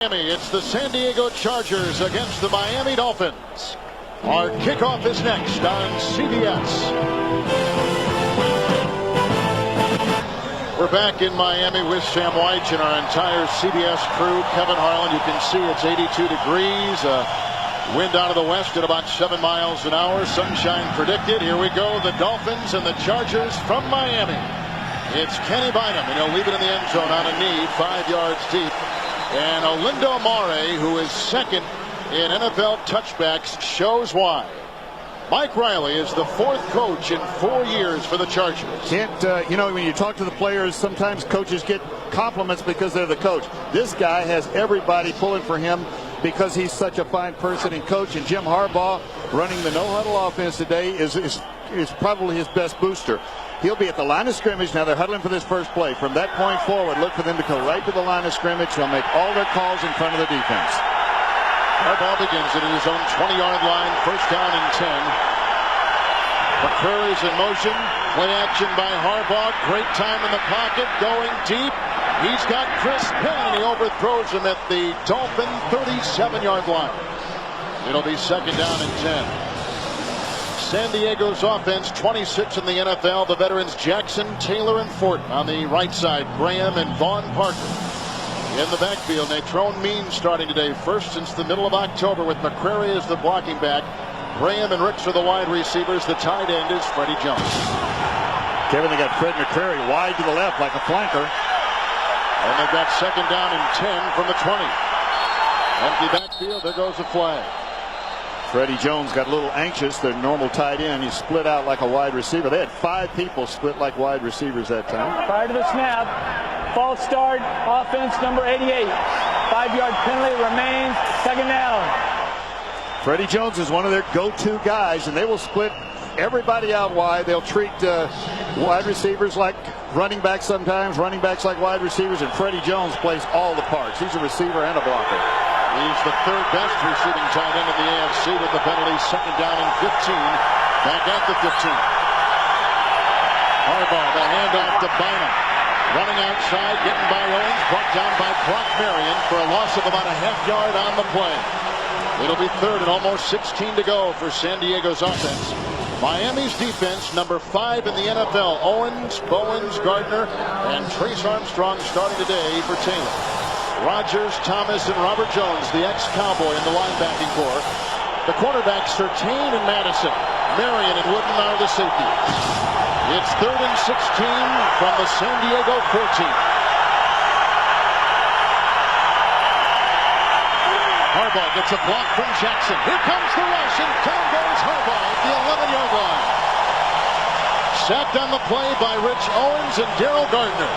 It's the San Diego Chargers against the Miami Dolphins. Our kickoff is next on CBS. We're back in Miami with Sam White and our entire CBS crew. Kevin Harlan, you can see it's 82 degrees. Wind out of the west at about 7 miles an hour. Sunshine predicted. Here we go. The Dolphins and the Chargers from Miami. It's Kenny Bynum, and he'll leave it in the end zone on a knee, 5 yards deep. And Olindo Mare, who is second in NFL touchbacks, shows why. Mike Riley is the fourth coach in 4 years for the Chargers. When you talk to the players, sometimes coaches get compliments because they're the coach. This guy has everybody pulling for him because he's such a fine person and coach. And Jim Harbaugh running the no-huddle offense today is probably his best booster. He'll be at the line of scrimmage. Now they're huddling for this first play. From that point forward, look for them to go right to the line of scrimmage. They'll make all their calls in front of the defense. Harbaugh begins it at his own 20-yard line. First down and 10. McCurry's in motion. Play action by Harbaugh. Great time in the pocket. Going deep. He's got Chris Penn, and he overthrows him at the Dolphin 37-yard line. It'll be second down and 10. San Diego's offense, 26 in the NFL. The veterans Jackson, Taylor, and Fort on the right side. Graham and Vaughn Parker in the backfield. Natrone Means starting today, first since the middle of October, with McCrary as the blocking back. Graham and Ricks are the wide receivers. The tight end is Freddie Jones. Kevin, they got Fred McCrary wide to the left like a flanker. And they've got second down and 10 from the 20. Empty backfield. There goes the flag. Freddie Jones got a little anxious. Their normal tight end. He split out like a wide receiver. They had 5 people split like wide receivers that time. Prior to the snap, false start, offense number 88. 5-yard penalty remains, second down. Freddie Jones is one of their go-to guys, and they will split everybody out wide. They'll treat wide receivers like running backs sometimes, running backs like wide receivers, and Freddie Jones plays all the parts. He's a receiver and a blocker. He's the third best receiving tight end in the AFC with the penalty. Second down and 15. Back at the 15. Harbaugh, the handoff to Bynum. Running outside, getting by Owens. Brought down by Brock Marion for a loss of about a half yard on the play. It'll be third and almost 16 to go for San Diego's offense. Miami's defense, number 5 in the NFL. Owens, Bowens, Gardner, and Trace Armstrong starting today for Taylor. Rodgers, Thomas, and Robert Jones, the ex-Cowboy in the linebacking corps. The quarterbacks, Surtain and Madison. Marion and Wooden are the safeties. It's third and 16 from the San Diego 14. Harbaugh gets a block from Jackson. Here comes the rush, and down goes Harbaugh at the 11-yard line. Sacked on the play by Rich Owens and Daryl Gardner.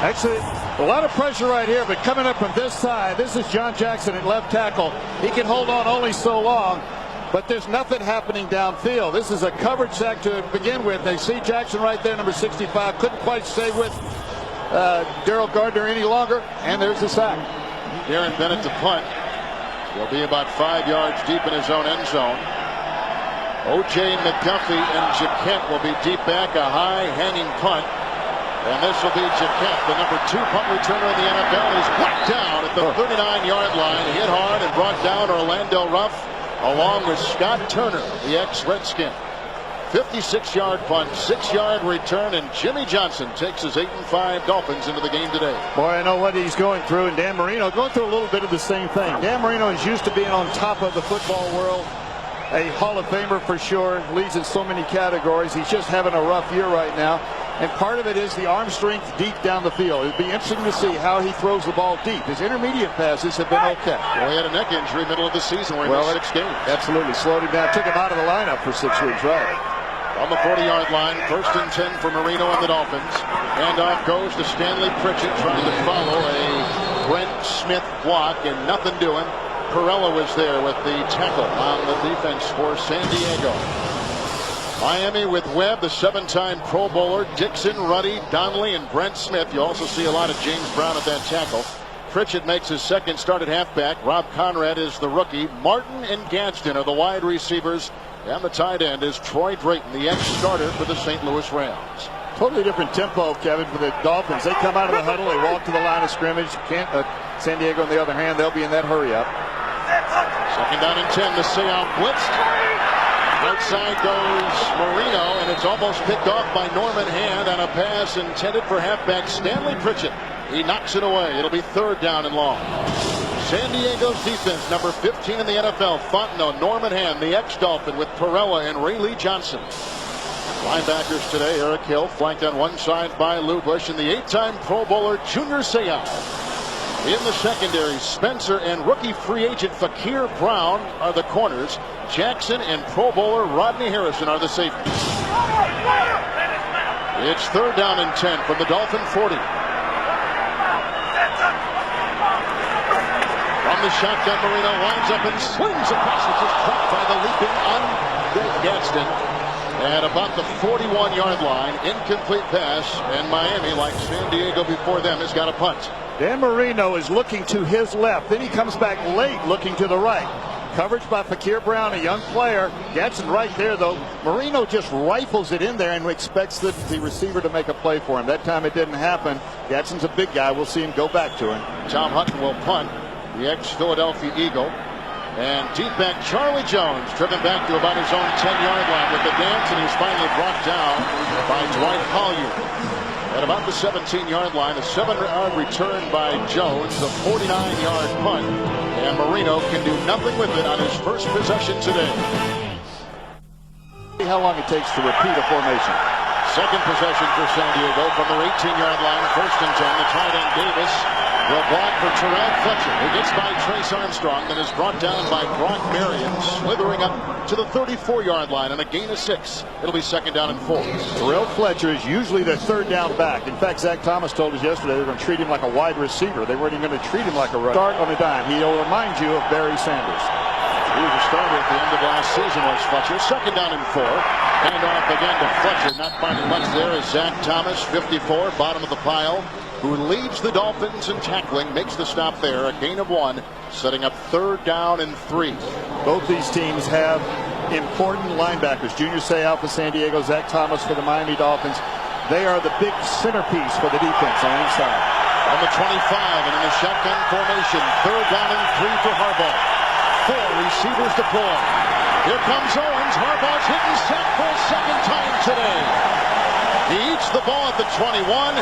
Actually, a lot of pressure right here, but coming up from this side, this is John Jackson at left tackle. He can hold on only so long, but there's nothing happening downfield. This is a coverage sack to begin with. They see Jackson right there, number 65. Couldn't quite stay with Daryl Gardner any longer, and there's the sack. Darren Bennett to punt. He'll be about 5 yards deep in his own end zone. O.J. McDuffie and Jaquette will be deep back, a high hanging punt. And this will be Jaquette, the number 2 punt returner in the NFL. He's whacked down at the 39-yard line. Hit hard and brought down Orlando Ruff, along with Scott Turner, the ex-Redskin. 56-yard punt, 6-yard return, and Jimmy Johnson takes his 8-5 Dolphins into the game today. Boy, I know what he's going through, and Dan Marino going through a little bit of the same thing. Dan Marino is used to being on top of the football world. A Hall of Famer for sure, leads in so many categories. He's just having a rough year right now. And part of it is the arm strength deep down the field. It'll be interesting to see how he throws the ball deep. His intermediate passes have been okay. Well, he had a neck injury middle of the season where he missed 6 games. Absolutely. Slowed him down. Took him out of the lineup for 6 weeks, right? On the 40-yard line, first and 10 for Marino and the Dolphins. Handoff goes to Stanley Pritchett trying to follow a Brent Smith block and nothing doing. Perella was there with the tackle on the defense for San Diego. Miami with Webb, the 7-time Pro Bowler, Dixon, Ruddy, Donnelly, and Brent Smith. You also see a lot of James Brown at that tackle. Pritchett makes his second start at halfback. Rob Conrad is the rookie. Martin and Gadsden are the wide receivers. And the tight end is Troy Drayton, the ex-starter for the St. Louis Rams. Totally different tempo, Kevin, for the Dolphins. They come out of the huddle, they walk to the line of scrimmage. San Diego, on the other hand, they'll be in that hurry up. Second down and 10. The Seau blitzed. Outside goes Marino, and it's almost picked off by Norman Hand on a pass intended for halfback Stanley Pritchett. He knocks it away. It'll be third down and long. San Diego's defense, number 15 in the NFL, Fontenot, Norman Hand, the ex-Dolphin, with Perella and Ray Lee Johnson. Linebackers today, Eric Hill, flanked on one side by Lou Bush, and the 8-time Pro Bowler Junior Seau. In the secondary, Spencer and rookie free agent Fakir Brown are the corners. Jackson and Pro Bowler Rodney Harrison are the safeties. It's third down and 10 from the Dolphin 40. From the shotgun, Marino winds up and swings across. It's just caught by the leaping Andre Gadsden at about the 41-yard line. Incomplete pass, and Miami, like San Diego before them, has got a punt. Dan Marino is looking to his left. Then he comes back late looking to the right. Coverage by Fakir Brown, a young player. Gadsden right there, though. Marino just rifles it in there and expects the receiver to make a play for him. That time it didn't happen. Gadsden's a big guy. We'll see him go back to him. Tom Hutton will punt, the ex-Philadelphia Eagle. And deep back Charlie Jones, driven back to about his own 10-yard line with the dance, and he's finally brought down by Dwight Collier. At about the 17-yard line, a 7-yard return by Jones, the 49-yard punt, and Marino can do nothing with it on his first possession today. See how long it takes to repeat a formation. Second possession for San Diego from their 18-yard line, first and 10. The tight end Davis will block for Terrell Fletcher, who gets by Trace Armstrong, then is brought down by Brock Marion, slithering up to the 34-yard line on a gain of 6. It'll be second down and 4. Terrell Fletcher is usually the third down back. In fact, Zach Thomas told us yesterday they were going to treat him like a wide receiver. They weren't even going to treat him like a runner. Start on a dime. He'll remind you of Barry Sanders. He was a starter at the end of last season, was Fletcher. Second down and 4. Hand off again to Fletcher. Not finding much there is Zach Thomas, 54, bottom of the pile, who leads the Dolphins in tackling, makes the stop there, a gain of 1, setting up third down and 3. Both these teams have important linebackers. Junior Seau for San Diego, Zach Thomas for the Miami Dolphins. They are the big centerpiece for the defense on the inside. On the 25 and in the shotgun formation, third down and 3 for Harbaugh. 4 receivers deployed. Here comes Owens. Harbaugh's hit and sacked for a second time today. He eats the ball at the 21.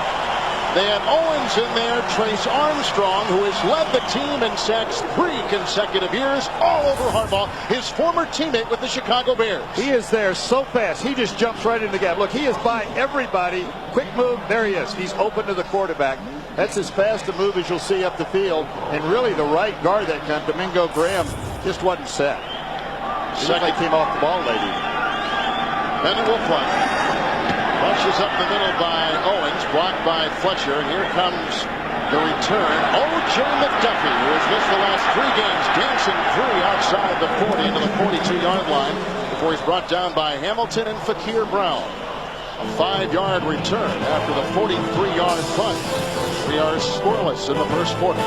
They had Owens in there, Trace Armstrong, who has led the team in sacks 3 consecutive years, all over Harbaugh, his former teammate with the Chicago Bears. He is there so fast. He just jumps right in the gap. Look, he is by everybody. Quick move. There he is. He's open to the quarterback. That's as fast a move as you'll see up the field. And really the right guard that time, Domingo Graham, just wasn't set. Second came off the ball late. Then it will play. Rushes up the middle by Owens, blocked by Fletcher, and here comes the return. O.J. McDuffie, who has missed the last 3 games, dancing through outside the 40 into the 42-yard line before he's brought down by Hamilton and Fakir Brown. A 5-yard return after the 43-yard punt. We are scoreless in the first quarter.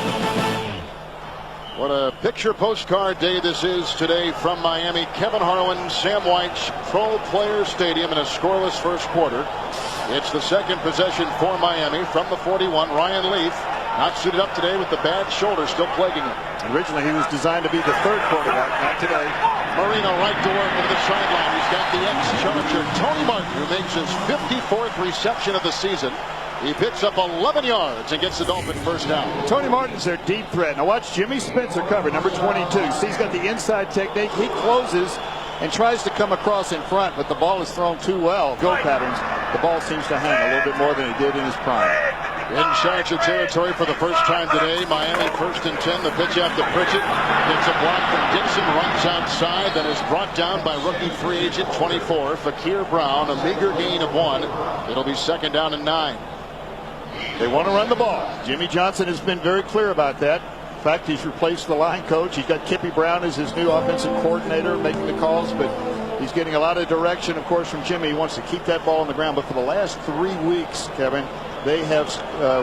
What a picture postcard day this is today from Miami. Kevin Harlan, Sam White, Pro Players Stadium in a scoreless first quarter. It's the second possession for Miami from the 41. Ryan Leaf not suited up today with the bad shoulder still plaguing him. Originally he was designed to be the third quarterback, not today. Marino right to work over the sideline. He's got the ex-Charger Tony Martin, who makes his 54th reception of the season. He picks up 11 yards and gets the Dolphin first down. Tony Martin's their deep threat. Now watch Jimmy Spencer cover, number 22. See, he's got the inside technique. He closes and tries to come across in front, but the ball is thrown too well. Go patterns. The ball seems to hang a little bit more than he did in his prime. In Charger territory for the first time today. Miami first and 10. The pitch out to Pritchett. Gets a block from Dixon. Runs outside. Then is brought down by rookie free agent 24, Fakir Brown. A meager gain of 1. It'll be second down and 9. They want to run the ball. Jimmy Johnson has been very clear about that. In fact, he's replaced the line coach. He's got Kippy Brown as his new offensive coordinator making the calls, but he's getting a lot of direction, of course, from Jimmy. He wants to keep that ball on the ground. But for the last 3 weeks, Kevin, they have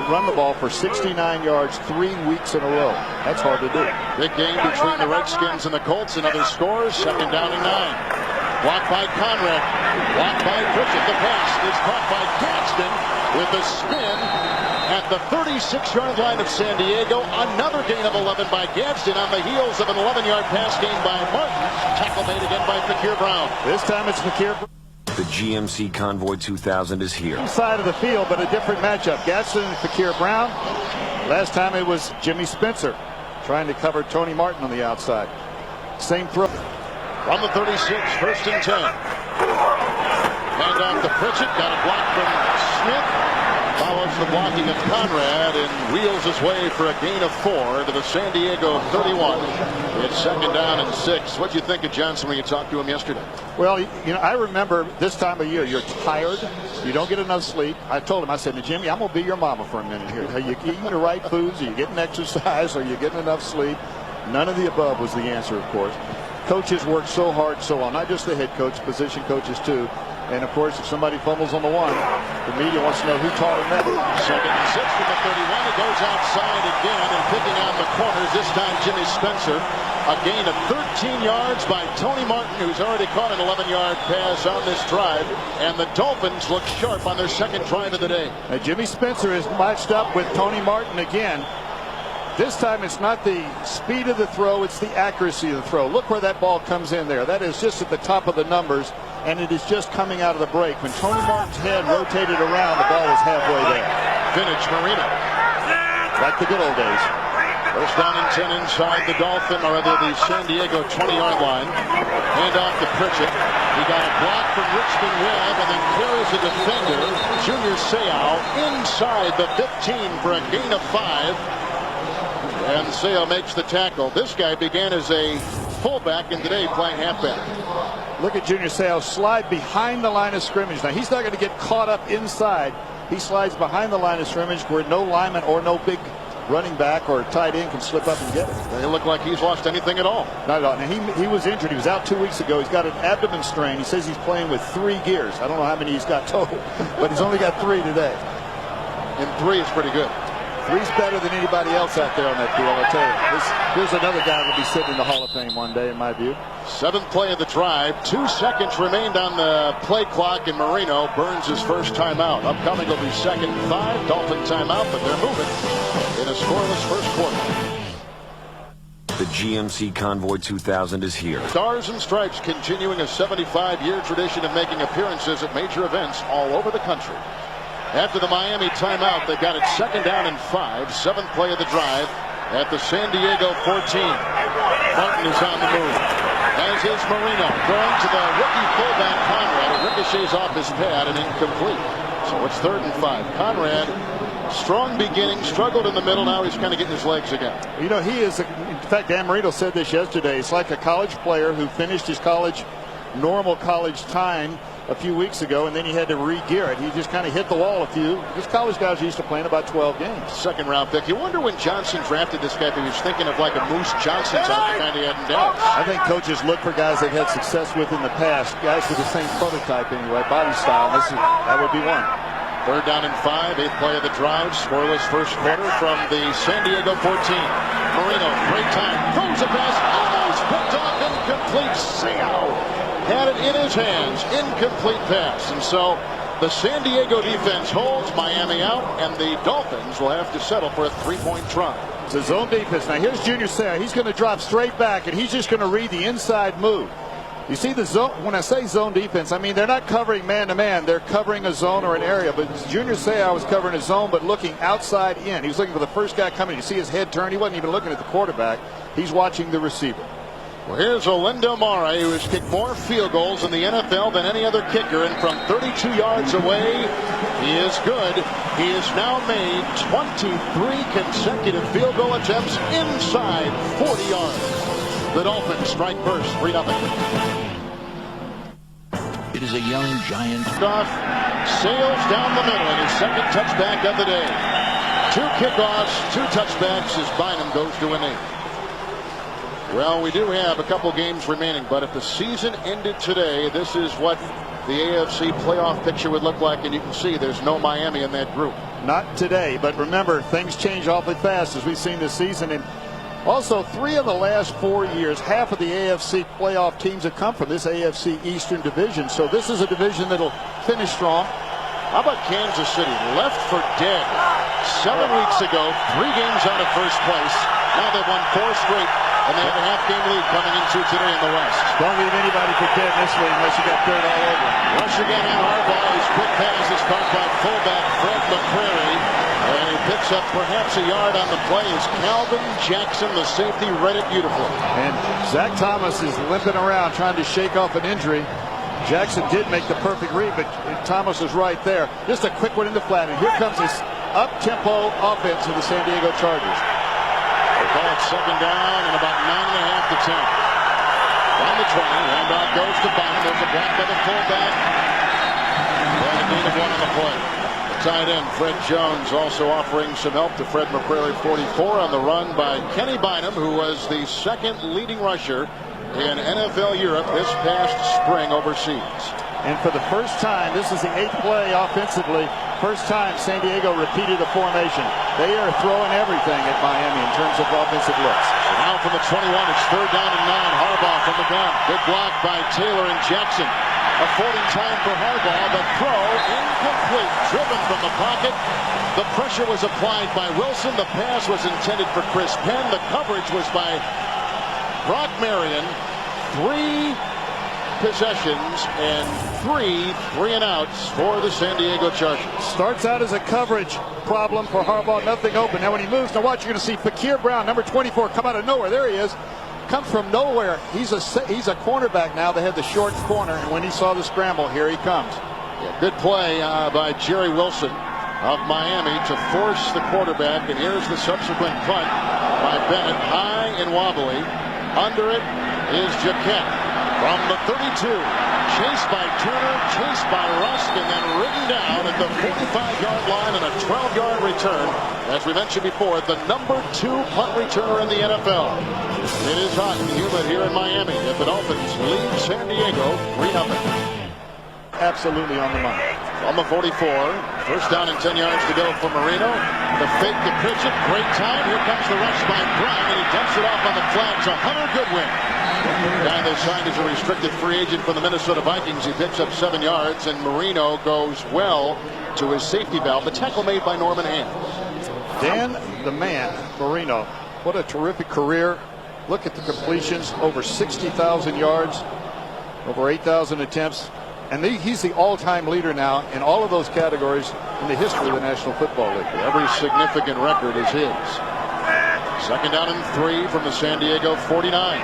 run the ball for 69 yards 3 weeks in a row. That's hard to do. Big game between the Redskins and the Colts and other scores. Second down and 9. Blocked by Conrad. Blocked by Pritchett. The pass is caught by Gadsden with a spin at the 36-yard line of San Diego. Another gain of 11 by Gadsden on the heels of an 11-yard pass gain by Martin. Tackle made again by Fakir Brown. This time it's Fakir Brown. The GMC Convoy 2000 is here. Side of the field, but a different matchup. Gadsden and Fakir Brown. Last time it was Jimmy Spencer trying to cover Tony Martin on the outside. Same throw. From the 36, first and 10. Hand off to Pritchett. Got a block from Smith. Follows the blocking of Conrad and wheels his way for a gain of 4 to the San Diego 31. It's second down and 6. What'd you think of Johnson when you talked to him yesterday? Well, you know, I remember this time of year, you're tired, you don't get enough sleep. I told him, I said, Jimmy, I'm going to be your mama for a minute here. Are you eating the right foods? Are you getting exercise? Are you getting enough sleep? None of the above was the answer, of course. Coaches work so hard, so long. Not just the head coach, position coaches too. And of course, if somebody fumbles on the one, the media wants to know who taught him that. Second and 6 from the 31. It goes outside again and picking on the corners. This time Jimmy Spencer. A gain of 13 yards by Tony Martin, who's already caught an 11-yard pass on this drive. And the Dolphins look sharp on their second drive of the day. Now, Jimmy Spencer is matched up with Tony Martin again. This time it's not the speed of the throw, it's the accuracy of the throw. Look where that ball comes in there. That is just at the top of the numbers, and it is just coming out of the break. When Tony Martin's head rotated around, the ball was halfway there. Vintage Marino. Like the good old days. First down and 10 inside the Dolphin, or rather the San Diego 20-yard line. Hand off to Pritchett. He got a block from Richmond Webb and then carries a defender, Junior Seau, inside the 15 for a gain of 5. And Seau makes the tackle. This guy began as a fullback and today playing halfback. Look at Junior Seau slide behind the line of scrimmage. Now he's not going to get caught up inside. He slides behind the line of scrimmage where no lineman or no big running back or tight end can slip up and get it. Doesn't look like he's lost anything at all. Not at all. Now he was injured. He was out 2 weeks ago. He's got an abdomen strain. He says he's playing with 3 gears. I don't know how many he's got total, but he's only got 3 today. And 3 is pretty good. 3's better than anybody else out there on that field, I'll tell you. Here's another guy who will be sitting in the Hall of Fame one day, in my view. 7th play of the drive. 2 seconds remained on the play clock, and Marino burns his first timeout. Upcoming will be 2nd and 5. Dolphin timeout, but they're moving in a scoreless first quarter. The GMC Convoy 2000 is here. Stars and Stripes continuing a 75-year tradition of making appearances at major events all over the country. After the Miami timeout, they've got it 2nd down and 5. 7th play of the drive at the San Diego 14. Martin is on the move, as is Marino. Throwing to the rookie fullback Conrad. It ricochets off his pad and incomplete. So it's 3rd and 5. Conrad, strong beginning, struggled in the middle. Now he's kind of getting his legs again. You know, he is, in fact, Dan Marino said this yesterday. It's like a college player who finished his normal college time a few weeks ago, and then he had to re-gear it. He just kind of hit the wall a few. These college guys are used to playing about 12 games. 2nd round pick. You wonder when Johnson drafted this guy if he was thinking of like a Moose Johnson type of kind he had in Dallas. I think coaches look for guys they've had success with in the past, guys with the same prototype anyway, body style. That would be one. 3rd down and 5. 8th play of the drive. Scoreless first quarter from the San Diego 14. Marino, great time. Throws a pass. Almost picked off. Incomplete. Seau had it in his hands. Incomplete pass. And so the San Diego defense holds Miami out, and the Dolphins will have to settle for a 3-point try. It's a zone defense. Now here's Junior Seau. He's going to drop straight back, and he's just going to read the inside move. You see the zone. When I say zone defense, I mean they're not covering man-to-man. They're covering a zone or an area. But Junior Seau was covering a zone, but looking outside in. He was looking for the first guy coming. You see his head turn. He wasn't even looking at the quarterback. He's watching the receiver. Well, here's Olindo Mare, who has kicked more field goals in the NFL than any other kicker, and from 32 yards away, he is good. He has now made 23 consecutive field goal attempts inside 40 yards. The Dolphins strike first, 3-0. It is a young giant. Off, sails down the middle, and his 2nd touchback of the day. 2 kickoffs, 2 touchbacks as Bynum goes to an 8. Well, we do have a couple games remaining, but if the season ended today, this is what the AFC playoff picture would look like, and you can see there's no Miami in that group. Not today, but remember, things change awfully fast as we've seen this season. And Also, 3 of the last 4 years, half of the AFC playoff teams have come from this AFC Eastern division. So this is a division that'll finish strong. How about Kansas City? Left for dead 7 weeks ago, 3 games out of first place. Now they've won 4 straight, and they have a half-game lead coming into today in the West. Don't leave anybody for dead this week unless you got dirt all over. Rush again on Harbaugh. His quick pass is caught by fullback Fred McCrary. And he picks up perhaps a yard on the play as Calvin Jackson, the safety, read it beautifully. And Zach Thomas is limping around trying to shake off an injury. Jackson did make the perfect read, but Thomas was right there. Just a quick one in the flat, and here comes this up-tempo offense of the San Diego Chargers. They call it second down and about 9.5 to 10. On the 20, handoff goes to Bynum. There's a block by the fullback. And a gain of 1 on the play. Tight end Fred Jones also offering some help to Fred McCrary. 44 on the run by Kenny Bynum, who was the second leading rusher in NFL Europe this past spring overseas. And for the first time, this is the 8th play offensively. First time San Diego repeated a formation. They are throwing everything at Miami in terms of offensive looks. So now from the 21, it's 3rd down and 9. Harbaugh from the gun. Good block by Taylor and Jackson. Affording time for Harbaugh. The throw incomplete. Driven from the pocket. The pressure was applied by Wilson. The pass was intended for Chris Penn. The coverage was by Brock Marion. 3 possessions and 3 and outs for the San Diego Chargers. Starts out as a coverage problem for Harbaugh. Nothing open. Now when he moves, now watch, you're going to see Fakir Brown, number 24, come out of nowhere. There he is. Comes from nowhere. He's a cornerback now. They had the short corner, and when he saw the scramble, here he comes. Yeah, good play by Jerry Wilson of Miami to force the quarterback, and here's the subsequent punt by Bennett, high and wobbly. Under it is Jaquette from the 32, chased by Turner, chased by Rusk, and then ridden down at the 45-yard line and a 12-yard return. As we mentioned before, the number 2 punt returner in the NFL. It is hot and humid here in Miami, and the Dolphins lead San Diego 3-0. Absolutely on the money. On the 44, first down and 10 yards to go for Marino. The fake to Pritchett, great time. Here comes the rush by Brown, and he dumps it off on the flat to Hunter Goodwin. Guy they signed as a restricted free agent for the Minnesota Vikings. He picks up 7 yards, and Marino goes well to his safety valve. The tackle made by Norman Hand. Dan the Man Marino, what a terrific career. Look at the completions, over 60,000 yards, over 8,000 attempts. And he's the all-time leader now in all of those categories in the history of the National Football League. Every significant record is his. Second down and 3 from the San Diego 49.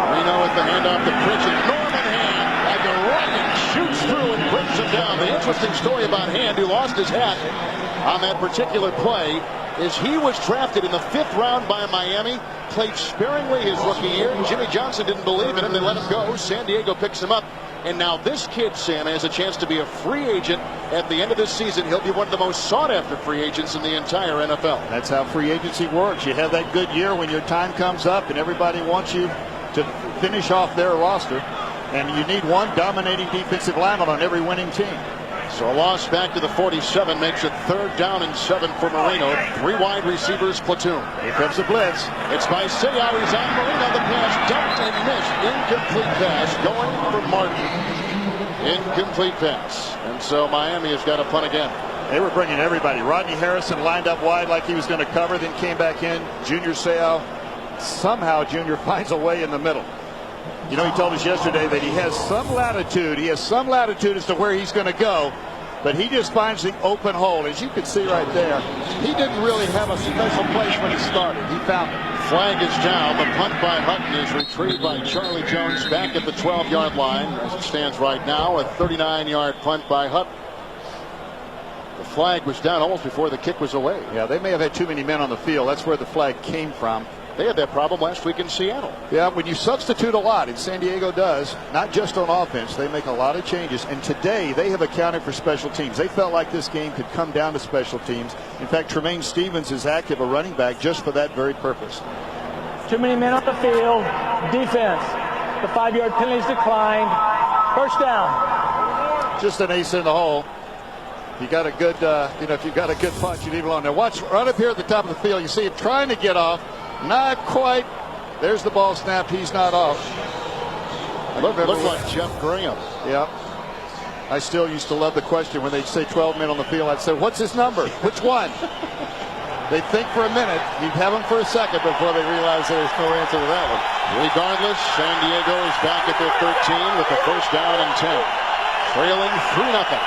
Marino with the handoff to Pritchett. Norman Hand, like a rocket, shoots through and brings him down. The interesting story about Hand, who lost his hat on that particular play, is he was drafted in the 5th round by Miami, played sparingly his rookie year. Jimmy Johnson didn't believe in him. They let him go. San Diego picks him up. And now this kid, Sam, has a chance to be a free agent at the end of this season. He'll be one of the most sought-after free agents in the entire NFL. That's how free agency works. You have that good year when your time comes up and everybody wants you to finish off their roster. And you need one dominating defensive lineman on every winning team. So a loss back to the 47 makes it 3rd down and 7 for Marino. 3 wide receivers platoon. Here comes the blitz. It's by Seau. He's on Marino. The pass dumped and missed. Incomplete pass going for Martin. Incomplete pass. And so Miami has got to punt again. They were bringing everybody. Rodney Harrison lined up wide like he was going to cover, then came back in. Junior Seau. Somehow Junior finds a way in the middle. You know, he told us yesterday that he has some latitude. He has some latitude as to where he's going to go, but he just finds the open hole. As you can see right there, he didn't really have a special place when he started. He found it. Flag is down. The punt by Hutton is retrieved by Charlie Jones back at the 12-yard line. As it stands right now, a 39-yard punt by Hutton. The flag was down almost before the kick was away. Yeah, they may have had too many men on the field. That's where the flag came from. They had that problem last week in Seattle. Yeah, when you substitute a lot, and San Diego does, not just on offense, they make a lot of changes. And today, they have accounted for special teams. They felt like this game could come down to special teams. In fact, Tremaine Stevens is active, a running back, just for that very purpose. Too many men on the field. Defense. The 5-yard penalty is declined. First down. Just an ace in the hole. You got a good, if you've got a good punch, you leave it alone. Now watch right up here at the top of the field. You see him trying to get off, not quite. There's the ball snapped. He's not off. Look like Jeff Graham. Yeah. I still used to love the question when they'd say 12 men on the field. I'd say, "What's his number? Which one?" They think for a minute. You'd have them for a second before they realize there's no answer to that one. Regardless, San Diego is back at their 13 with the first down and 10. Trailing 3-0.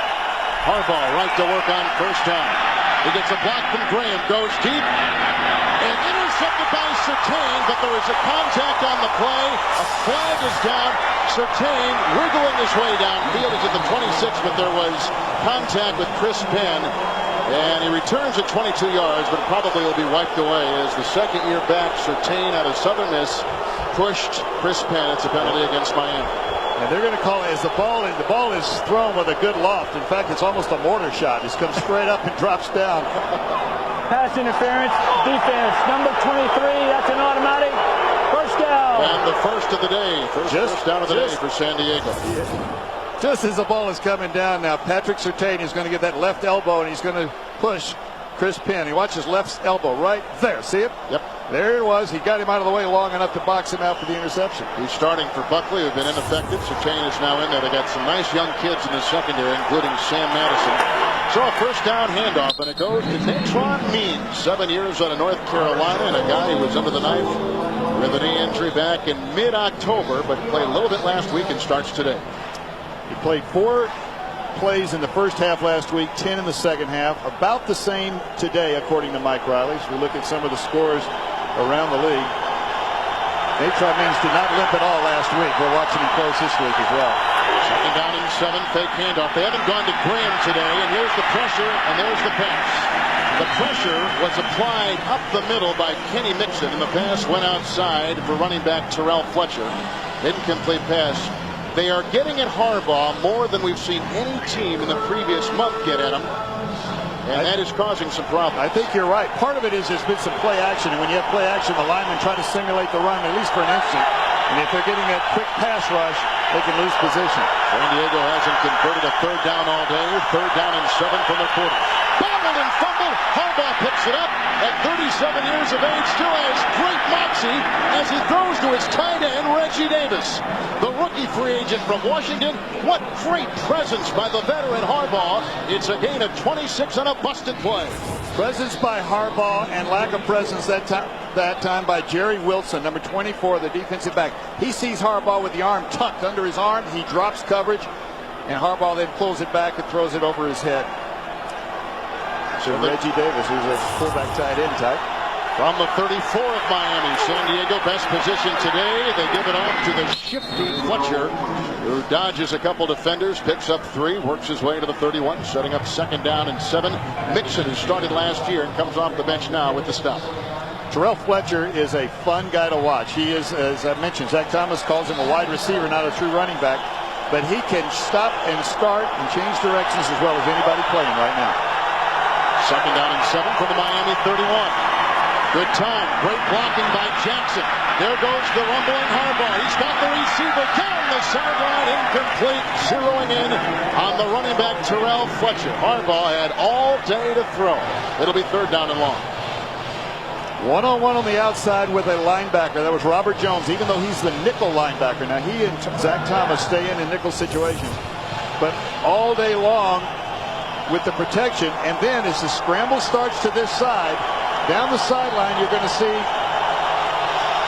Harbaugh right to work on first down. He gets a block from Graham, goes deep, and intercepted by Surtain, but there is a contact on the play. A flag is down. Surtain wiggling his way downfield. He's at the 26, but there was contact with Chris Penn. And he returns at 22 yards, but probably will be wiped away as the second-year back, Surtain, out of Southern Miss, pushed Chris Penn. It's a penalty against Miami. And they're going to call it as the ball is thrown with a good loft. In fact, it's almost a mortar shot. It comes straight up and drops down. Pass interference, defense, number 23. That's an automatic first down. And the first of the day, first down of the day for San Diego. Just as the ball is coming down now, Patrick Surtain is going to get that left elbow, and he's going to push Chris Penn. He watches left elbow right there. See it? Yep. There it was. He got him out of the way long enough to box him out for the interception. He's starting for Buckley, who've been ineffective. Surtain is now in there. They got some nice young kids in the secondary, including Sam Madison. So a first down handoff, and it goes to Natron Means, 7 years out of North Carolina, and a guy who was under the knife with a knee injury back in mid-October, but played a little bit last week and starts today. He played 4 plays in the first half last week, 10 in the second half. About the same today, according to Mike Riley. So we look at some of the scores around the league. Natron Means did not limp at all last week. We're watching him close this week as well. Second down and 7, fake handoff. They haven't gone to Graham today, and here's the pressure, and there's the pass. The pressure was applied up the middle by Kenny Mixon, and the pass went outside for running back Terrell Fletcher. Incomplete pass. They are getting at Harbaugh more than we've seen any team in the previous month get at him. And that is causing some problems. I think you're right. Part of it is there's been some play action. And when you have play action, the linemen try to simulate the run, at least for an instant. And if they're getting that quick pass rush, they can lose position. San Diego hasn't converted a third down all day. Third down and 7 from their 40. Bobbled and fumbled. Harbaugh picks it up. At 37 years of age, still has great moxie as he throws to his tight end, Reggie Davis. The rookie free agent from Washington. What great presence by the veteran Harbaugh. It's a gain of 26 on a busted play. Presence by Harbaugh and lack of presence that time by Jerry Wilson, number 24, the defensive back. He sees Harbaugh with the arm tucked under his arm. He drops coverage, and Harbaugh then pulls it back and throws it over his head. So Reggie Davis, who's a fullback tight end type. From the 34 of Miami, San Diego best position today. They give it off to the shifty Fletcher, who dodges a couple defenders, picks up 3, works his way to the 31, setting up second down and 7. Mixon, who started last year and comes off the bench now with the stop. Terrell Fletcher is a fun guy to watch. He is, as I mentioned, Zach Thomas calls him a wide receiver, not a true running back. But he can stop and start and change directions as well as anybody playing right now. Second down and 7 from the Miami 31. Good time. Great blocking by Jackson. There goes the rumbling Harbaugh. He's got the receiver down the sideline. Incomplete. Zeroing in on the running back Terrell Fletcher. Harbaugh had all day to throw. It'll be third down and long. One-on-one on the outside with a linebacker. That was Robert Jones, even though he's the nickel linebacker. Now, he and Zach Thomas stay in nickel situations. But all day long with the protection, and then as the scramble starts to this side, down the sideline, you're going to see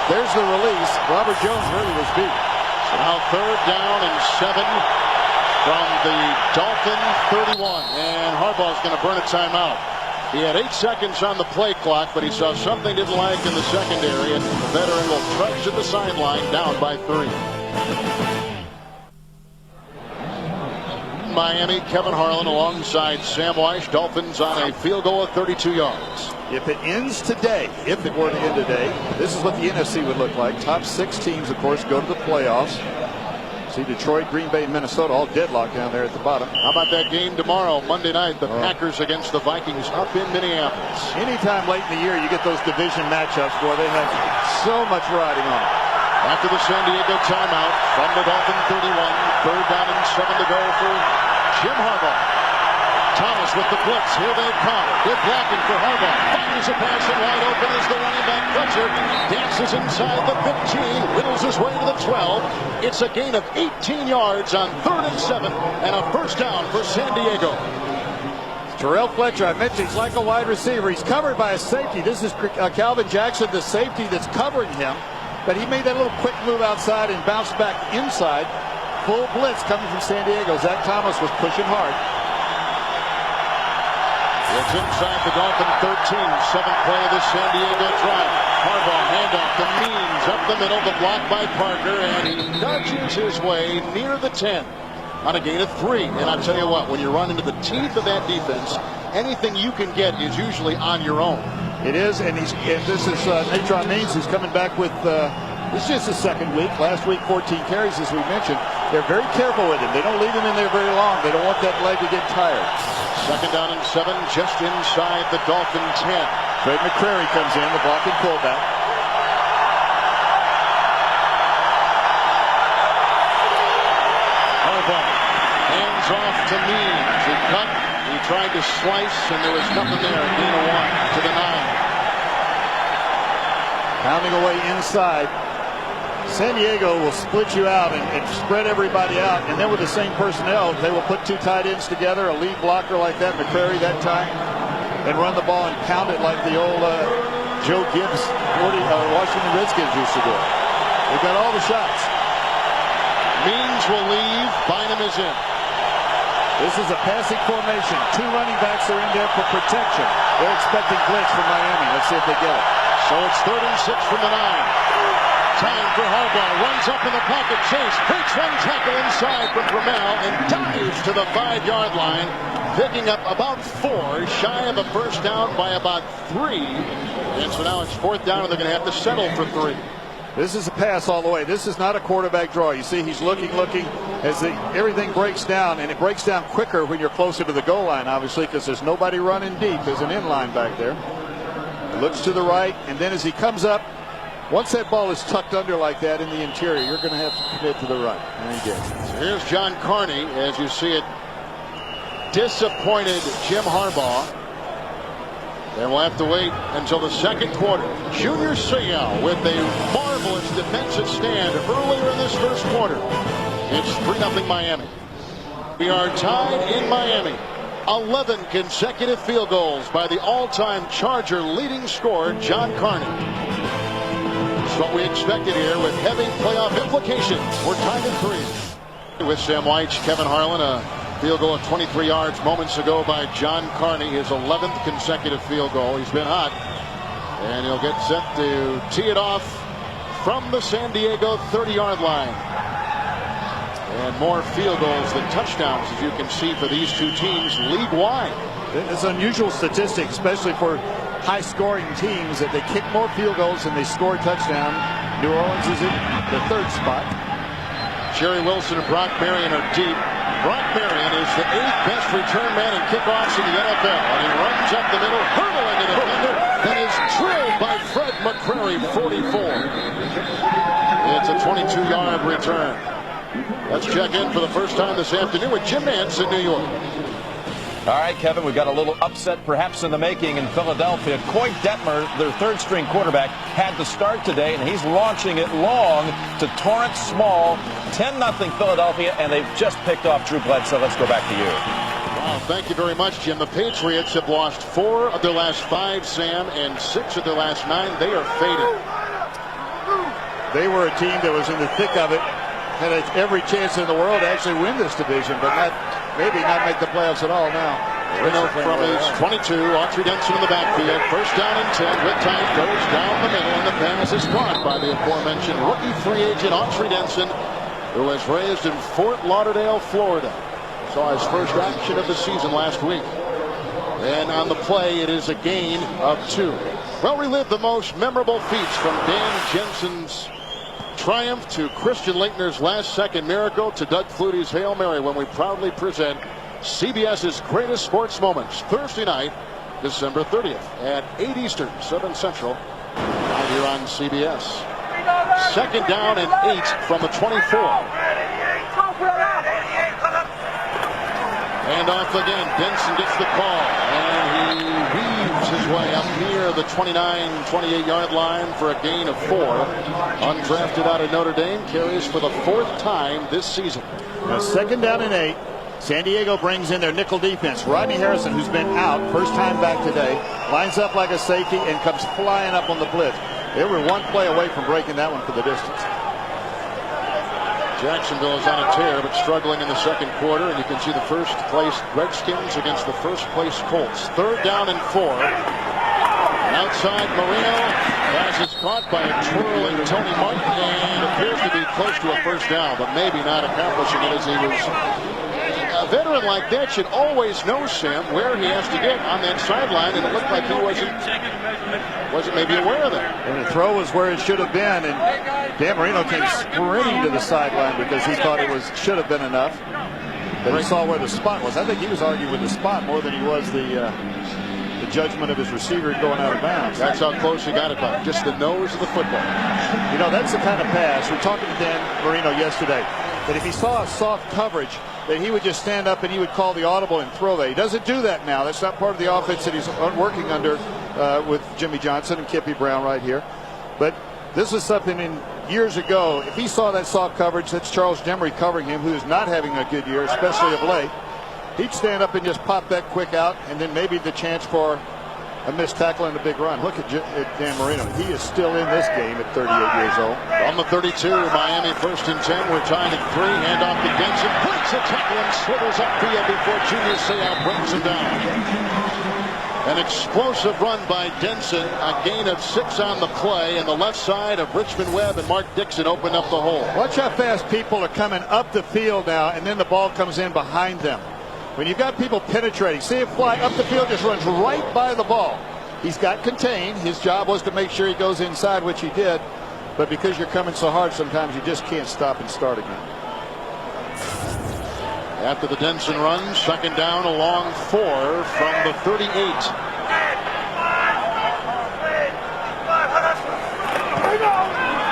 there's the release. Robert Jones really was beat. So now third down and 7 from the Dolphin 31. And Harbaugh's going to burn a timeout. He had 8 seconds on the play clock, but he saw something didn't like in the secondary, and the veteran will trudge to the sideline down by 3. Miami, Kevin Harlan alongside Sam Weish. Dolphins on a field goal of 32 yards. If it ends today, if it were to end today, this is what the NFC would look like. Top 6 teams, of course, go to the playoffs. See Detroit, Green Bay, Minnesota, all deadlocked down there at the bottom. How about that game tomorrow, Monday night, the Packers against the Vikings up in Minneapolis. Anytime late in the year you get those division matchups, boy, they have so much riding on it. After the San Diego timeout from the Dolphin 31, third down and 7 to go for Jim Harbaugh. Thomas with the blitz. Here they come. Good blocking for Harbaugh. Fires a pass and wide open is the running back Fletcher. Dances inside the 15. Whittles his way to the 12. It's a gain of 18 yards on 3rd and 7 and a first down for San Diego. Terrell Fletcher, I mentioned he's like a wide receiver. He's covered by a safety. This is Calvin Jackson, the safety that's covering him. But he made that little quick move outside and bounced back inside. Full blitz coming from San Diego. Zach Thomas was pushing hard. It's inside the Dolphin 13. 7th play of the San Diego drive. Harbaugh handoff to Means up the middle. The block by Parker, and he nudges his way near the 10 on a gain of 3. And I'll tell you what, when you run into the teeth of that defense, anything you can get is usually on your own. It is, and this is Natron Means, who's coming back with. This is just his 2nd week. Last week, 14 carries, as we mentioned. They're very careful with him. They don't leave him in there very long. They don't want that leg to get tired. 2nd down and 7, just inside the Dolphin 10. Fred McCrary comes in, the blocking fullback. Harbaugh hands off to Means. He cut. He tried to slice, and there was nothing there. Gain of 1 to the 9. Pounding away inside. San Diego will split you out and spread everybody out, and then with the same personnel, they will put 2 tight ends together, a lead blocker like that, McCrary that time, and run the ball and pound it like the old Joe Gibbs, Washington Redskins used to do it. They've got all the shots. Means will leave. Bynum is in. This is a passing formation. 2 running backs are in there for protection. They're expecting blitz from Miami. Let's see if they get it. So it's 3rd and 6 from the 9. Time for Harbaugh. Runs up in the pocket. Chase breaks 1 tackle inside from Bromell and dives to the 5-yard line, picking up about 4, shy of a first down by about 3. And so now it's 4th down, and they're going to have to settle for 3. This is a pass all the way. This is not a quarterback draw. You see he's looking as everything breaks down, and it breaks down quicker when you're closer to the goal line, obviously, because there's nobody running deep. There's an inline back there. Looks to the right, and then as he comes up, once that ball is tucked under like that in the interior, you're going to have to commit to the right. And he did. So here's John Carney, as you see it. Disappointed Jim Harbaugh. And we'll have to wait until the 2nd quarter. Junior Seau with a marvelous defensive stand earlier in this 1st quarter. It's 3-0 Miami. We are tied in Miami. 11 consecutive field goals by the all-time Charger leading scorer, John Carney. It's what we expected here with heavy playoff implications. We're tied at 3. With Sam White, Kevin Harlan, a field goal of 23 yards moments ago by John Carney, his 11th consecutive field goal. He's been hot, and he'll get set to tee it off from the San Diego 30-yard line. And more field goals than touchdowns, as you can see, for these 2 teams league-wide. It's an unusual statistic, especially for high-scoring teams, that they kick more field goals than they score touchdowns. New Orleans is in the 3rd spot. Jerry Wilson and Brock Marion are deep. Brock Marion is the 8th best return man in kickoffs in the NFL, and he runs up the middle, hurdling a defender, and is drilled by Fred McCrary, 44. It's a 22-yard return. Let's check in for the first time this afternoon with Jim Nantz in New York. All right, Kevin, we've got a little upset perhaps in the making in Philadelphia. Coy Detmer, their 3rd-string quarterback, had to start today, and he's launching it long to Torrance Small. 10-0 Philadelphia, and they've just picked off Drew Bledsoe. Let's go back to you. Wow, thank you very much, Jim. The Patriots have lost 4 of their last 5, Sam, and 6 of their last 9. They are fading. They were a team that was in the thick of it, had every chance in the world to actually win this division, but maybe not make the playoffs at all now. Reno from his 22, Autry Denson in the backfield. First down and 10. With time goes down the middle, and the pass is caught by the aforementioned rookie free agent Autry Denson, who was raised in Fort Lauderdale, Florida. Saw his first action of the season last week. And on the play, it is a gain of 2. Well, relive the most memorable feats from Dan Jensen's triumph to Christian Leitner's last-second miracle to Doug Flutie's Hail Mary when we proudly present CBS's greatest sports moments Thursday night, December 30th at 8 Eastern, 7 Central, right here on CBS. 2nd down and 8 from the 24. Hand off again. Denson gets the call, and he weaves his way up near the 29-28-yard line for a gain of 4. Undrafted out of Notre Dame, carries for the 4th time this season. Now 2nd down and 8. San Diego brings in their nickel defense. Rodney Harrison, who's been out, first time back today, lines up like a safety and comes flying up on the blitz. They were one play away from breaking that one for the distance. Jacksonville is on a tear, but struggling in the 2nd quarter, and you can see the first place Redskins against the first place Colts. 3rd down and 4. And outside Marino, pass is caught by a twirling Tony Martin, and appears to be close to a first down, but maybe not accomplishing it as he was. A veteran like that should always know, Sam, where he has to get on that sideline, and it looked like he wasn't maybe aware of that. And the throw was where it should have been, and Dan Marino came sprinting to the sideline because he thought it should have been enough. But he saw where the spot was. I think he was arguing with the spot more than he was the judgment of his receiver going out of bounds. That's how close he got it by, just the nose of the football. You know, that's the kind of pass. We're talking to Dan Marino yesterday, that if he saw a soft coverage, that he would just stand up and he would call the audible and throw that. He doesn't do that now. That's not part of the offense that he's working under with Jimmy Johnson and Kippy Brown right here. But this is something in years ago. If he saw that soft coverage, that's Charles Demery covering him, who is not having a good year, especially of late. He'd stand up and just pop that quick out, and then maybe the chance for a missed tackle and a big run. Look at Dan Marino. He is still in this game at 38 years old. On the 32, Miami 1st and 10. We're tied at 3. Hand off to Denson. Breaks a tackle and swivels upfield before Junior Seau brings him down. An explosive run by Denson. A gain of 6 on the play. And the left side of Richmond Webb and Mark Dixon opened up the hole. Watch how fast people are coming up the field now, and then the ball comes in behind them. When you've got people penetrating, see him fly up the field, just runs right by the ball. He's got contained. His job was to make sure he goes inside, which he did. But because you're coming so hard, sometimes you just can't stop and start again. After the Denson run, 2nd down, a long 4 from the 38.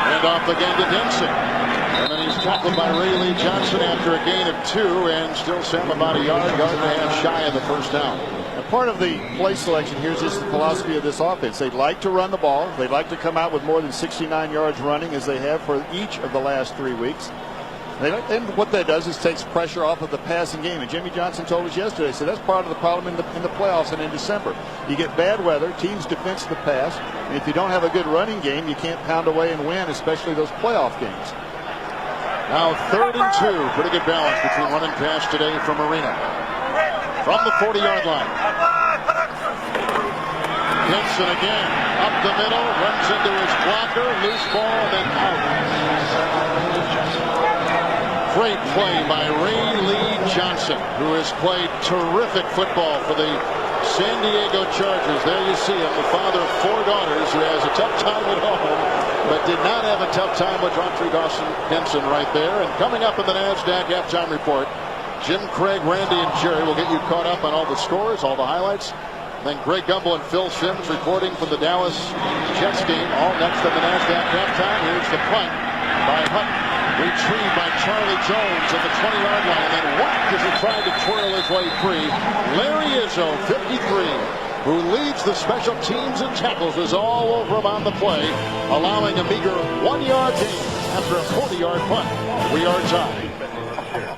Hand off again to Denson. And then he's tackled by Ray Lee Johnson after a gain of 2, and still Sam about a yard and a half shy of the first down. And part of the play selection here is just the philosophy of this offense. They like to run the ball. They like to come out with more than 69 yards running, as they have for each of the last 3 weeks. And what that does is takes pressure off of the passing game. And Jimmy Johnson told us yesterday, so that's part of the problem in the playoffs and in December. You get bad weather, teams defense the pass, and if you don't have a good running game, you can't pound away and win, especially those playoff games. Now 3rd and 2. Pretty good balance between run and pass today from Marino. From the 40-yard line. Denson again. Up the middle. Runs into his blocker. Loose ball and then out. Great play by Ray Lee Johnson, who has played terrific football for the San Diego Chargers. There you see him, the father of 4 daughters, who has a tough time at home, but did not have a tough time with Autry Denson right there. And coming up in the NASDAQ halftime report, Jim, Craig, Randy, and Jerry will get you caught up on all the scores, all the highlights. Then Greg Gumbel and Phil Simms reporting from the Dallas Jets game. All next on the NASDAQ halftime. Here's the punt by Hutton. Retrieved by Charlie Jones at the 20-yard line. And then whacked as he tried to twirl his way free. Larry Izzo, 53, who leads the special teams and tackles, is all over him on the play, allowing a meager 1-yard gain after a 40-yard punt. We are tied.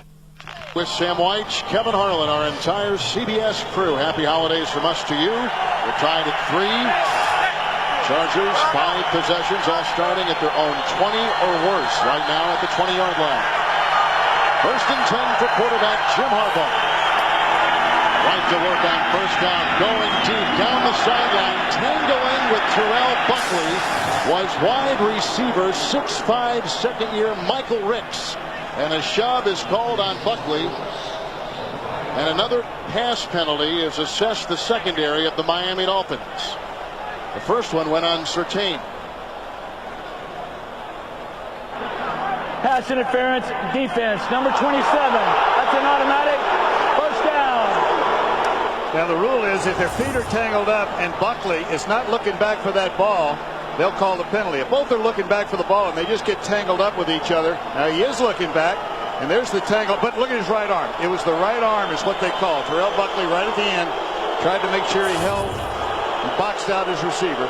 With Sam White, Kevin Harlan, our entire CBS crew. Happy holidays from us to you. We're tied at 3. Chargers, 5 possessions, all starting at their own 20 or worse right now at the 20-yard line. 1st and 10 for quarterback Jim Harbaugh. Right to work on 1st down, going deep down the sideline, tangling with Terrell Buckley was wide receiver 6'5", second-year Michael Ricks. And a shove is called on Buckley. And another pass penalty is assessed the secondary of the Miami Dolphins. The first one went on Surtain. Pass interference, defense, number 27. That's an automatic 1st down. Now the rule is if their feet are tangled up and Buckley is not looking back for that ball, they'll call the penalty. If both are looking back for the ball and they just get tangled up with each other, now he is looking back, And there's the tangle, but look at his right arm. It was the right arm is what they call. Terrell Buckley right at the end tried to make sure he held and boxed out his receiver.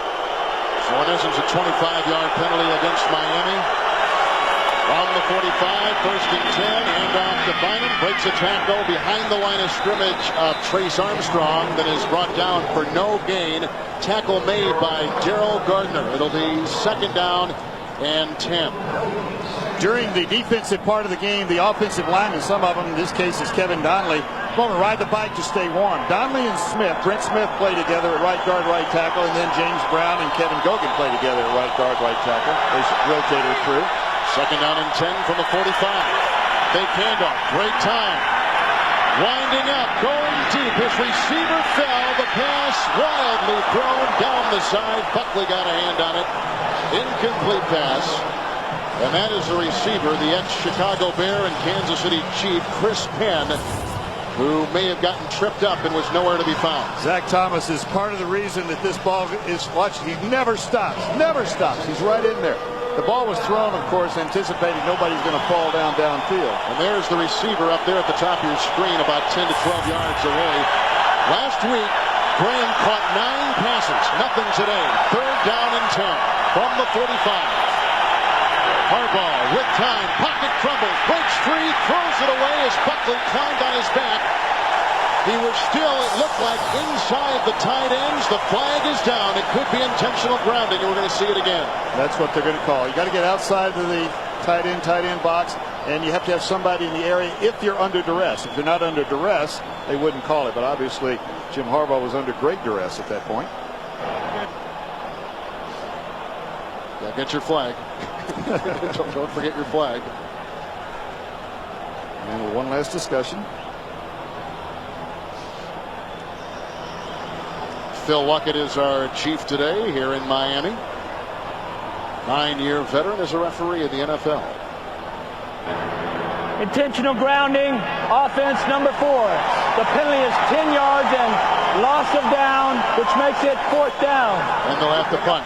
So in essence, a 25-yard penalty against Miami. From the 45, first and 10, hand off to Bynum, breaks a tackle behind the line of scrimmage of Trace Armstrong, that is brought down for no gain. Tackle made by Darrell Gardner. It'll be second down and 10. During the defensive part of the game, the offensive linemen, some of them, in this case is Kevin Donnelly, going to ride the bike to stay warm. Donnelly and Brent Smith play together at right guard, right tackle, and then James Brown and Kevin Gogan play together at right guard, right tackle. They rotated through. Second down and 10 from the 45. Fake handoff, great time. Winding up, going deep. His receiver fell. The pass wildly thrown down the side. Buckley got a hand on it. Incomplete pass. And that is the receiver, the ex-Chicago Bear and Kansas City Chief, Chris Penn, who may have gotten tripped up and was nowhere to be found. Zach Thomas is part of the reason that this ball is watched. He never stops. Never stops. He's right in there. The ball was thrown, of course, anticipating nobody's going to fall downfield. And there's the receiver up there at the top of your screen, about 10 to 12 yards away. Last week, Graham caught 9 passes. Nothing today. Third down and 10 from the 45. Harbaugh with time, pocket crumbles, breaks free, throws it away as Buckley climbed on his back. He was still, it looked like, inside the tight ends. The flag is down. It could be intentional grounding, and we're going to see it again. That's what they're going to call. You got to get outside of the tight end box, and you have to have somebody in the area if you're under duress. If you're not under duress, they wouldn't call it. But obviously, Jim Harbaugh was under great duress at that point. Yeah, get your flag. Don't forget your flag. And one last discussion. Phil Luckett is our chief today here in Miami. 9-year veteran as a referee in the NFL. Intentional grounding, offense number 4. The penalty is 10 yards and loss of down, which makes it 4th down. And they'll have to punt.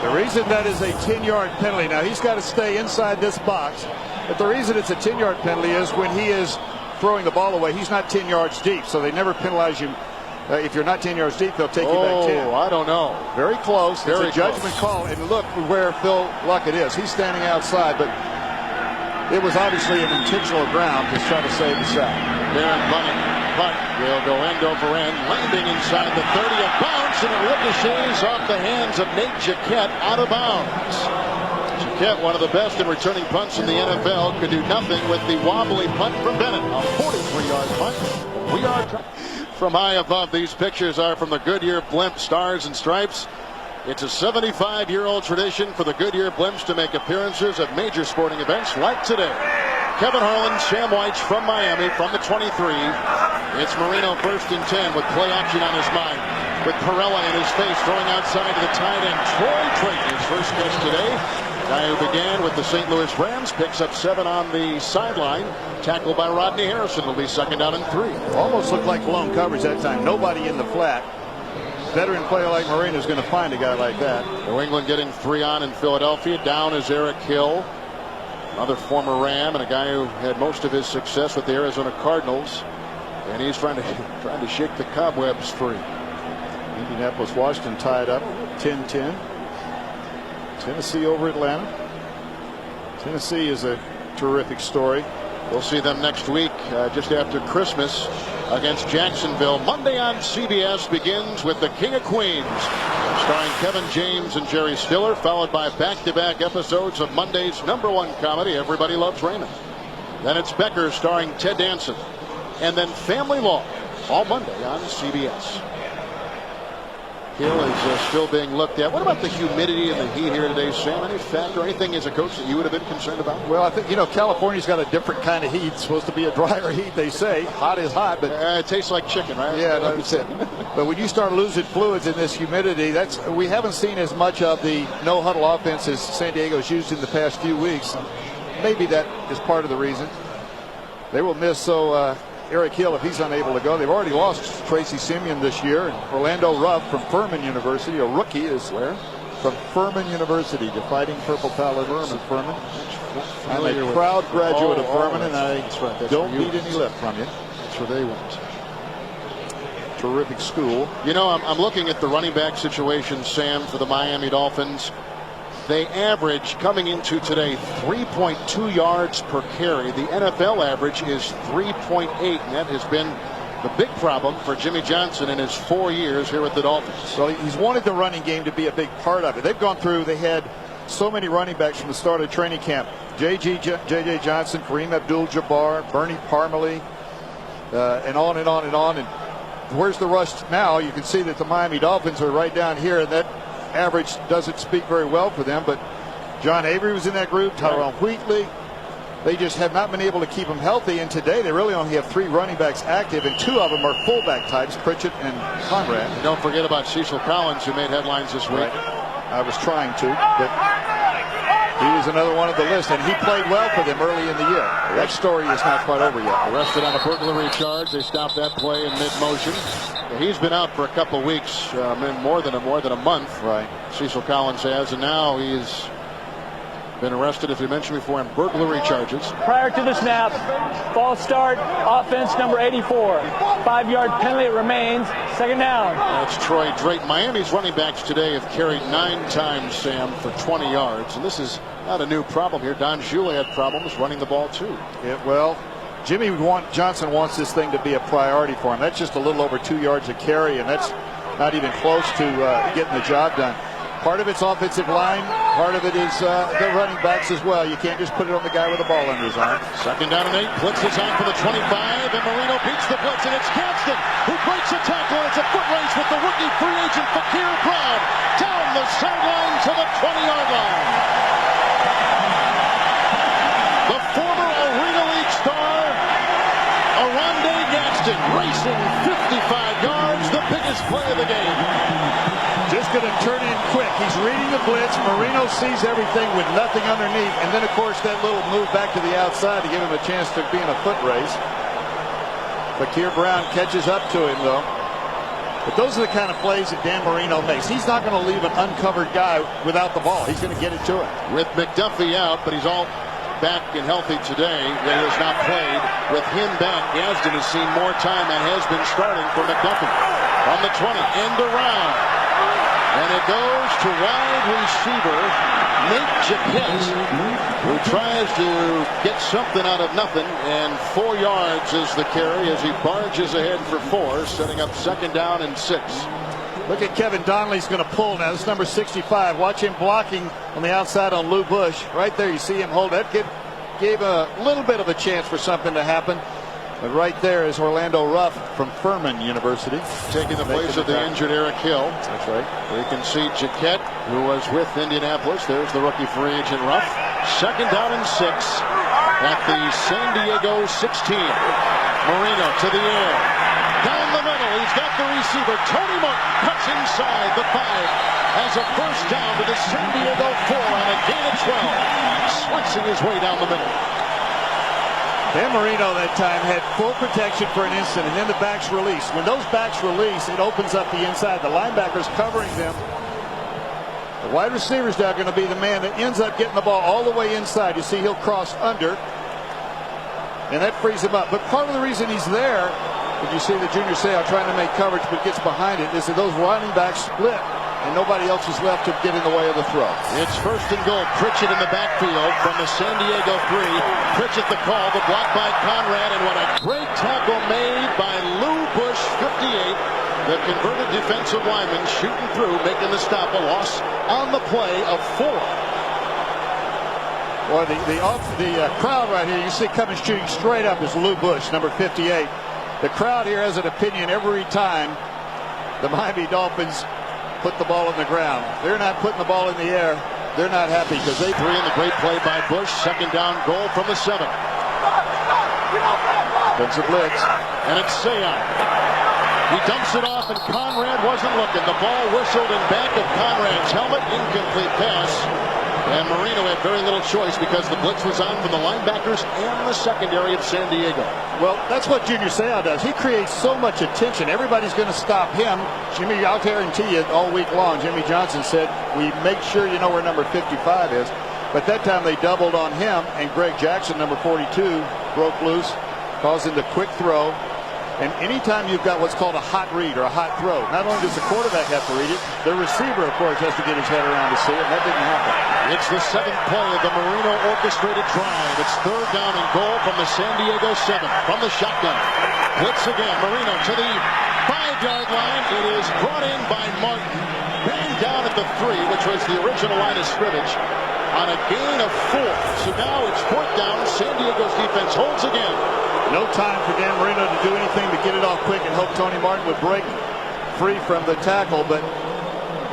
The reason that is a 10-yard penalty, now he's got to stay inside this box, but the reason it's a 10-yard penalty is when he is throwing the ball away, he's not 10 yards deep, so they never penalize you. If you're not 10 yards deep, they'll take you back 10. Oh, I don't know. Very close. Very it's a judgment call, and look where Phil Luckett is. He's standing outside, but it was obviously an intentional ground to try to save the sack. Darren Bunning. Punt will go end over end, landing inside the 30, a bounce, and it ricochets off the hands of Nate Jaquette out of bounds. Jaquette, one of the best in returning punts in the NFL, could do nothing with the wobbly punt from Bennett. A 43-yard punt. We are from high above. These pictures are from the Goodyear Blimp Stars and Stripes. It's a 75-year-old tradition for the Goodyear Blimps to make appearances at major sporting events like today. Kevin Harlan, Sam White from Miami from the 23. It's Marino first and 10 with play action on his mind. With Perella in his face, throwing outside to the tight end. Troy Clayton, his first catch today. Guy who began with the St. Louis Rams, picks up 7 on the sideline. Tackled by Rodney Harrison. Will be second down and 3. Almost looked like blown coverage that time. Nobody in the flat. Veteran player like Marino is going to find a guy like that. New England getting 3 on in Philadelphia. Down is Eric Hill. Another former Ram and a guy who had most of his success with the Arizona Cardinals. And he's trying to shake the cobwebs free. Indianapolis, Washington tied up 10-10. Tennessee over Atlanta. Tennessee is a terrific story. We'll see them next week just after Christmas against Jacksonville. Monday on CBS begins with The King of Queens, starring Kevin James and Jerry Stiller, followed by back-to-back episodes of Monday's #1 comedy, Everybody Loves Raymond. Then it's Becker starring Ted Danson. And then Family Law, all Monday on CBS. Hill is still being looked at. What about the humidity and the heat here today, Sam? Any factor, anything as a coach that you would have been concerned about? Well, I think, California's got a different kind of heat. It's supposed to be a drier heat, they say. Hot is hot, but it tastes like chicken, right? Yeah, that's it. But when you start losing fluids in this humidity, we haven't seen as much of the no-huddle offense as San Diego's used in the past few weeks. Maybe that is part of the reason. They will miss Eric Hill if he's unable to go. They've already lost Tracy Simeon this year. And Orlando Ruff from Furman University, a rookie, is there. from Furman University, the Fighting Purple Palette of Furman. I'm a Familiar proud with- graduate of Oh, Furman, and I that's right. That's don't where you need any left from you. That's where they went. Terrific school. You know, I'm looking at the running back situation, Sam, for the Miami Dolphins. They average, coming into today, 3.2 yards per carry. The NFL average is 3.8, and that has been the big problem for Jimmy Johnson in his 4 years here with the Dolphins. So he's wanted the running game to be a big part of it. They've gone through, they had so many running backs from the start of training camp. J.J. Johnson, Kareem Abdul-Jabbar, Bernie Parmalee, and on and on and on. And where's the rush now? You can see that the Miami Dolphins are right down here, and that average doesn't speak very well for them. But John Avery was in that group, Tyrone Wheatley. They just have not been able to keep them healthy. And today they really only have 3 running backs active, and 2 of them are fullback types, Pritchett and Conrad. And don't forget about Cecil Collins, who made headlines this week. Right. I was trying to, but he was another one of the list, and he played well for them early in the year. That story is not quite over yet. Arrested on a burglary charge. They stopped that play in mid-motion. He's been out for a couple weeks, more than a month. Right. Cecil Collins has, and now he's been arrested, as we mentioned before, on burglary charges. Prior to the snap, false start, offense number 84. 5-yard penalty remains. Second down. That's Troy Drake. Miami's running backs today have carried 9 times, Sam, for 20 yards. And this is not a new problem here. Don Shula had problems running the ball, too. Yeah, well, Johnson wants this thing to be a priority for him. That's just a little over 2 yards a carry, and that's not even close to getting the job done. Part of it's offensive line. Part of it is the running backs as well. You can't just put it on the guy with the ball under his arm. Second down and 8. Blitz is on for the 25, and Marino beats the blitz, and it's Gadsden who breaks a tackle. It's a foot race with the rookie free agent Fakir Brown down the sideline to the 20-yard line. The former Arena League star, Oronde Gadsden, racing 55 yards, the biggest play of the game. Just going to turn in quick. He's reading the blitz. Marino sees everything with nothing underneath. And then, of course, that little move back to the outside to give him a chance to be in a foot race. Fakir Brown catches up to him, though. But those are the kind of plays that Dan Marino makes. He's not going to leave an uncovered guy without the ball. He's going to get it to him. With McDuffie out, but he's all back and healthy today. That he has not played. With him back, Gadsden has seen more time and has been starting for McDuffie. On the 20, end around. And it goes to wide receiver Nate Jaquette, who tries to get something out of nothing, and 4 yards is the carry as he barges ahead for 4, setting up second down and 6. Look at Kevin Donnelly's going to pull now. This is number 65. Watch him blocking on the outside on Lou Bush. Right there, you see him hold that. Gave a little bit of a chance for something to happen. But right there is Orlando Ruff from Furman University. Taking the place of the injured Eric Hill. That's right. We can see Jaquette, who was with Indianapolis. There's the rookie free agent Ruff. Second down and 6 at the San Diego 16. Marino to the air. Down the middle, he's got the receiver. Tony Martin cuts inside the 5. Has a first down to the San Diego 4 on a gain of 12. Slicing his way down the middle. Dan Marino that time had full protection for an instant, and then the backs release. When those backs release, it opens up the inside. The linebackers covering them. The wide receiver's now going to be the man that ends up getting the ball all the way inside. You see he'll cross under, and that frees him up. But part of the reason he's there, if you see the junior Seau trying to make coverage but gets behind it, is that those running backs split, and nobody else is left to get in the way of the throw. It's first and goal. Pritchett in the backfield from the San Diego 3. Pritchett the call, the block by Conrad, and what a great tackle made by Lou Bush, 58. The converted defensive lineman shooting through, making the stop. A loss on the play of 4. Well, the crowd right here, you see coming shooting straight up is Lou Bush, number 58. The crowd here has an opinion every time the Miami Dolphins put the ball on the ground. They're not putting the ball in the air. They're not happy because they 3 in the great play by Bush. Second down goal from the 7. defensive blitz. And it's Seau. He dumps it off, and Conrad wasn't looking. The ball whistled in back of Conrad's helmet. Incomplete pass. And Marino had very little choice because the blitz was on from the linebackers and the secondary of San Diego. Well, that's what Junior Seau does. He creates so much attention. Everybody's going to stop him. Jimmy, I'll guarantee you all week long, Jimmy Johnson said, we make sure you know where number 55 is. But that time they doubled on him, and Greg Jackson, number 42, broke loose, causing the quick throw. And anytime you've got what's called a hot read or a hot throw, not only does the quarterback have to read it, the receiver, of course, has to get his head around to see it, and that didn't happen. It's the 7th play of the Marino orchestrated drive. It's 3rd down and goal from the San Diego 7, from the shotgun. Blitz again, Marino to the 5-yard line. It is brought in by Martin, bang down at the 3, which was the original line of scrimmage, on a gain of 4. So now it's 4th down. San Diego's defense holds again. No time for Dan Marino to do anything to get it off quick and hope Tony Martin would break free from the tackle. But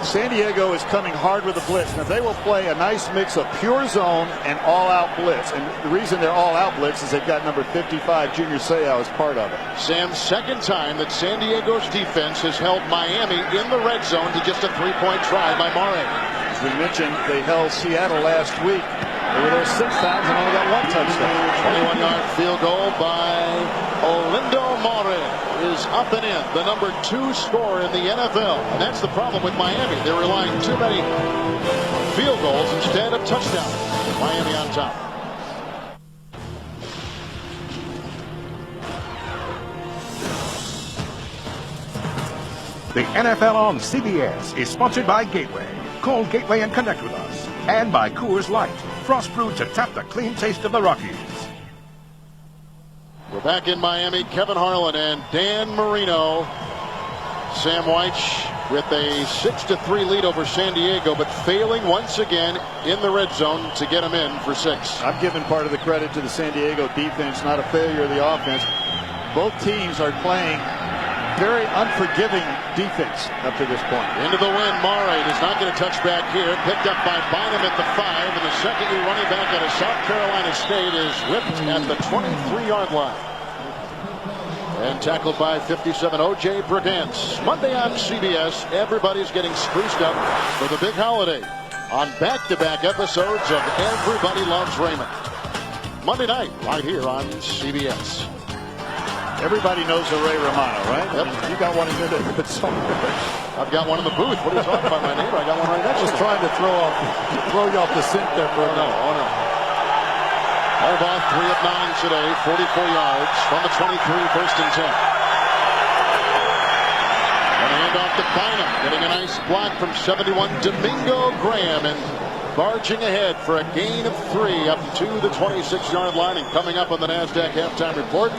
San Diego is coming hard with the blitz. Now they will play a nice mix of pure zone and all-out blitz. And the reason they're all-out blitz is they've got number 55, Junior Seau, as part of it. Sam's 2nd time that San Diego's defense has held Miami in the red zone to just a 3-point try by Mare. As we mentioned, they held Seattle last week. They were there 6 times and only got 1 touchdown. 21-yard field goal by Olindo Mare is up and in. The number 2 scorer in the NFL. And that's the problem with Miami. They're relying too many field goals instead of touchdowns. Miami on top. The NFL on CBS is sponsored by Gateway. Call Gateway and connect with us. And by Coors Light, frost brewed to tap the clean taste of the Rockies. We're back in Miami. Kevin Harlan and Dan Marino. Sam Weich with a 6-3 lead over San Diego, but failing once again in the red zone to get them in for 6. I'm giving part of the credit to the San Diego defense, not a failure of the offense. Both teams are playing very unforgiving defense up to this point. Into the wind, Mare does not get a touchback here. Picked up by Bynum at the 5, and the second-year running back out of South Carolina State is whipped at the 23-yard line. And tackled by 57, O.J. Brigance. Monday on CBS, everybody's getting spruced up for the big holiday on back-to-back episodes of Everybody Loves Raymond. Monday night, right here on CBS. Everybody knows the Ray Romano, right? Yep. I mean, you got one in your neighborhood somewhere. I've got one in the booth. What are you talking about, my neighbor? I got one right next to me. Just trying to throw you off the scent there for a minute. Oh, no. Harbaugh 3 of 9 today, 44 yards from the 23, 1st and 10. And a handoff to Bynum, getting a nice block from 71, Domingo Graham, and barging ahead for a gain of 3 up to the 26-yard line. And coming up on the NASDAQ halftime report,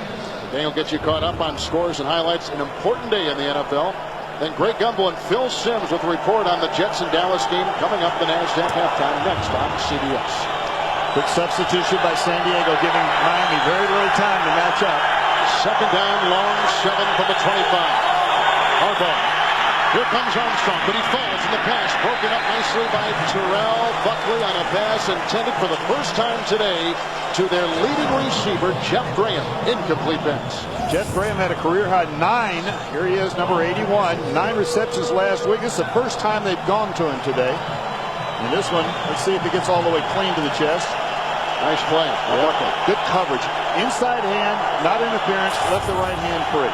Daniel gets you caught up on scores and highlights. An important day in the NFL. Then Greg Gumbel and Phil Simms with a report on the Jets and Dallas game coming up the NASDAQ halftime next on CBS. Quick substitution by San Diego, giving Miami very little time to match up. 2nd down, long 7 from the 25. Harbaugh. Here comes Armstrong, but he falls in the pass. Broken up nicely by Terrell Buckley on a pass intended for the first time today to their leading receiver, Jeff Graham. Incomplete pass. Jeff Graham had a career-high 9. Here he is, number 81. 9 receptions last week. This is the first time they've gone to him today. And this one, let's see if he gets all the way clean to the chest. Nice play. Yep. Good coverage. Inside hand, not interference, left the right hand free.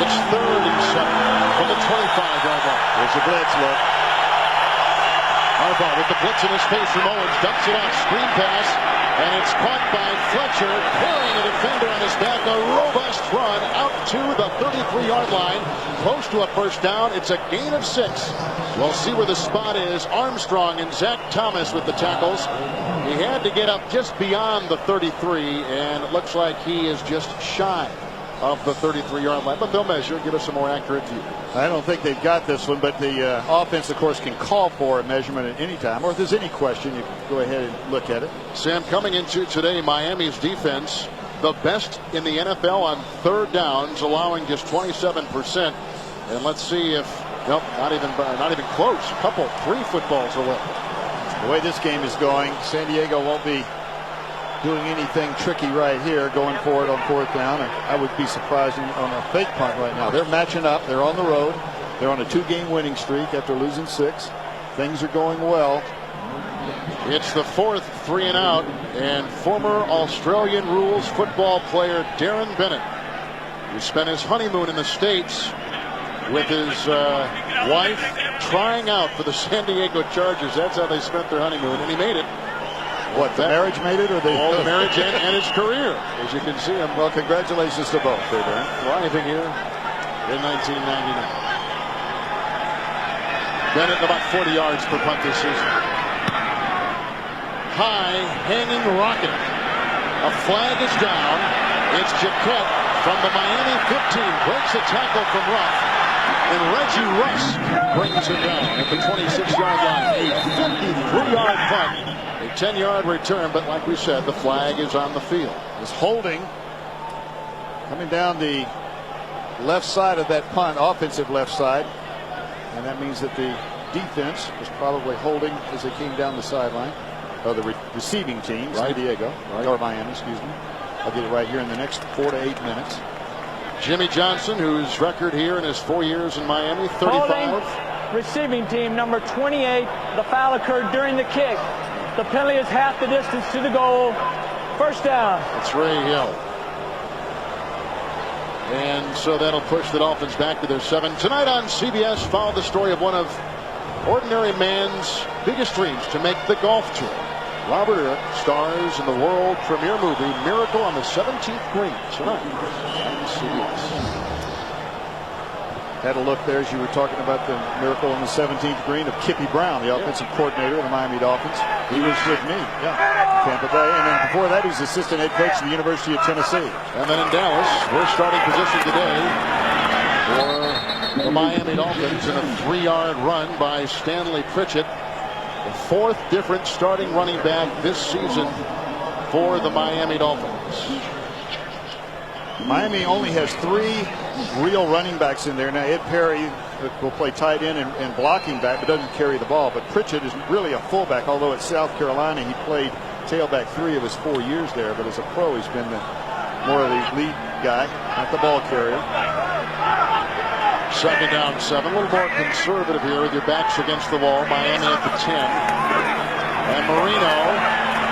It's 3rd and 7 from the 25-yard line. There's a blitz look. Harbaugh with the blitz in his face from Owens. Dumps it off, screen pass, and it's caught by Fletcher, carrying a defender on his back. A robust run out to the 33-yard line. Close to a 1st down. It's a gain of 6. We'll see where the spot is. Armstrong and Zach Thomas with the tackles. He had to get up just beyond the 33, and it looks like he is just shy of the 33-yard line, but they'll measure, give us a more accurate view. I don't think they've got this one, but the offense, of course, can call for a measurement at any time, or if there's any question, you can go ahead and look at it. Sam, coming into today, Miami's defense, the best in the NFL on 3rd downs, allowing just 27%. And let's see if, nope, not even close. A couple, 3 footballs away. The way this game is going, San Diego won't be doing anything tricky right here, going for it on 4th down. I would be surprised on a fake punt right now. They're matching up. They're on the road. They're on a 2-game winning streak after losing 6. Things are going well. It's the fourth 3-and-out, and former Australian rules football player Darren Bennett, who spent his honeymoon in the States with his wife trying out for the San Diego Chargers. That's how they spent their honeymoon, and he made it. What, the marriage made it, or the marriage and his career, as you can see him. Well, congratulations to both, there, Darren. Thriving here in 1999. Bennett about 40 yards per punt this season. High hanging rocket. A flag is down. It's Jaquette from the Miami 15. Breaks a tackle from Ruff. And Reggie Russ brings it down at the 26-yard line. A 53-yard punt. A 10-yard return, but like we said, the flag is on the field. Is holding coming down the left side of that punt, offensive left side. And that means that the defense was probably holding as they came down the sideline. The receiving team, San Diego, or Miami, excuse me. I'll get it right here in the next 4 to 8 minutes. Jimmy Johnson, whose record here in his 4 years in Miami, 35. Holding, receiving team number 28. The foul occurred during the kick. The penalty is half the distance to the goal. First down. It's Ray Hill. And so that'll push the Dolphins back to their 7. Tonight on CBS, follow the story of one of ordinary man's biggest dreams, to make the golf tour. Robert Urich stars in the world premiere movie Miracle on the 17th Green tonight on CBS. Had a look there as you were talking about the Miracle on the 17th Green of Kippy Brown, the offensive coordinator of the Miami Dolphins. He was with me, Tampa Bay, and then before that he was assistant head coach at the University of Tennessee. And then in Dallas, we're starting position today for the Miami Dolphins in a 3-yard run by Stanley Pritchett. The 4th different starting running back this season for the Miami Dolphins. Miami only has 3 real running backs in there. Now Ed Perry will play tight end and blocking back, but doesn't carry the ball. But Pritchett is really a fullback, although at South Carolina he played tailback 3 of his 4 years there. But as a pro, he's been more of the lead guy, not the ball carrier. 2nd down 7. A little more conservative here with your backs against the wall. Miami at the 10. And Marino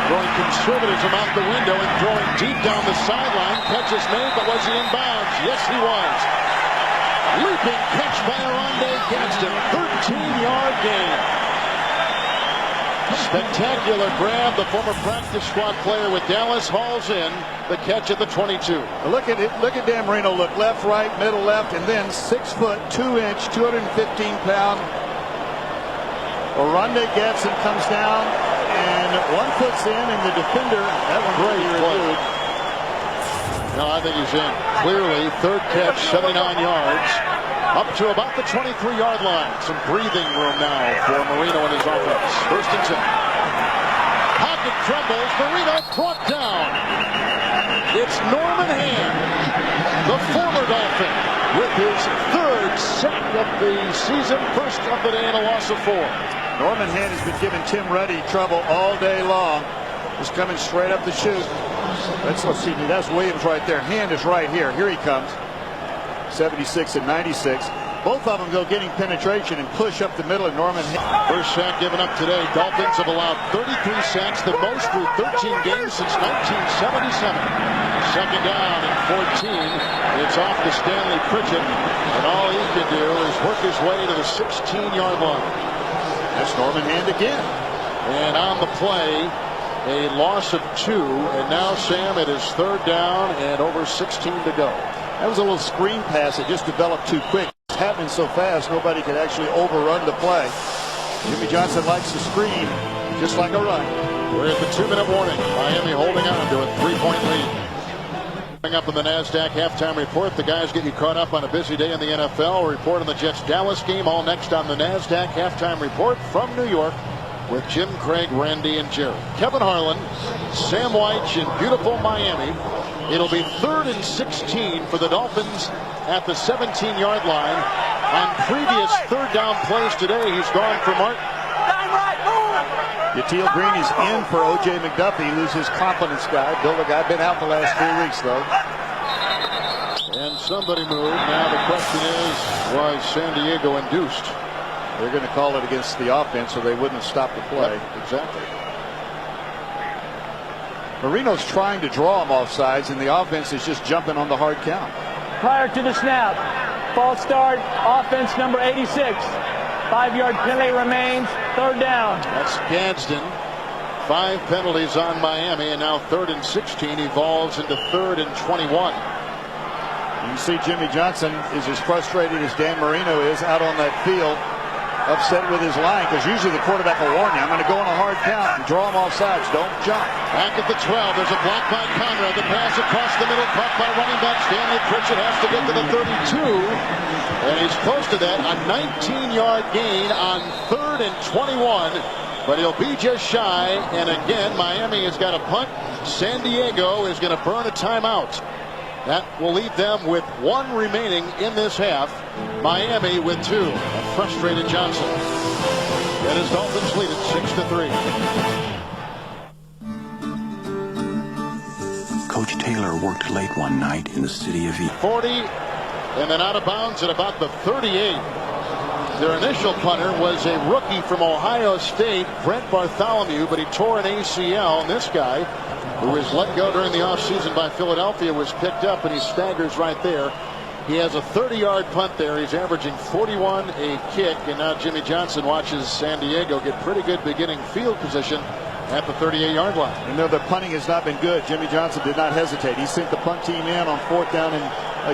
throwing conservatism out the window and throwing deep down the sideline. Catch is made, but was he in bounds? Yes, he was. Leaping catch by Aronde Gadsden. 13-yard gain. Spectacular grab. The former practice squad player with Dallas hauls in the catch at the 22. Look at it. Look at Dan Marino. Look left, right, middle, left, and then 6 foot 2 inch, 215-pound Aronde Gadsden comes down, and 1 foot's in, and the defender, that one great reviewed. No, I think he's in. Clearly, 3rd catch, 79 yards. Up to about the 23-yard line. Some breathing room now for Marino and his offense. 1st and 10. Pocket crumbles. Marino brought down. It's Norman Hand, the former Dolphin, with his 3rd sack of the season, 1st of the day, and a loss of 4. Norman Hand has been giving Tim Ruddy trouble all day long. He's coming straight up the chute. Let's see. That's Williams right there. Hand is right here. Here he comes. 76 and 96. Both of them go getting penetration and push up the middle of Norman Hand. First sack given up today. Dolphins have allowed 33 sacks, the most through 13 games since 1977. 2nd down and 14. It's off to Stanley Pritchett, and all he can do is work his way to the 16-yard line. That's Norman Hand again. And on the play, a loss of 2. And now, Sam, it is 3rd down and over 16 to go. That was a little screen pass that just developed too quick. It's happening so fast, nobody could actually overrun the play. Jimmy Johnson likes the screen, just like a run. We're at the 2-minute warning. Miami holding on to a 3-point lead. Coming up in the NASDAQ halftime report, the guys get you caught up on a busy day in the NFL. We'll report on the Jets-Dallas game, all next on the NASDAQ halftime report from New York with Jim, Craig, Randy, and Jerry. Kevin Harlan, Sam White in beautiful Miami. It'll be 3rd and 16 for the Dolphins at the 17-yard line. On previous 3rd down plays today, he's gone for Martin. Yatil Green is in for O.J. McDuffie, who's his confidence guy. Builder guy, been out the last 3 weeks, though. And somebody moved. Now the question is, was San Diego induced? They're going to call it against the offense, so they wouldn't stop the play. Yep, exactly. Marino's trying to draw him off sides, and the offense is just jumping on the hard count. Prior to the snap, false start, offense number 86. 5-yard penalty remains, 3rd down. That's Gadsden. 5 penalties on Miami, and now 3rd and 16 evolves into 3rd and 21. You can see Jimmy Johnson is as frustrated as Dan Marino is out on that field, upset with his line, because usually the quarterback will warn you, I'm going to go on a hard count and draw him off sides. Don't jump. Back at the 12, there's a block by Conrad. The pass across the middle, caught by running back Stanley Pritchett, has to get to the 32, and he's close to that. A 19-yard gain on 3rd and 21, but he'll be just shy. And again, Miami has got a punt. San Diego is going to burn a timeout. That will leave them with 1 remaining in this half. Miami with 2. A frustrated Johnson. And his Dolphins lead it 6-3. Coach Taylor worked late one night in the city of 40, and then out of bounds at about the 38. Their initial punter was a rookie from Ohio State, Brent Bartholomew, but he tore an ACL. And this guy, who was let go during the offseason by Philadelphia, was picked up, and he staggers right there. He has a 30-yard punt there. He's averaging 41 a kick, and now Jimmy Johnson watches San Diego get pretty good beginning field position at the 38-yard line. And though the punting has not been good, Jimmy Johnson did not hesitate. He sent the punt team in on 4th down and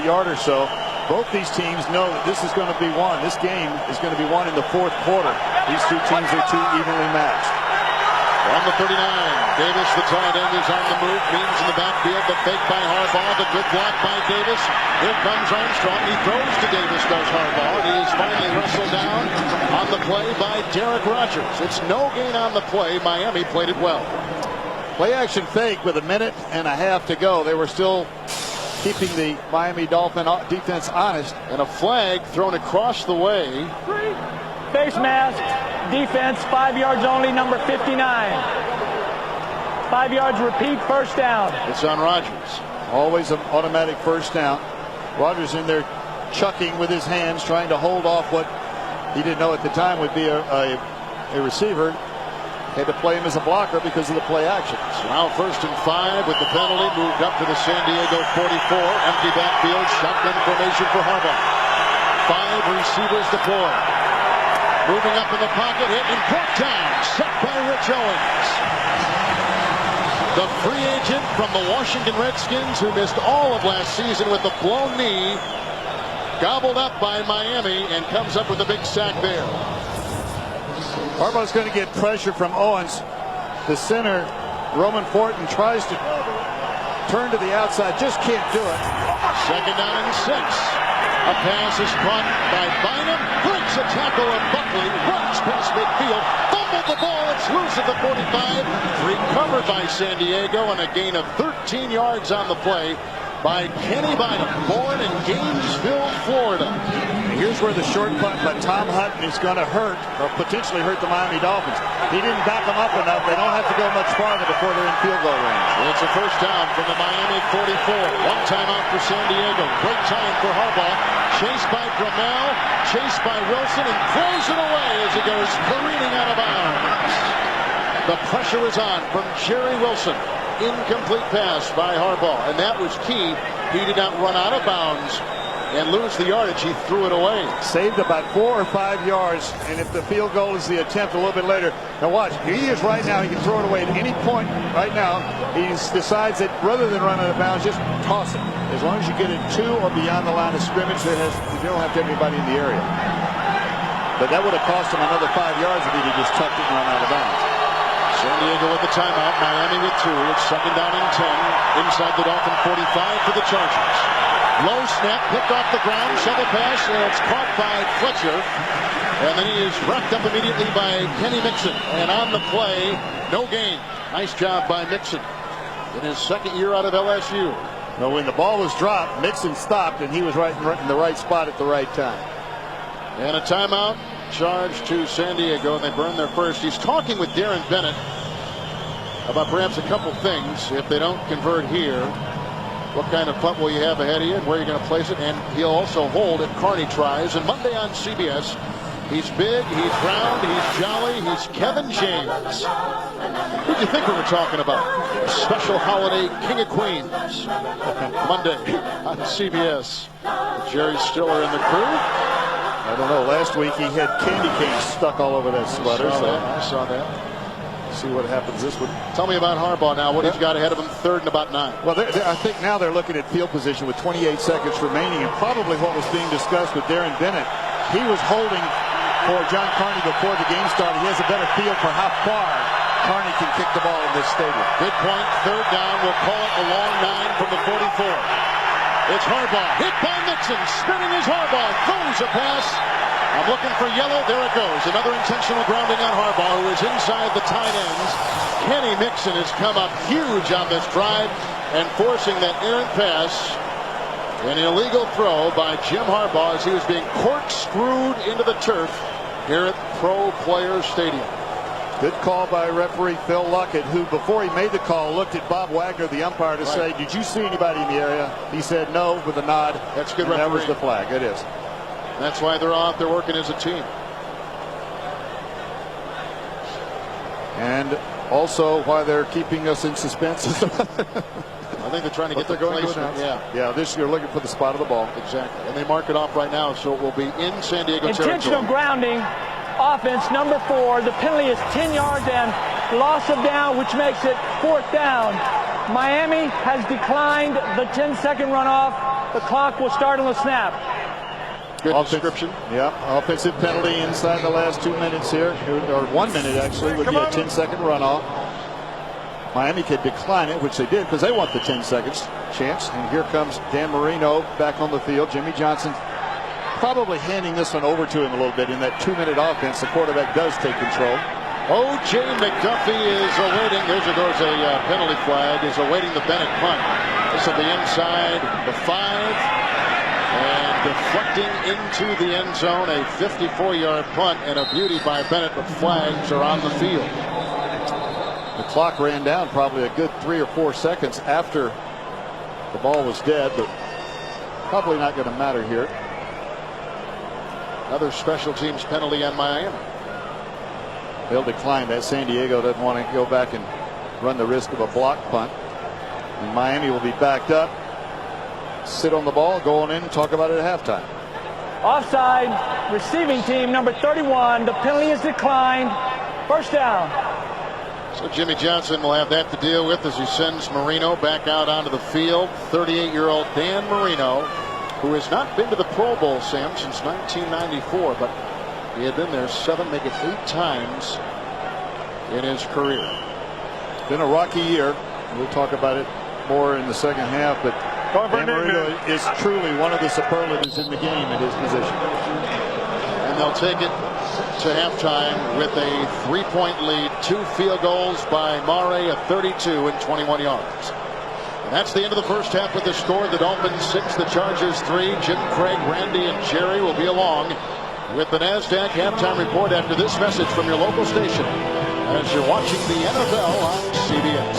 a yard or so. Both these teams know that this is going to be won. This game is going to be won in the 4th quarter. These 2 teams are too evenly matched. On the 39, Davis, the tight end, is on the move. Means in the backfield, the fake by Harbaugh. The good block by Davis. Here comes Armstrong. He throws to Davis, does Harbaugh. And he is finally wrestled down on the play by Derek Rogers. It's no gain on the play. Miami played it well. Play action fake with 1.5 minutes to go. They were still keeping the Miami Dolphin defense honest. And a flag thrown across the way. Face mask, defense, 5 yards only, number 59. 5 yards, repeat, 1st down. It's on Rogers. Always an automatic 1st down. Rogers in there chucking with his hands, trying to hold off what he didn't know at the time would be a receiver. Had to play him as a blocker because of the play action. So now 1st and 5 with the penalty, moved up to the San Diego 44. Empty backfield, shotgun formation for Harbaugh. 5 receivers deployed. Moving up in the pocket, hit and brought down, set by Rich Owens. The free agent from the Washington Redskins, who missed all of last season with a blown knee, gobbled up by Miami and comes up with a big sack there. Harbaugh's going to get pressure from Owens. The center, Roman Fortin, tries to turn to the outside, just can't do it. 2nd down and 6. A pass is caught by Bynum, breaks a tackle of Buckley, runs past midfield, fumbled the ball, it's loose at the 45, recovered by San Diego, and a gain of 13 yards on the play by Kenny Bynum, born in Gainesville, Florida. And here's where the short punt by Tom Hutton is going to hurt, or potentially hurt the Miami Dolphins. He didn't back them up enough. They don't have to go much farther before they're in field goal range. It's a 1st down from the Miami 44. 1 timeout for San Diego. Great time for Harbaugh. Chased by Grammel, chased by Wilson, and throws it away as he goes careening out of bounds. The pressure is on from Jerry Wilson. Incomplete pass by Harbaugh, and that was key. He did not run out of bounds and lose the yardage. He threw it away. Saved about 4 or 5 yards, and if the field goal is the attempt a little bit later. Now watch, here he is right now. He can throw it away at any point right now. He decides that rather than run out of bounds, just toss it. As long as you get it to or beyond the line of scrimmage, you don't have to have anybody in the area. But that would have cost him another 5 yards if he had just tucked it and run out of bounds. San Diego with the timeout. Miami with 2. It's 2nd down and 10. Inside the Dolphin 45 for the Chargers. Low snap, picked off the ground, shovel pass, and it's caught by Fletcher. And then he is wrapped up immediately by Kenny Mixon. And on the play, no gain. Nice job by Mixon in his 2nd year out of LSU. Well, when the ball was dropped, Mixon stopped, and he was right in the right spot at the right time. And a timeout charged to San Diego, and they burn their 1st. He's talking with Darren Bennett about perhaps a couple things. If they don't convert here, what kind of punt will you have ahead of you and where you're going to place it. And he'll also hold if Carney tries. And Monday on CBS, He's big, he's round, he's jolly, he's Kevin James. Who do you think we were talking about? Special holiday King of Queens. Monday on CBS. Jerry Stiller and the crew. I don't know. Last week he had candy canes stuck all over that sweater. I saw that. See what happens this one. Tell me about Harbaugh now. What he's got ahead of him, 3rd and about 9. Well, I think now they're looking at field position with 28 seconds remaining, and probably what was being discussed with Darren Bennett. He was holding for John Carney before the game started. He has a better feel for how far Carney can kick the ball in this stadium. Good point. 3rd down. We'll call it the long 9 from the 44. It's Harbaugh. Hit by Mixon. Spinning is Harbaugh. Throws a pass. I'm looking for yellow. There it goes. Another intentional grounding on Harbaugh, who is inside the tight ends. Kenny Mixon has come up huge on this drive and forcing that errant pass. An illegal throw by Jim Harbaugh as he was being corkscrewed into the turf here at Pro Players Stadium. Good call by referee Phil Luckett, who before he made the call looked at Bob Wagner, the umpire, to say, did you see anybody in the area? He said no with a nod. That's good referee. That was the flag. It is. That's why they're out there working as a team. And also why they're keeping us in suspense. I think they're trying to get their placement. Yeah, this you're looking for the spot of the ball. Exactly. And they mark it off right now, so it will be in San Diego Intentional territory. grounding, offense number 4. The penalty is 10 yards and loss of down, which makes it 4th down. Miami has declined the 10-second runoff. The clock will start on the snap. Good description. Yeah, offensive penalty inside the last 2 minutes here, or 1 minute actually, would be a 10-second runoff. Miami could decline it, which they did because they want the 10 seconds chance. And here comes Dan Marino back on the field. Jimmy Johnson probably handing this one over to him a little bit in that 2-minute offense. The quarterback does take control. O.J. McDuffie is awaiting. There goes a penalty flag. Is awaiting the Bennett punt. This will be inside the 5 and deflecting into the end zone. A 54-yard punt and a beauty by Bennett, but flags are on the field. The clock ran down probably a good 3 or 4 seconds after the ball was dead, but probably not going to matter here. Another special teams penalty on Miami. They'll decline that. San Diego doesn't want to go back and run the risk of a block punt. And Miami will be backed up, sit on the ball, go on in and talk about it at halftime. Offside, receiving team number 31. The penalty is declined. 1st down. So Jimmy Johnson will have that to deal with as he sends Marino back out onto the field. 38-year-old Dan Marino, who has not been to the Pro Bowl, Sam, since 1994, but he had been there 7, maybe 8 times in his career. Been a rocky year. We'll talk about it more in the second half, but Dan Marino is truly one of the superlatives in the game at his position. And they'll take it to halftime with a 3-point lead, 2 field goals by Mare, a 32 and 21 yards. And that's the end of the first half with the score. The Dolphins 6, the Chargers 3. Jim, Craig, Randy, and Jerry will be along with the NASDAQ halftime report after this message from your local station as you're watching the NFL on CBS.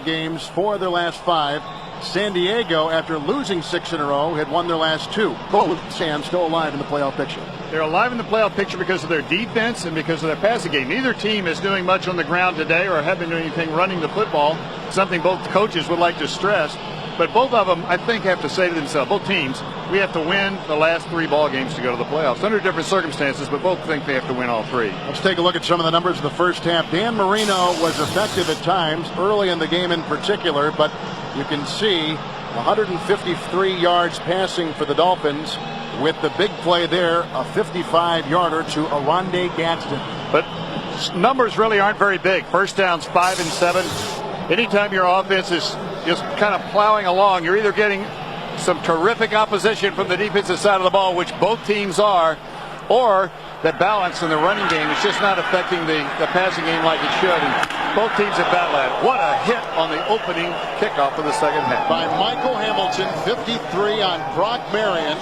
Games for their last 5. San Diego, after losing 6 in a row, had won their last 2. Both Sam still alive in the playoff picture. They're alive in the playoff picture because of their defense and because of their passing game. Neither team is doing much on the ground today or have been doing anything running the football, something both coaches would like to stress. But both of them, I think, have to say to themselves, both teams, we have to win the last 3 ball games to go to the playoffs. Under different circumstances, but both think they have to win all 3. Let's take a look at some of the numbers of the first half. Dan Marino was effective at times, early in the game in particular, but you can see 153 yards passing for the Dolphins, with the big play there, a 55-yarder to Arande Gadsden. But numbers really aren't very big. First downs 5 and 7. Anytime your offense is just kind of plowing along, you're either getting some terrific opposition from the defensive side of the ball, which both teams are, or the balance in the running game is just not affecting the passing game like it should. And both teams have battled at it. What a hit on the opening kickoff of the second half. By Michael Hamilton, 53 on Brock Marion,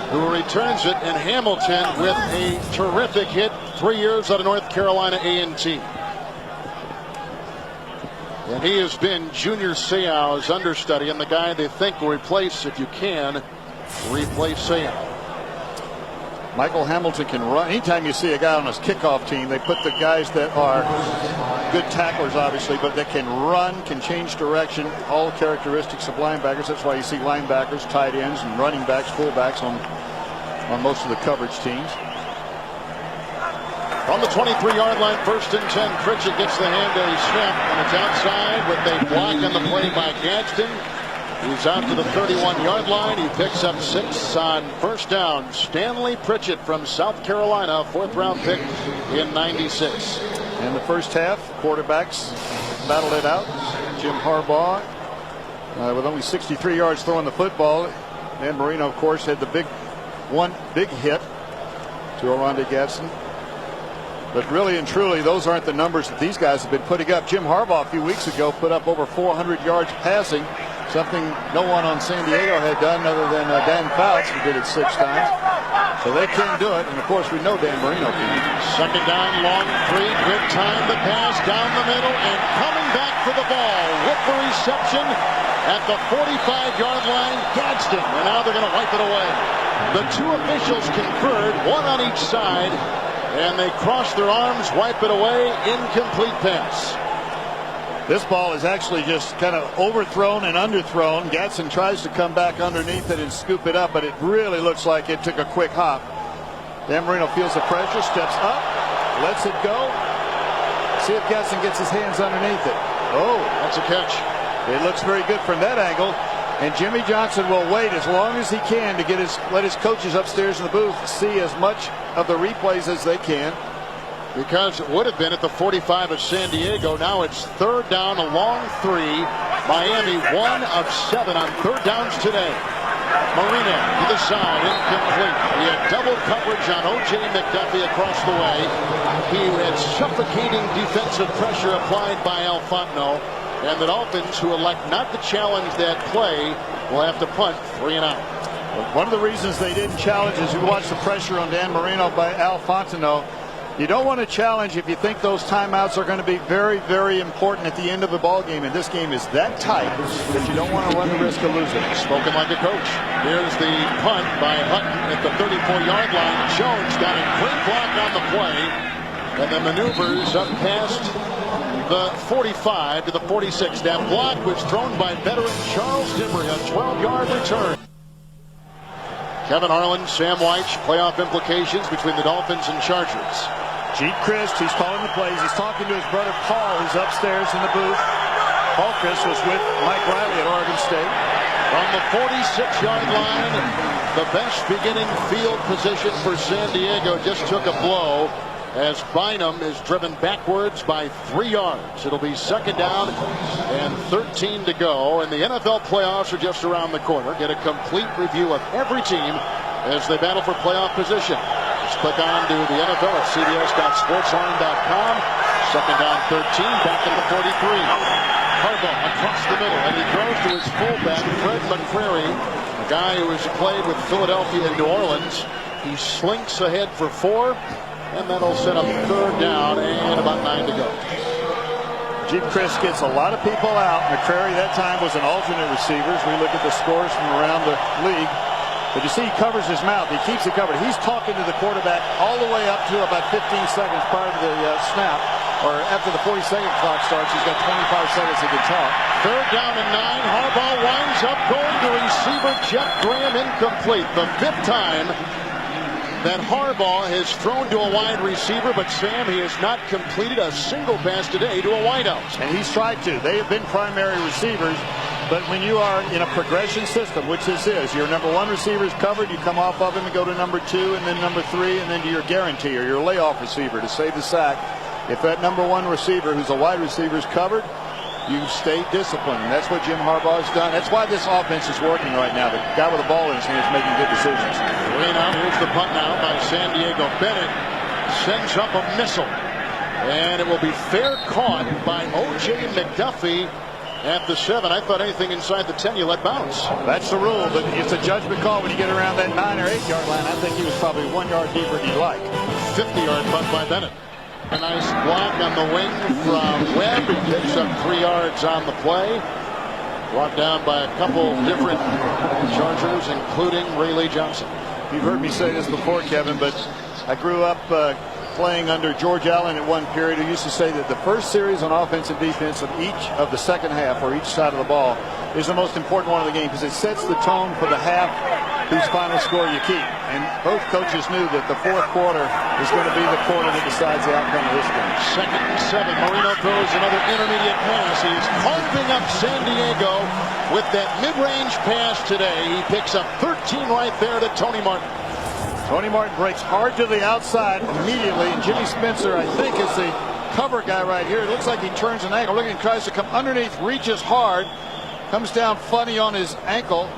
who returns it, and Hamilton with a terrific hit, 3 years out of North Carolina A&T. And he has been Junior Seau's understudy and the guy they think will replace, if you can, replace Seau. Michael Hamilton can run. Anytime you see a guy on his kickoff team, they put the guys that are good tacklers, obviously, but that can run, can change direction, all the characteristics of linebackers. That's why you see linebackers, tight ends, and running backs, fullbacks on most of the coverage teams. From the 23-yard line, 1st and 10. Pritchett gets the hand to Smith, and it's outside with a block on the play by Gadsden. He's out to the 31-yard line. He picks up 6 on 1st down. Stanley Pritchett from South Carolina, 4th-round pick in '96. In the first half, quarterbacks battled it out. Jim Harbaugh with only 63 yards throwing the football. Dan Marino, of course, had the big hit to Oronde Gadsden. But really and truly, those aren't the numbers that these guys have been putting up. Jim Harbaugh a few weeks ago put up over 400 yards passing, something no one on San Diego had done other than Dan Fouts, who did it 6 times. So they can do it, and of course we know Dan Marino can. 2nd down, long 3, good time to pass down the middle, and coming back for the ball with the reception at the 45-yard line, Gadsden, and now they're going to wipe it away. The 2 officials conferred, 1 on each side, and they cross their arms, wipe it away, incomplete pass. This ball is actually just kind of overthrown and underthrown. Gadsden tries to come back underneath it and scoop it up, but it really looks like it took a quick hop. Dan Marino feels the pressure, steps up, lets it go. See if Gadsden gets his hands underneath it. Oh, that's a catch. It looks very good from that angle. And Jimmy Johnson will wait as long as he can to let his coaches upstairs in the booth see as much of the replays as they can. Because it would have been at the 45 of San Diego. Now it's 3rd down, a long 3. Miami 1 of 7 on 3rd downs today. Marino to the side, incomplete. He had double coverage on O.J. McDuffie across the way. He had suffocating defensive pressure applied by Alfonso. And the Dolphins, who elect not to challenge that play, will have to punt 3 and out. One of the reasons they didn't challenge is you watch the pressure on Dan Marino by Alfonso. You don't want to challenge if you think those timeouts are going to be very, very important at the end of the ball game. And this game is that tight that you don't want to run the risk of losing. Spoken like a coach. Here's the punt by Hutton at the 34-yard line. Jones got a great block on the play, and then maneuvers up past the 45 to the 46. That block was thrown by veteran Charles Dimry, a 12-yard return. Kevin Harlan, Sam Weich, playoff implications between the Dolphins and Chargers. Gene Christ, he's calling the plays. He's talking to his brother Paul, who's upstairs in the booth. Paul Christ was with Mike Riley at Oregon State. From the 46-yard line, the best beginning field position for San Diego just took a blow as Bynum is driven backwards by 3 yards. It'll be 2nd down and 13 to go, and the NFL playoffs are just around the corner. Get a complete review of every team as they battle for playoff position. Just click on to the NFL at cbs.sportsline.com. 2nd down, 13, back at the 43. Harbaugh across the middle, and he throws to his fullback, Fred McCrary, a guy who has played with Philadelphia and New Orleans. He slinks ahead for 4. And that'll set up 3rd down and about 9 to go. Gene Christ gets a lot of people out. McCrary that time was an alternate receiver. As we look at the scores from around the league. But you see he covers his mouth. He keeps it covered. He's talking to the quarterback all the way up to about 15 seconds prior to the snap. Or after the 40-second clock starts, he's got 25 seconds he can talk. 3rd down and 9. Harbaugh winds up going to receiver Jeff Graham, incomplete. The 5th time that Harbaugh has thrown to a wide receiver, but Sam, he has not completed a single pass today to a wideout. And he's tried to. They have been primary receivers, but when you are in a progression system, which this is, your number 1 receiver is covered, you come off of him and go to number 2, and then number 3, and then to your guarantee or your layoff receiver to save the sack. If that number 1 receiver, who's a wide receiver, is covered, you stay disciplined, and that's what Jim Harbaugh has done. That's why this offense is working right now. The guy with the ball in his hand is making good decisions. 3 out. Here's the punt now by San Diego. Bennett sends up a missile, and it will be fair caught by O.J. McDuffie at the 7. I thought anything inside the 10 you let bounce. That's the rule, but it's a judgment call when you get around that 9 or 8 yard line. I think he was probably 1 yard deeper than you'd like. 50-yard punt by Bennett. A nice block on the wing from Webb. He picks up 3 yards on the play. Brought down by a couple different Chargers, including Ray Lee Johnson. you've heard me say this before, Kevin, but I grew up playing under George Allen at one period, who used to say that the first series on offense and defense of each of the second half, or each side of the ball, is the most important one of the game, because it sets the tone for the half whose final score you keep. And both coaches knew that the fourth quarter is going to be the quarter that decides the outcome of this game. 2nd and 7. Marino throws another intermediate pass. He's carving up San Diego with that mid-range pass today. He picks up 13 right there to Tony Martin. Tony Martin breaks hard to the outside immediately, and Jimmy Spencer, I think, is the cover guy right here. It looks like he turns an ankle. Look, he tries to come underneath, reaches hard, comes down funny on his ankle,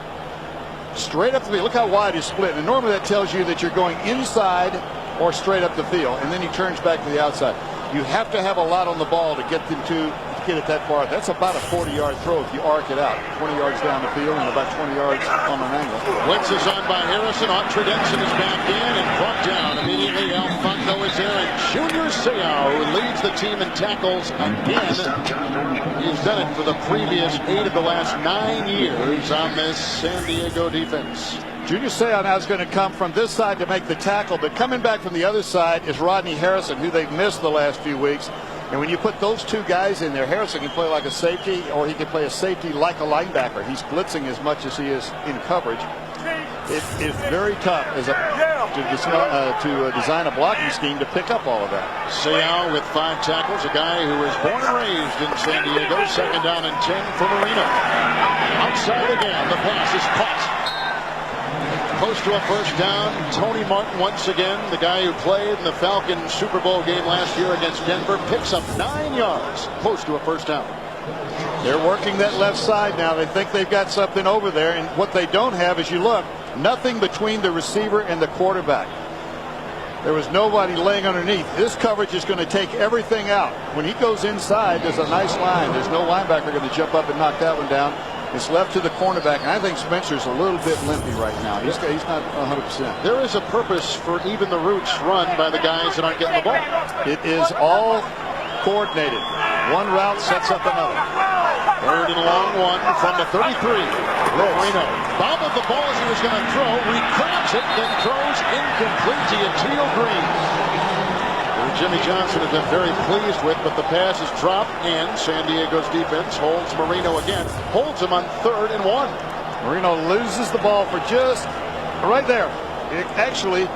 straight up the field. Look how wide his split. And normally that tells you that you're going inside or straight up the field, and then he turns back to the outside. You have to have a lot on the ball to get them to get it that far. That's about a 40-yard throw if you arc it out. 20 yards down the field and about 20 yards on an angle. Blitz is on by Harrison. Autry Denson is back in and brought down. Immediately, Alfonso is there, and Junior Seau, who leads the team in tackles again. He's done it for the previous 8 of the last 9 years on this San Diego defense. Junior Seau now is going to come from this side to make the tackle, but coming back from the other side is Rodney Harrison, who they've missed the last few weeks. And when you put those two guys in there, Harrison can play like a safety, or he can play a safety like a linebacker. He's blitzing as much as he is in coverage. It is very tough to design a blocking scheme to pick up all of that. Seau with 5 tackles, a guy who was born and raised in San Diego. 2nd down and 10 for Marino. Outside again, the pass is caught. Close to a first down. Tony Martin once again, the guy who played in the Falcons Super Bowl game last year against Denver, picks up 9 yards. Close to a first down. They're working that left side now. They think they've got something over there, and what they don't have, as you look, nothing between the receiver and the quarterback. There was nobody laying underneath. This coverage is going to take everything out. When he goes inside, there's a nice line. There's no linebacker going to jump up and knock that one down. It's left to the cornerback, and I think Spencer's a little bit limpy right now. He's not 100%. There is a purpose for even the routes run by the guys that aren't getting the ball. It is all coordinated. One route sets up another. 3rd and a long one from the 33. Marino bobbled the ball as he was going to throw, recrabs it, then throws incomplete to Yateel Green. Jimmy Johnson has been very pleased with, but the pass is dropped, and San Diego's defense holds Marino again. Holds him on 3rd and 1. Marino loses the ball for just right there. Actually,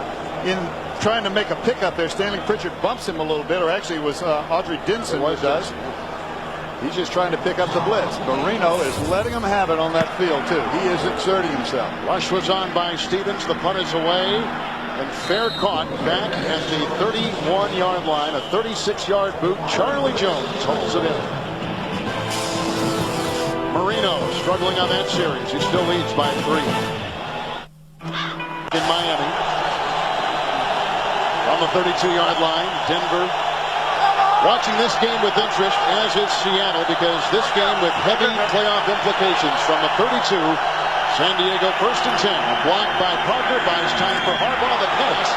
in trying to make a pickup there, Stanley Pritchard bumps him a little bit, or actually it was Autry Denson who does. He's just trying to pick up the blitz. Marino is letting him have it on that field, too. He is exerting himself. Rush was on by Stevens. The punt is away. And fair caught back at the 31-yard line. A 36-yard boot. Charlie Jones holds it in. Marino struggling on that series. He still leads by 3. In Miami. On the 32-yard line, Denver watching this game with interest, as is Seattle, because this game with heavy playoff implications from the 32. San Diego 1st and 10. Blocked by Parker. Buys time for Harbaugh. The pass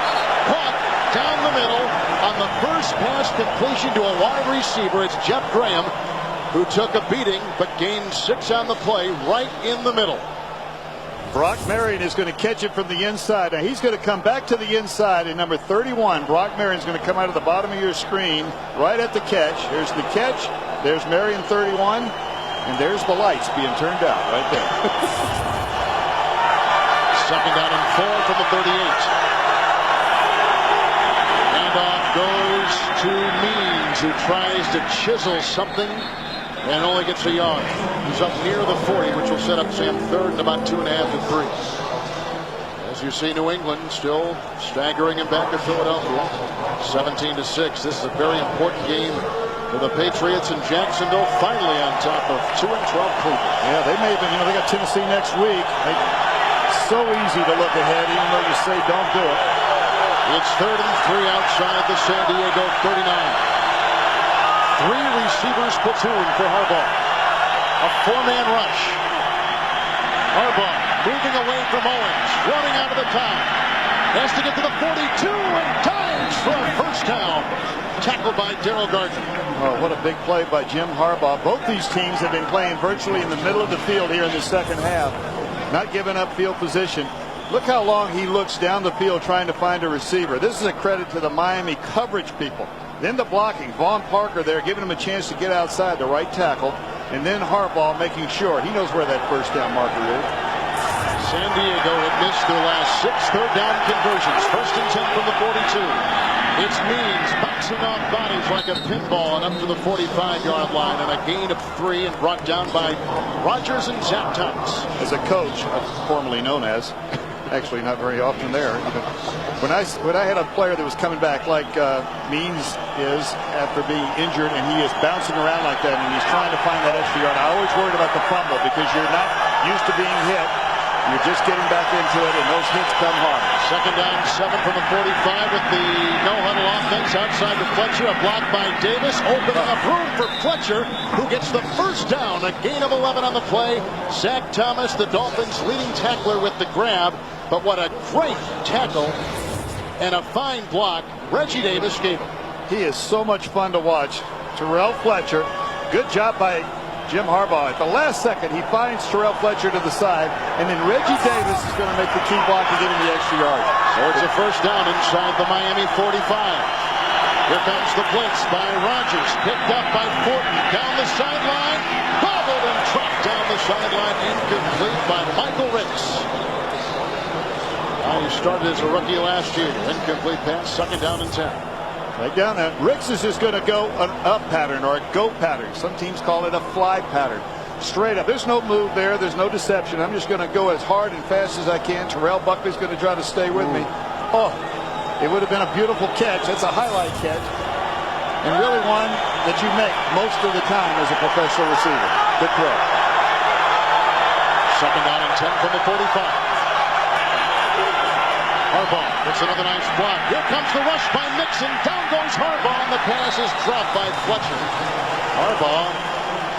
caught down the middle on the first pass completion to a wide receiver. It's Jeff Graham, who took a beating but gained 6 on the play right in the middle. Brock Marion is going to catch it from the inside. Now he's going to come back to the inside in number 31. Brock Marion is going to come out of the bottom of your screen right at the catch. Here's the catch. There's Marion 31. And there's the lights being turned out right there. 2nd down and 4 from the 38. Handoff goes to Means, who tries to chisel something and only gets a yard. He's up near the 40, which will set up Sam 3rd and about 2.5 to 3. As you see, New England still staggering him back to Philadelphia. 17-6. This is a very important game for the Patriots, and Jacksonville finally on top of 2-12 Cleveland. Yeah, they may have been. They got Tennessee next week. So easy to look ahead, even though you say don't do it. It's 3rd and 3 outside the San Diego 39. 3 receivers platoon for Harbaugh. A 4-man rush. Harbaugh moving away from Owens, running out of the time. Has to get to the 42 and dives for a first down. Tackled by Darrell Gardner. Oh, what a big play by Jim Harbaugh. Both these teams have been playing virtually in the middle of the field here in the second half. Not giving up field position. Look how long he looks down the field trying to find a receiver. This is a credit to the Miami coverage people. Then the blocking. Vaughn Parker there giving him a chance to get outside the right tackle. And then Harbaugh making sure he knows where that first down marker is. San Diego had missed their last 6 third down conversions. 1st and 10 from the 42. It's Means bouncing off bodies like a pinball and up to the 45-yard line, and a gain of 3 and brought down by Rodgers and Zach Thomas. As a coach, formerly known as, actually not very often there. When I had a player that was coming back like Means is after being injured, and he is bouncing around like that, and he's trying to find that extra yard, I always worried about the fumble because you're not used to being hit. You're just getting back into it, and those hits come hard. 2nd down, 7 from the 45 with the no-huddle offense outside to Fletcher. A block by Davis, opening up room for Fletcher, who gets the first down. A gain of 11 on the play. Zach Thomas, the Dolphins' leading tackler, with the grab. But what a great tackle and a fine block Reggie Davis gave him. He is so much fun to watch. Terrell Fletcher, good job by Jim Harbaugh. At the last second, he finds Terrell Fletcher to the side, and then Reggie Davis is going to make the key block to get him the extra yard. So it's a first down inside the Miami 45. Here comes the blitz by Rodgers, picked up by Fortin, down the sideline, bobbled and dropped down the sideline, incomplete by Michael Ricks. He started as a rookie last year. Incomplete pass, 2nd down and 10. Right down there. Ricks is just going to go an up pattern or a go pattern. Some teams call it a fly pattern. Straight up. There's no move there. There's no deception. I'm just going to go as hard and fast as I can. Terrell Buckley's going to try to stay with me. Oh, it would have been a beautiful catch. That's a highlight catch. And really one that you make most of the time as a professional receiver. Good throw. 2nd down and 10 from the 45. Harbaugh gets another nice block. Here comes the rush by Mixon. Down goes Harbaugh, and the pass is dropped by Fletcher. Harbaugh,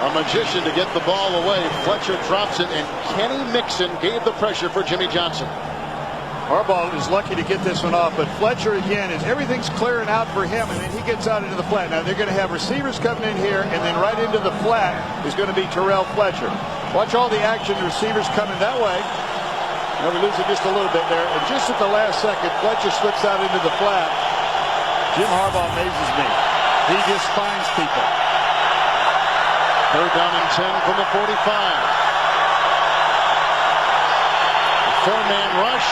a magician to get the ball away. Fletcher drops it, and Kenny Mixon gave the pressure for Jimmy Johnson. Harbaugh is lucky to get this one off, but Fletcher again is everything's clearing out for him, and then he gets out into the flat. Now they're going to have receivers coming in here, and then right into the flat is going to be Terrell Fletcher. Watch all the action. The receivers coming that way. Now we lose it just a little bit there, and just at the last second, Fletcher slips out into the flat. Jim Harbaugh amazes me. He just finds people. 3rd down and 10 from the 45. 4-man rush.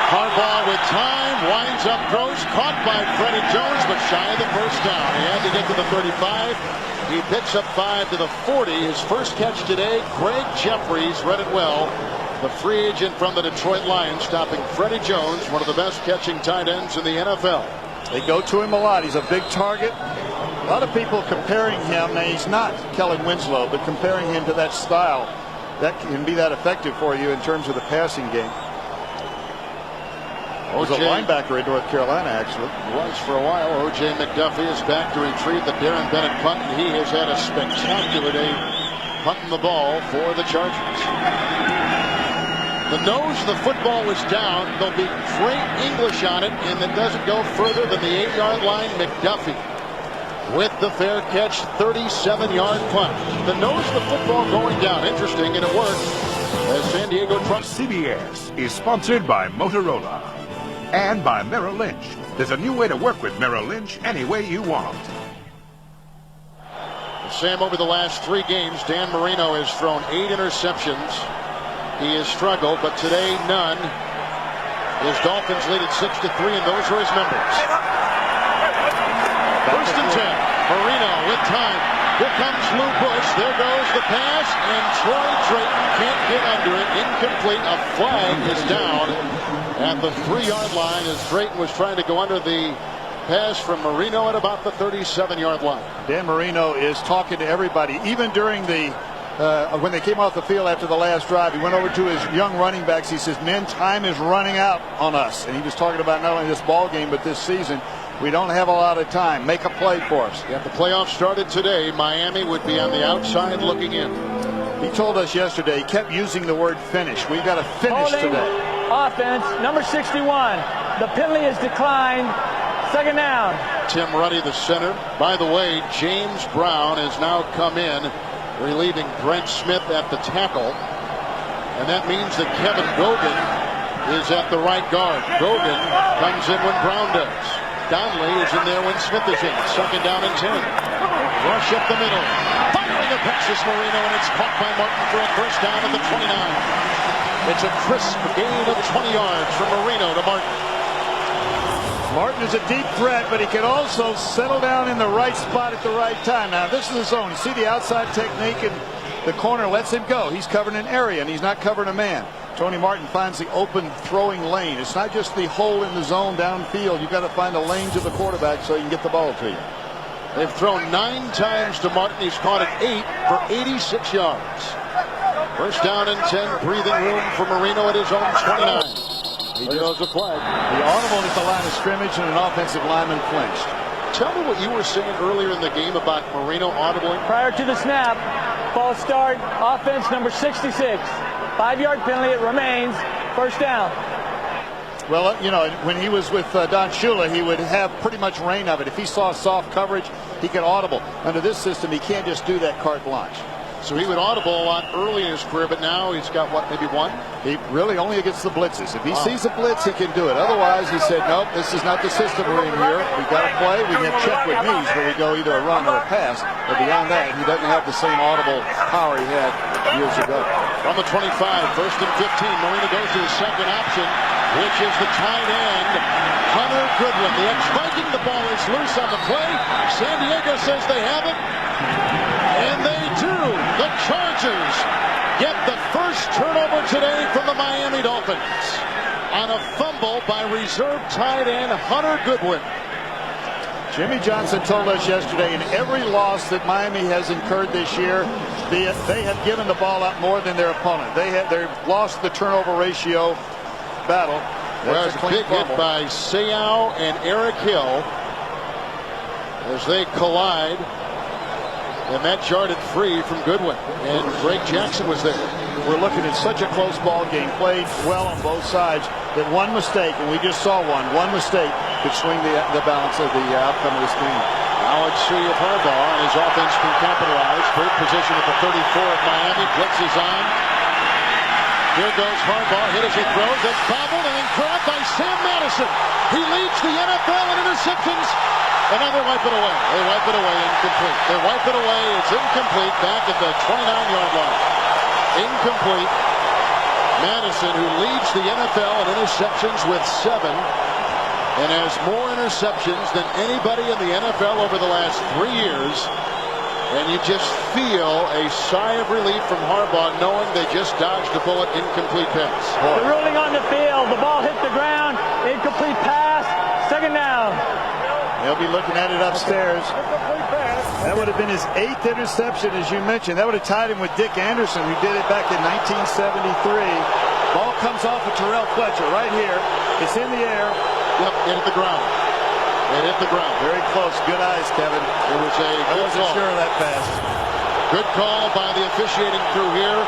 Harbaugh with time, winds up close, caught by Freddie Jones, but shy of the first down. He had to get to the 35. He picks up 5 to the 40. His first catch today. Greg Jeffries read it well. The free agent from the Detroit Lions, stopping Freddie Jones, one of the best catching tight ends in the NFL. They go to him a lot. He's a big target. A lot of people comparing him. Now, he's not Kellen Winslow, but comparing him to that style, that can be that effective for you in terms of the passing game. He was a linebacker in North Carolina, actually. He was for a while. O.J. McDuffie is back to retrieve the Darren Bennett punt, and he has had a spectacular day punting the ball for the Chargers. The nose of the football was down. There'll be great English on it, and it doesn't go further than the 8-yard line. McDuffie with the fair catch, 37-yard punt. The nose of the football going down. Interesting, and it worked. As San Diego trucks. CBS is sponsored by Motorola and by Merrill Lynch. There's a new way to work with Merrill Lynch any way you want. Sam, over the last 3 games, Dan Marino has thrown 8 interceptions. He has struggled, but today none. His Dolphins lead at 6-3, and those are his numbers. 1st and 10. Marino with time. Here comes Lou Bush. There goes the pass, and Troy Drayton can't get under it. Incomplete. A flag is down at the 3-yard line as Drayton was trying to go under the pass from Marino at about the 37-yard line. Dan Marino is talking to everybody, even during the when they came off the field after the last drive. He went over to his young running backs. He says, men, time is running out on us. And he was talking about not only this ball game, but this season. We don't have a lot of time. Make a play for us. If the playoffs started today, Miami would be on the outside looking in. He told us yesterday, he kept using the word finish. We've got to finish today. Offense, number 61. The penalty is declined. 2nd down. Tim Ruddy, the center. By the way, James Brown has now come in, relieving Brent Smith at the tackle. And that means that Kevin Gogan is at the right guard. Gogan comes in when Brown does. Donnelly is in there when Smith is in. Second down and 10. Rush up the middle. Firing the passes Marino, and it's caught by Martin for a first down at the 29. It's a crisp gain of 20 yards from Marino to Martin. Martin is a deep threat, but he can also settle down in the right spot at the right time. Now, this is his zone. You see the outside technique, and the corner lets him go. He's covering an area, and he's not covering a man. Tony Martin finds the open throwing lane. It's not just the hole in the zone downfield. You've got to find the lane to the quarterback so you can get the ball to you. They've thrown 9 times to Martin. He's caught it 8 for 86 yards. First down and 10. Breathing room for Marino at his own 29. He throws a flag. The audible at the line of scrimmage, and an offensive lineman flinched. Tell me what you were saying earlier in the game about Marino audibling. Prior to the snap, false start, offense number 66. 5-yard penalty, it remains. First down. Well, you know, when he was with Don Shula, he would have pretty much reign of it. If he saw soft coverage, he could audible. Under this system, he can't just do that carte blanche. So he would audible a lot early in his career, but now he's got, what, maybe 1? He really only against the blitzes. If he sees a blitz, he can do it. Otherwise, he said, nope, this is not the system we're in here. We've got to play. We can check with knees where we go either a run or a pass. But beyond that, he doesn't have the same audible power he had years ago. From the 25, first and 15, Marino goes to his second option, which is the tight end, Hunter Goodwin. The ex-Viking, the ball is loose on the play. San Diego says they have it. And they do. The Chargers get the first turnover today from the Miami Dolphins on a fumble by reserve tight end Hunter Goodwin. Jimmy Johnson told us yesterday in every loss that Miami has incurred this year, they have given the ball up more than their opponent. They've lost the turnover ratio battle. That's a big hit by Seau and Eric Hill as they collide. And that jarred it free from Goodwin. And Greg Jackson was there. We're looking at such a close ball game, played well on both sides, that one mistake, and we just saw one mistake could swing the balance of the outcome of this game. Now let's see if Harbaugh and his offense can capitalize. Third position at the 34 of Miami. Blitz is on. Here goes Harbaugh. Hit as he throws. That's bobbled and then grabbed by Sam Madison. He leads the NFL in interceptions. And now they wipe it away. They wipe it away. Incomplete. They wipe it away. It's incomplete. Back at the 29-yard line. Incomplete. Madison, who leads the NFL in interceptions with 7 and has more interceptions than anybody in the NFL over the last 3 years. And you just feel a sigh of relief from Harbaugh knowing they just dodged a bullet. Incomplete pass. The ruling on the field. The ball hit the ground. Incomplete pass. Second down. They'll be looking at it upstairs. That would have been his 8th interception, as you mentioned. That would have tied him with Dick Anderson, who did it back in 1973. Ball comes off of Terrell Fletcher right here. It's in the air. Yep, it hit the ground. It hit the ground. Very close. Good eyes, Kevin. It was a good wasn't call. sure of that pass. Good call by the officiating crew here.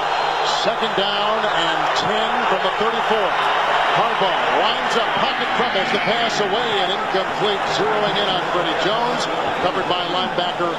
Second down and 10 from the 34. Harbaugh winds up, pocket crumbles, the pass away and incomplete, zeroing in on Freddie Jones, covered by linebacker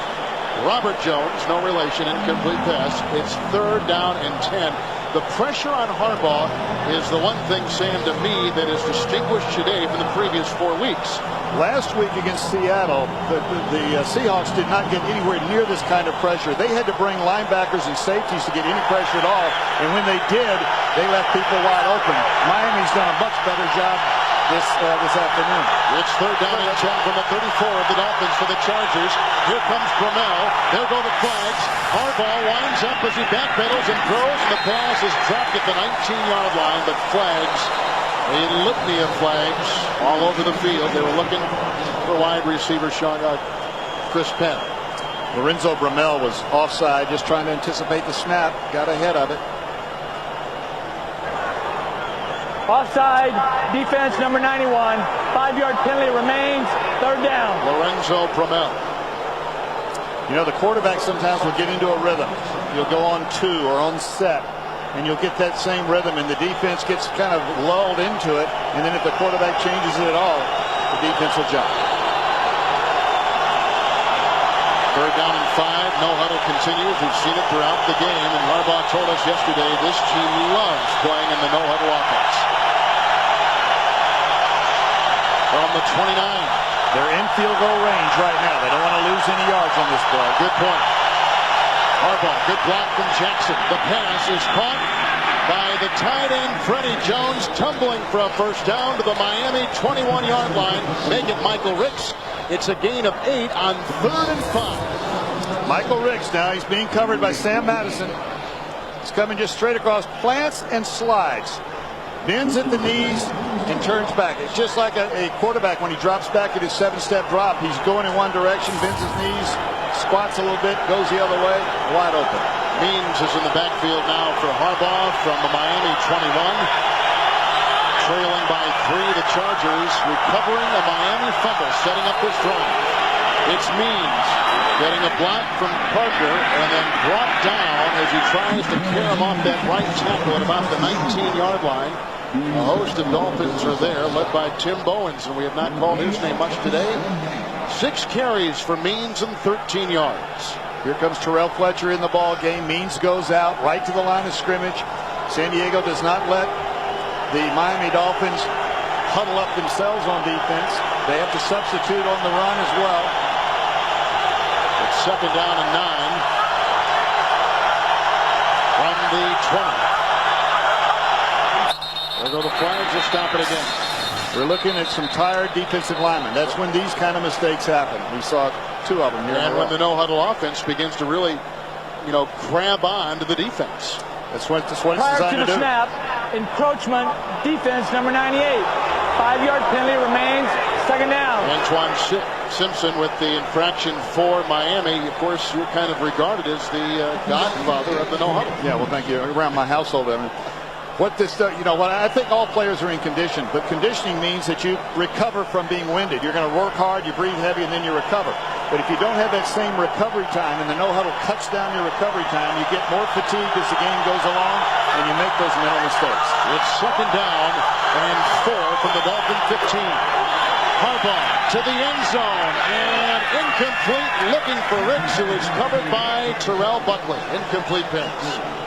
Robert Jones, no relation, incomplete pass. It's third down and 10. The pressure on Harbaugh is the one thing, Sam, to me, that is distinguished today from the previous 4 weeks. Last week against Seattle, the Seahawks did not get anywhere near this kind of pressure. They had to bring linebackers and safeties to get any pressure at all, and when they did, they left people wide open. Miami's done a much better job this afternoon. It's third down and 10 from the 34 of the Dolphins for the Chargers. Here comes Bromell. There go the flags. Harbaugh winds up as he backpedals and throws, and the pass is dropped at the 19-yard line, but flags, a litany of flags all over the field. They were looking for wide receiver Chris Penn. Lorenzo Bromell was offside, just trying to anticipate the snap. Got ahead of it. Offside, defense number 91. 5-yard penalty remains. Third down. Lorenzo Bromell. You know, the quarterback sometimes will get into a rhythm. You'll go on 2 or on set, and you'll get that same rhythm, and the defense gets kind of lulled into it, and then if the quarterback changes it at all, the defense will jump. Third down and 5. No huddle continues. We've seen it throughout the game, and Harbaugh told us yesterday this team loves playing in the no huddle offense. 2nd and 10 from the 34 of the Dolphins. 2nd and 10 from the 34 of the Dolphins for the Chargers. Here comes Bromell. There go the flags. Harbaugh winds up, pocket crumbles, the pass away and incomplete, zeroing in on Freddie Jones, covered by linebacker Robert Jones, no relation, incomplete. And now they wipe it away. They wipe it away. It's third down and 10. from the 29. They're in field goal range right now. They don't want to lose any yards on this play. Good point. Harbaugh, good block from Jackson. The pass is caught by the tight end, Freddie Jones, tumbling for a first down to the Miami 21-yard line. Make it Michael Ricks. It's a gain of 8 on 3rd and 5. Michael Ricks now, he's being covered by Sam Madison. He's coming just straight across, plants and slides. Bends at the knees and turns back. It's just like a quarterback when he drops back at his 7-step drop. He's going in one direction, bends his knees, squats a little bit, goes the other way, wide open. Means is in the backfield now for Harbaugh from the Miami 21. Trailing by 3, the Chargers recovering a Miami fumble, setting up this drive. It's Means getting a block from Parker and then brought down as he tries to carry him off that right tackle at about the 19-yard line. A host of Dolphins are there, led by Tim Bowens, and we have not called his name much today. 6 carries for Means and 13 yards. Here comes Terrell Fletcher in the ball game. Means goes out right to the line of scrimmage. San Diego does not let the Miami Dolphins huddle up themselves on defense. They have to substitute on the run as well. It's 2nd down and 9 from the 20. There go the flags to stop it again. We're looking at some tired defensive linemen. That's when these kind of mistakes happen. We saw 2 of them here. And when the no-huddle offense begins to really, grab on to the defense. That's what it's Prior designed to to the do. snap, encroachment, defense number 98. 5-yard penalty remains, 2nd down. Antoine Simpson with the infraction for Miami. Of course, you're kind of regarded as the godfather of the no-huddle. Yeah, well, thank you. Around my household, I mean, what this, what I think all players are in condition, but conditioning means that you recover from being winded. You're going to work hard, you breathe heavy, and then you recover. But if you don't have that same recovery time, and the no-huddle cuts down your recovery time, you get more fatigued as the game goes along, and you make those mental mistakes. It's 2nd down and 4 from the Dolphin 15. Harbaugh to the end zone, and incomplete, looking for Ricks, who is covered by Terrell Buckley. Incomplete pass.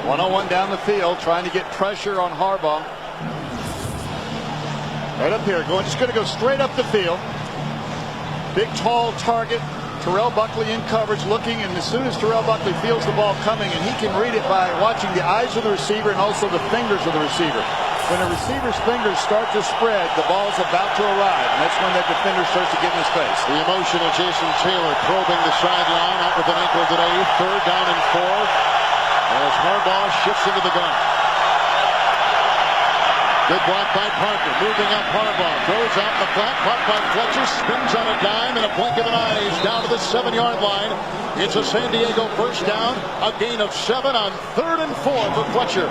101 down the field, trying to get pressure on Harbaugh. Right up here, just going to go straight up the field. Big, tall target. Terrell Buckley in coverage, looking, and as soon as Terrell Buckley feels the ball coming, and he can read it by watching the eyes of the receiver and also the fingers of the receiver. When a receiver's fingers start to spread, the ball's about to arrive, and that's when that defender starts to get in his face. The emotional Jason Taylor probing the sideline, out with an ankle today. 3rd down and 4 as Harbaugh shifts into the gun. Good block by Parker, moving up Harbaugh, throws out in the flat, caught by Fletcher, spins on a dime, and a blink of an eye, he's down to the 7-yard line. It's a San Diego first down, a gain of 7 on 3rd and 4 for Fletcher.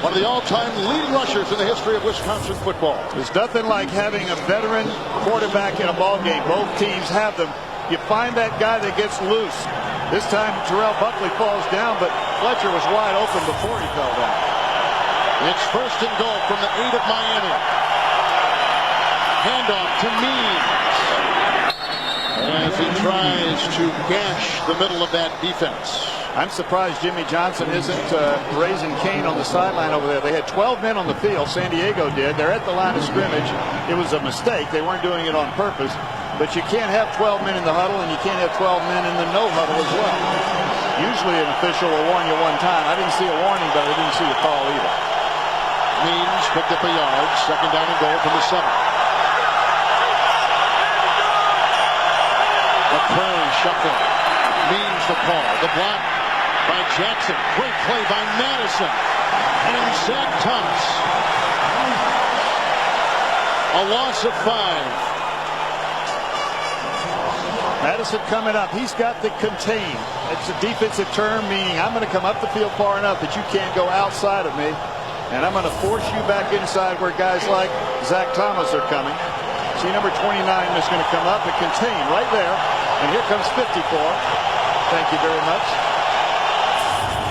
One of the all-time leading rushers in the history of Wisconsin football. There's nothing like having a veteran quarterback in a ball game. Both teams have them. You find that guy that gets loose. This time Terrell Buckley falls down, but Fletcher was wide open before he fell down. It's 1st and goal from the 8 of Miami. Handoff to Means as he tries to gash the middle of that defense. I'm surprised Jimmy Johnson isn't raising Cain on the sideline over there. They had 12 men on the field. San Diego did. They're at the line of scrimmage. It was a mistake. They weren't doing it on purpose. But you can't have 12 men in the huddle, and you can't have 12 men in the no huddle as well. Usually an official will warn you one time. I didn't see a warning, but I didn't see a call either. Means picked up a yard. 2nd down and goal from the 7. McCrary shuffling. Means the call. The block by Jackson. Great play by Madison. And Zach Thomas. A loss of 5. Madison coming up. He's got the contain. It's a defensive term, meaning I'm going to come up the field far enough that you can't go outside of me. And I'm going to force you back inside where guys like Zach Thomas are coming. See number 29 is going to come up and contain right there. And here comes 54. Thank you very much.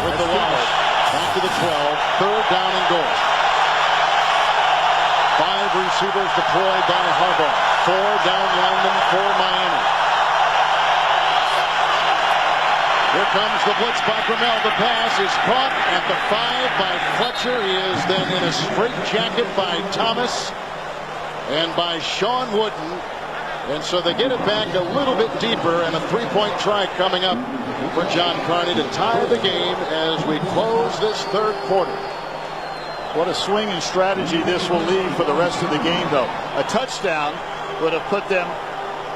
With the loss, back to the 12. 3rd down and goal. 5 receivers deployed by Harbaugh. 4 down linemen for Miami. Here comes the blitz by Grammel. The pass is caught at the 5 by Fletcher. He is then in a straitjacket by Thomas. and by Sean Wooden. And so they get it back a little bit deeper, and a three-point try coming up for John Carney to tie the game as we close this third quarter. What a swinging strategy this will leave for the rest of the game, though. A touchdown would have put them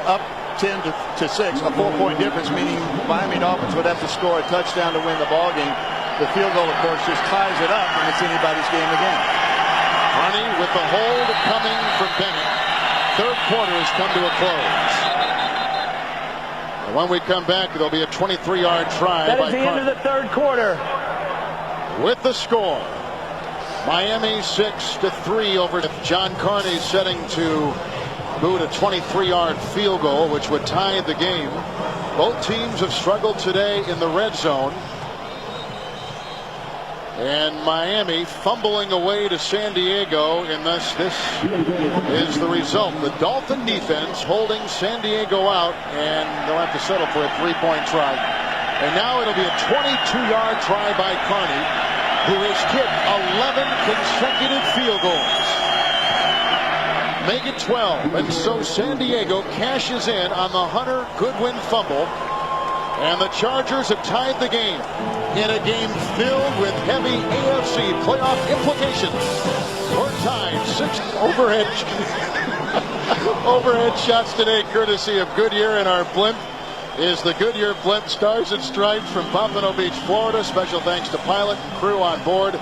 up 10 to 6, a 4-point difference, meaning Miami Dolphins would have to score a touchdown to win the ball game. The field goal, of course, just ties it up, and it's anybody's game again. Carney with the hold coming from Bennett. Third quarter has come to a close. And when we come back, there'll be a 23-yard try by Carney. That is the end of the third quarter. With the score, Miami 6-3 over John Carney, setting to boot a 23-yard field goal, which would tie the game. Both teams have struggled today in the red zone. And Miami fumbling away to San Diego, and thus this is the result. The Dolphin defense holding San Diego out, and they'll have to settle for a 3-point try. And now it'll be a 22-yard try by Carney, who has kicked 11 consecutive field goals. Make it 12, and so San Diego cashes in on the Hunter Goodwin fumble. And the Chargers have tied the game in a game filled with heavy AFC playoff implications. We're tied 6 overhead shots today, courtesy of Goodyear, and our blimp is the Goodyear blimp, Stars and Stripes from Pompano Beach, Florida. Special thanks to pilot and crew on board,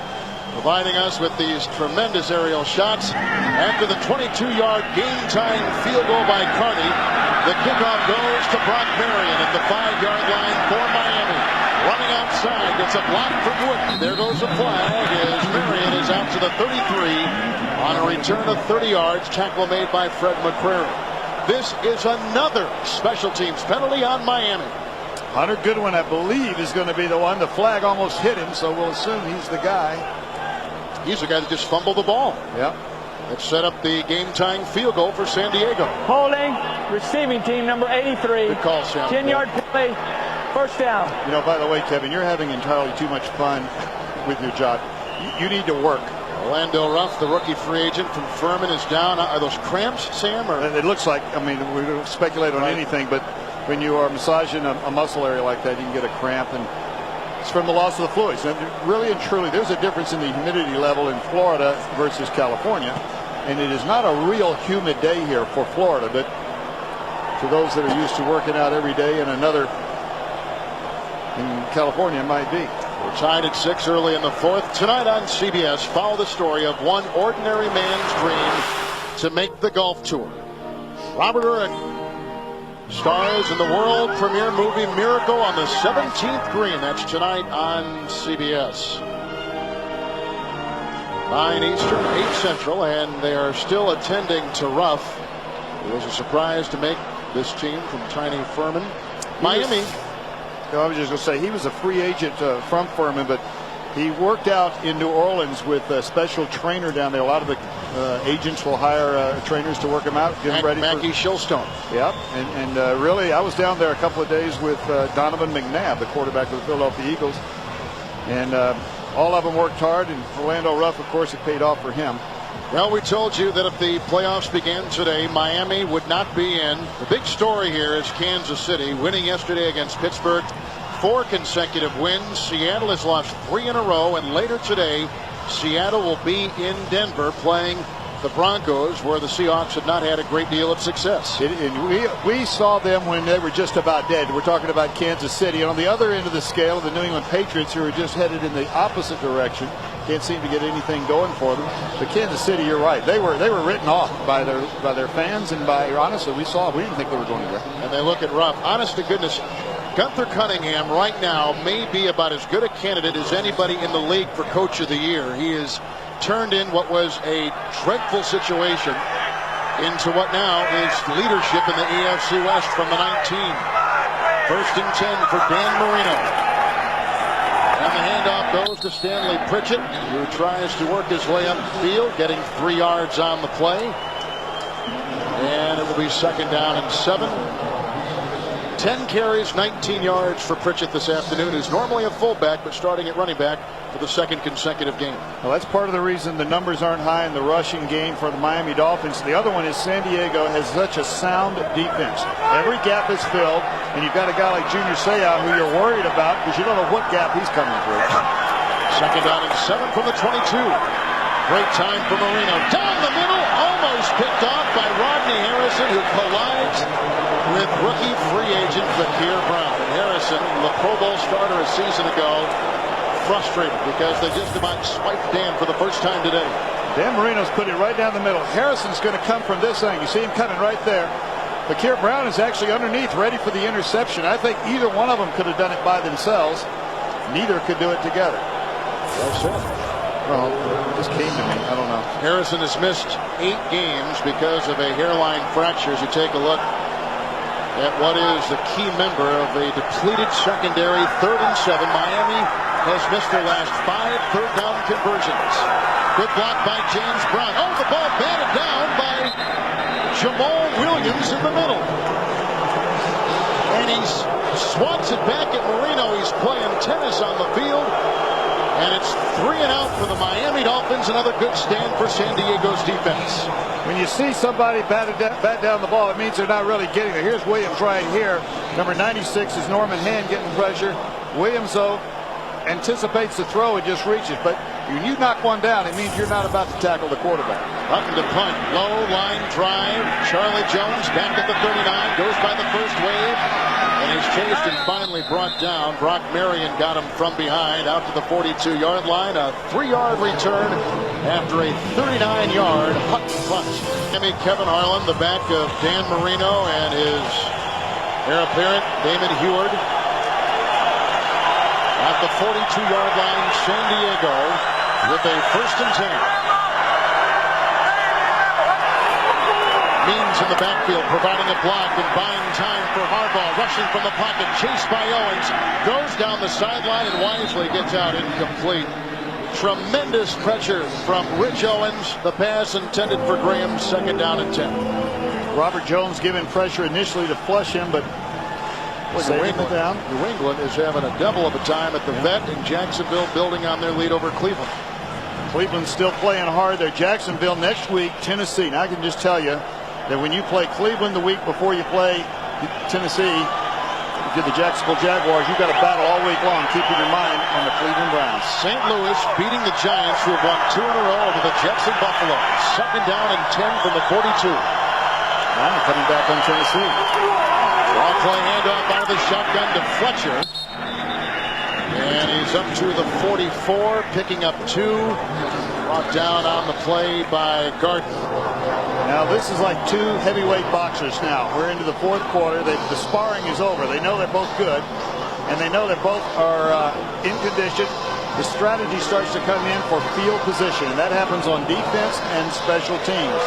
providing us with these tremendous aerial shots. After the 22-yard game-tying field goal by Carney, the kickoff goes to Brock Marion at the 5-yard line for Miami. Running outside, gets a block from Wooden. There goes a flag as Marion is out to the 33 on a return of 30 yards. Tackle made by Fred McCrary. This is another special teams penalty on Miami. Hunter Goodwin, I believe, is going to be the one. The flag almost hit him, so we'll assume he's the guy. He's the guy that just fumbled the ball. Yep. That set up the game-tying field goal for San Diego. Holding, receiving team number 83. Good call, Sam. 10-yard play, first down. You know, by the way, Kevin, you're having entirely too much fun with your job. You need to work. Orlando Ruff, the rookie free agent from Furman, is down. Are those cramps, Sam? Or? It looks like, I mean, we don't speculate on anything, but when you are massaging a muscle area like that, you can get a cramp, and it's from the loss of the fluids. And really and truly, there's a difference in the humidity level in Florida versus California. And it is not a real humid day here for Florida, but for those that are used to working out every day in another, in California, it might be. We're tied at 6 early in the fourth. Tonight on CBS, follow the story of one ordinary man's dream to make the golf tour. Robert Urich stars in the world premiere movie Miracle on the 17th green. That's tonight on CBS. 9 Eastern, 8 Central, and they are still attending to Ruff. It was a surprise to make this team from tiny Furman. Miami. I was just going to say, he was a free agent from Furman, but he worked out in New Orleans with a special trainer down there. A lot of the agents will hire trainers to work him out, get him ready. Mackie Shilstone. Yep, and really, I was down there a couple of days with Donovan McNabb, the quarterback of the Philadelphia Eagles, and all of them worked hard, and Orlando Ruff, of course, it paid off for him. Well, we told you that if the playoffs began today, Miami would not be in. The big story here is Kansas City winning yesterday against Pittsburgh. 4 consecutive wins. Seattle has lost 3 in a row, and later today, Seattle will be in Denver playing the Broncos, where the Seahawks have not had a great deal of success. And we saw them when they were just about dead. We're talking about Kansas City. And on the other end of the scale, the New England Patriots, who are just headed in the opposite direction. Can't seem to get anything going for them. But Kansas City, you're right. They were written off by their fans, and by, honestly, we didn't think they were going to go. And they look at Ruff. Honest to goodness, Gunther Cunningham right now may be about as good a candidate as anybody in the league for Coach of the Year. He is turned in what was a dreadful situation into what now is leadership in the AFC West from the 19. 1st and 10 for Dan Marino. And the handoff goes to Stanley Pritchett, who tries to work his way upfield, getting 3 yards on the play. And it will be 2nd down and 7. 10 carries, 19 yards for Pritchett this afternoon, who's normally a fullback, but starting at running back for the second consecutive game. Well, that's part of the reason the numbers aren't high in the rushing game for the Miami Dolphins. The other one is San Diego has such a sound defense. Every gap is filled, and you've got a guy like Junior Seau who you're worried about because you don't know what gap he's coming through. Second down and 7 from the 22. Great time for Marino. Down the middle, almost picked off by Rodney Harrison, who collides with rookie free agent Fakir Brown. And Harrison, the Pro Bowl starter a season ago, frustrated because they just about swiped Dan for the first time today. Dan Marino's put it right down the middle. Harrison's going to come from this angle. You see him coming right there. Fakir Brown is actually underneath, ready for the interception. I think either one of them could have done it by themselves. Neither could do it together. Well said. Well, it just came to me. I don't know. Harrison has missed 8 games because of a hairline fracture. As you take a look at what is the key member of a depleted secondary, 3rd and 7. Miami has missed their last 5 third-down conversions. Good block by James Brown. Oh, the ball batted down by Jamal Williams in the middle. And he swats it back at Marino. He's playing tennis on the field. And it's 3 and out for the Miami Dolphins. Another good stand for San Diego's defense. When you see somebody bat down the ball, it means they're not really getting there. Here's Williams right here. Number 96 is Norman Hand getting pressure. Williams, though, anticipates the throw and just reaches. But when you knock one down, it means you're not about to tackle the quarterback. Hutton to punt. Low line drive. Charlie Jones back at the 39. Goes by the first wave. And he's chased and finally brought down. Brock Marion got him from behind out to the 42-yard line. A 3-yard return after a 39-yard Hutton punt. Kevin Harlan, the back of Dan Marino and his heir apparent Damon Heward. At the 42-yard line, San Diego with a 1st and 10. Means in the backfield, providing a block and buying time for Harbaugh. Rushing from the pocket, chased by Owens. Goes down the sideline and wisely gets out incomplete. Tremendous pressure from Rich Owens. The pass intended for Graham, 2nd down and 10. Robert Jones giving pressure initially to flush him, but New England is having a devil of a time at the vet, and Jacksonville building on their lead over Cleveland. Cleveland's still playing hard there. Jacksonville next week, Tennessee. Now I can just tell you that when you play Cleveland the week before you play Tennessee, the Jacksonville Jaguars, you've got to battle all week long, keeping your mind on the Cleveland Browns. St. Louis beating the Giants, who have won 2 in a row over the Jets and Buffalo. 2nd down and 10 from the 42. Now coming back on Tennessee. Ball play handoff out of the shotgun to Fletcher. And he's up to the 44, picking up 2. Brought down on the play by Gardner. Now this is like 2 heavyweight boxers now. We're into the 4th quarter. The sparring is over. They know they're both good, and they know that both are in condition. The strategy starts to come in for field position, and that happens on defense and special teams.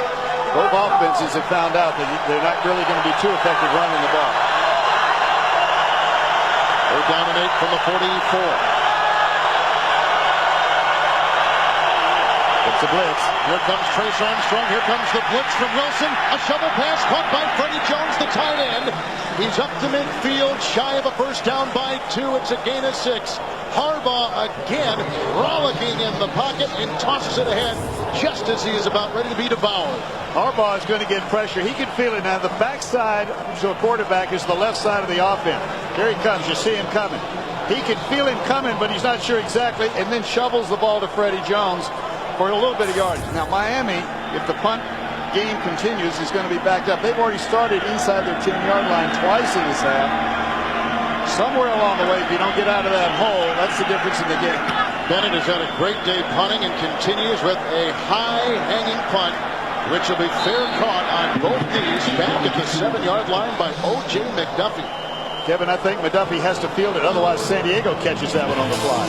Both offenses have found out that they're not really going to be too effective running the ball. 3rd down and 8 from the 44. It's a blitz. Here comes Trace Armstrong. Here comes the blitz from Wilson. A shovel pass caught by Freddie Jones, the tight end. He's up to midfield, shy of a 1st down by 2. It's a gain of 6. Harbaugh again rollicking in the pocket and tosses it ahead just as he is about ready to be devoured. Harbaugh is going to get pressure. He can feel it now. The backside to a quarterback is the left side of the offense. Here he comes. You see him coming. He can feel him coming, but he's not sure exactly, and then shovels the ball to Freddie Jones for a little bit of yardage. Now Miami, if the punt game continues, is going to be backed up. They've already started inside their 10-yard line twice in this half. Somewhere along the way, if you don't get out of that hole, that's the difference in the game. Bennett has had a great day punting and continues with a high-hanging punt, which will be fair caught on both knees back at the 7-yard line by O.J. McDuffie. Kevin, I think McDuffie has to field it. Otherwise, San Diego catches that one on the fly.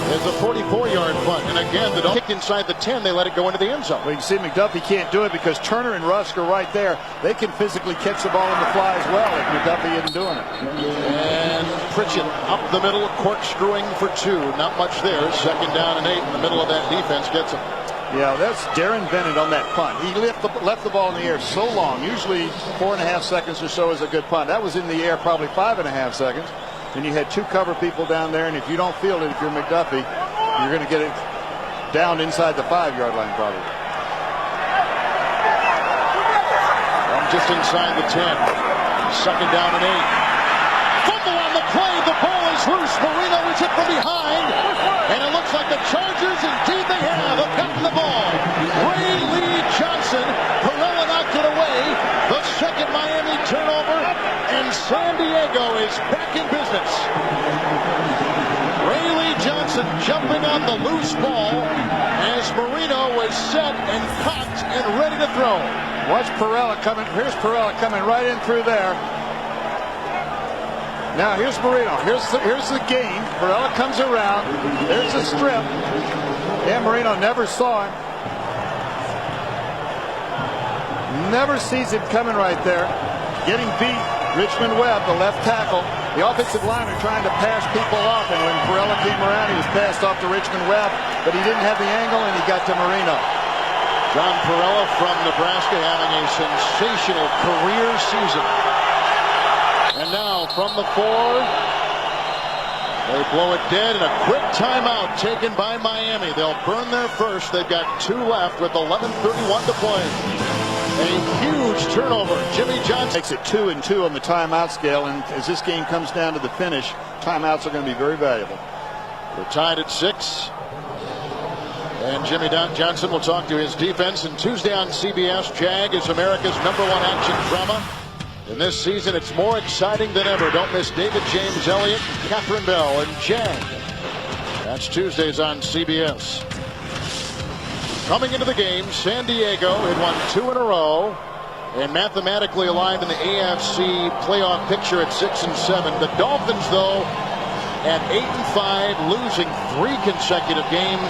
It's a 44-yard punt. And again, the kick inside the 10. They let it go into the end zone. Well, you can see McDuffie can't do it because Turner and Rusk are right there. They can physically catch the ball on the fly as well if McDuffie isn't doing it. And Pritchett up the middle, corkscrewing for 2. Not much there. 2nd down and 8 in the middle of that defense gets him. Yeah, that's Darren Bennett on that punt. He left the ball in the air so long. Usually 4.5 seconds or so is a good punt. That was in the air probably 5.5 seconds. And you had 2 cover people down there, and if you don't field it, if you're McDuffie, you're going to get it down inside the 5-yard line probably. Just inside the 10. 2nd down and 8. Fumble on the play. The ball is loose. Marino is hit from behind. And it looks like the Chargers, indeed they have gotten the ball. Ray Lee Johnson. Perella knocked it away. The 2nd Miami turnover. And San Diego is back in business. Ray Lee Johnson jumping on the loose ball as Marino was set and cocked and ready to throw. Watch Perella coming. Here's Perella coming right in through there. Now here's Marino. Here's the gain. Perella comes around. There's a strip. And Marino never saw him. Never sees him coming right there. Getting beat. Richmond Webb, the left tackle. The offensive line are trying to pass people off, and when Perella came around, he was passed off to Richmond Webb, but he didn't have the angle, and he got to Marino. John Perella from Nebraska having a sensational career season. And now from the 4, they blow it dead, and a quick timeout taken by Miami. They'll burn their first. They've got 2 left with 11:31 to play. A huge turnover. Jimmy Johnson Makes it 2-2 on the timeout scale, and as this game comes down to the finish, timeouts are going to be very valuable. They're tied at 6. And Jimmy Johnson will talk to his defense. And Tuesday on CBS, Jag is America's #1 action drama. And this season, it's more exciting than ever. Don't miss David James Elliott, Catherine Bell, and Jag. That's Tuesdays on CBS. Coming into the game, San Diego had won 2 in a row and mathematically aligned in the AFC playoff picture at 6-7. The Dolphins, though, at 8-5, losing 3 consecutive games.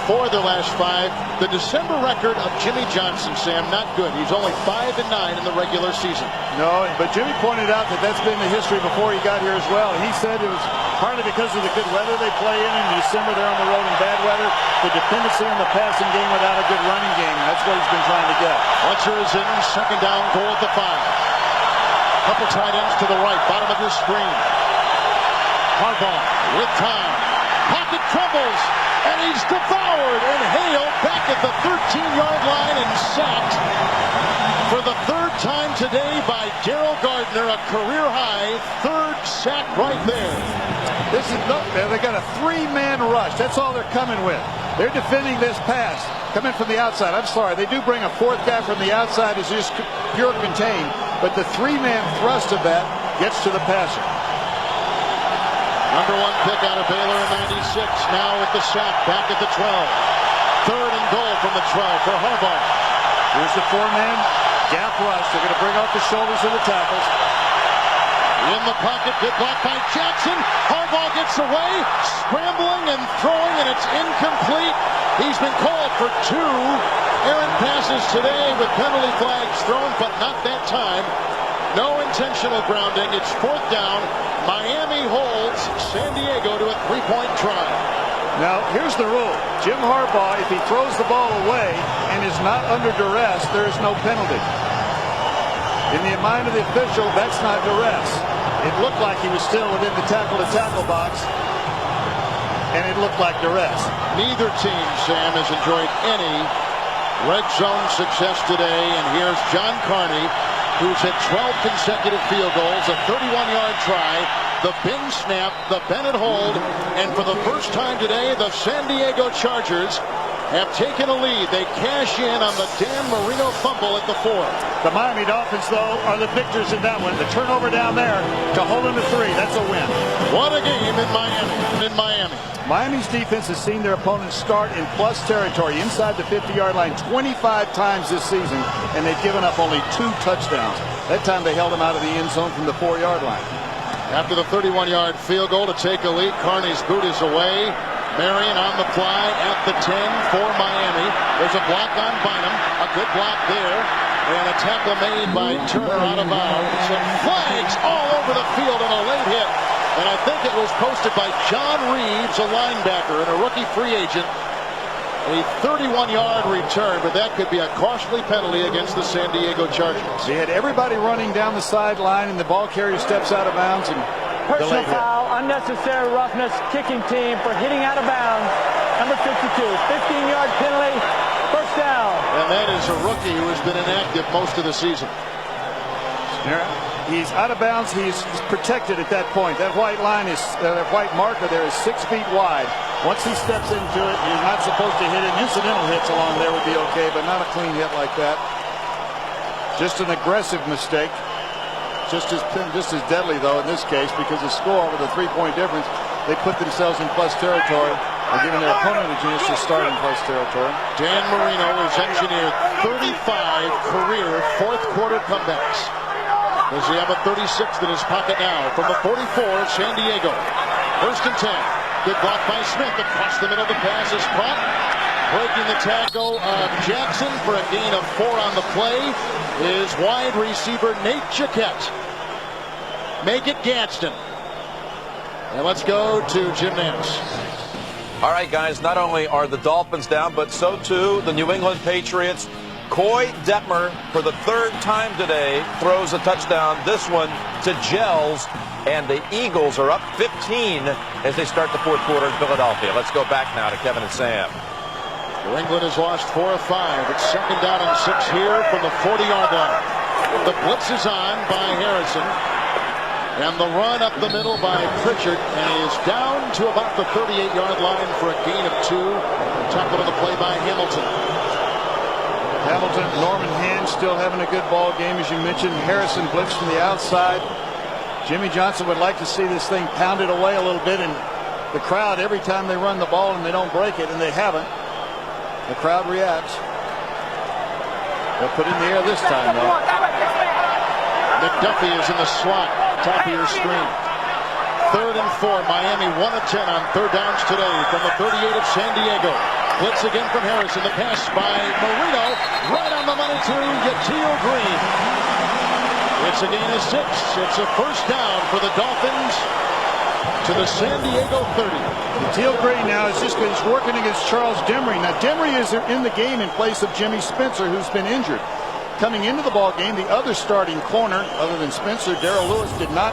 4 of their last 5. The December record of Jimmy Johnson, Sam, not good. He's only 5-9 in the regular season. No, but Jimmy pointed out that that's been the history before he got here as well. He said it was partly because of the good weather they play in December. They're on the road in bad weather. The dependency on the passing game without a good running game. That's what he's been trying to get. Fletcher is in, 2nd down, goal at the 5. Couple tight ends to the right, bottom of your screen. Harbaugh with time. Pocket crumbles, and he's devoured. And Hale back at the 13-yard line and sacked for the 3rd time today by Darrell Gardner. A career-high 3rd sack right there. This is they got a 3-man rush. That's all they're coming with. They're defending this pass coming from the outside. I'm sorry, they do bring a 4th guy from the outside who's just pure contained, but the 3-man thrust of that gets to the passer. #1 pick out of Baylor in 96. Now with the sack, back at the 12. 3rd and goal from the 12 for Harbaugh. Here's the 4-man gap rush. They're going to bring off the shoulders of the tackles. In the pocket, good block by Jackson. Harbaugh gets away, scrambling and throwing, and it's incomplete. He's been called for 2 errant passes today with penalty flags thrown, but not that time. No intentional grounding. It's 4th down. Miami holds San Diego to a 3-point try. Now, here's the rule. Jim Harbaugh, if he throws the ball away and is not under duress, there is no penalty. In the mind of the official, that's not duress. It looked like he was still within the tackle-to-tackle box, and it looked like duress. Neither team, Sam, has enjoyed any red zone success today. And here's John Carney, who's hit 12 consecutive field goals, a 31-yard try, the bin snap, the Bennett hold, and for the first time today, the San Diego Chargers have taken a lead. They cash in on the Dan Marino fumble at the 4. The Miami Dolphins, though, are the victors in that one. The turnover down there to hold them to 3. That's a win. What a game in Miami. Miami's defense has seen their opponents start in plus territory inside the 50-yard line 25 times this season, and they've given up only 2 touchdowns. That time they held them out of the end zone from the 4-yard line. After the 31-yard field goal to take a lead, Carney's boot is away. Marion on the fly at the 10 for Miami. There's a block on Bynum. A good block there. And a tackle made by Turner out of bounds. And flags all over the field and a late hit. And I think it was posted by John Reeves, a linebacker and a rookie free agent. A 31-yard return, but that could be a costly penalty against the San Diego Chargers. They had everybody running down the sideline, and the ball carrier steps out of bounds. And personal foul, unnecessary roughness, kicking team for hitting out of bounds. Number 52, 15-yard penalty, first down. And that is a rookie who has been inactive most of the season. He's out of bounds. He's protected at that point. That white line is, that white marker there is 6 feet wide. Once he steps into it, you're not supposed to hit it. Incidental hits along there would be okay, but not a clean hit like that. Just an aggressive mistake. Just as deadly, though, in this case, because the score with a 3-point difference, they put themselves in plus territory. They're giving their opponent a chance to start in plus territory. Dan Marino has engineered 35 career fourth-quarter comebacks. Does he have a 36th in his pocket now from the 44, San Diego. First and 10. Good block by Smith. Across the middle, the pass is caught. Breaking the tackle of Jackson for a gain of 4 on the play is wide receiver Nate Jaquette. Make it Gadsden. And let's go to Jim Nance. All right, guys, not only are the Dolphins down, but so too the New England Patriots. Coy Detmer, for the 3rd time today, throws a touchdown. This one to Gels, and the Eagles are up 15 as they start the 4th quarter in Philadelphia. Let's go back now to Kevin and Sam. New England has lost 4 of 5. It's 2nd down and 6 here from the 40-yard line. The blitz is on by Harrison. And the run up the middle by Pritchard, and he is down to about the 38-yard line for a gain of 2. Tackled on the play by Hamilton. Hamilton, Norman Hand still having a good ball game, as you mentioned. Harrison blitz from the outside. Jimmy Johnson would like to see this thing pounded away a little bit, and the crowd, every time they run the ball and they don't break it, and they haven't, the crowd reacts. They'll put it in the air this time, though. McDuffie is in the slot, top of your screen. 3rd and 4, Miami 1 of 10 on 3rd downs today from the 38 of San Diego. Blitz again from Harrison. The pass by Marino. Right on the money to Yatil Green. It's a gain of 6. It's a first down for the Dolphins to the San Diego 30. Yatil Green now is just he's working against Charles Demery. Now Demery is in the game in place of Jimmy Spencer, who's been injured. Coming into the ball game, the other starting corner, other than Spencer, Darrell Lewis, did not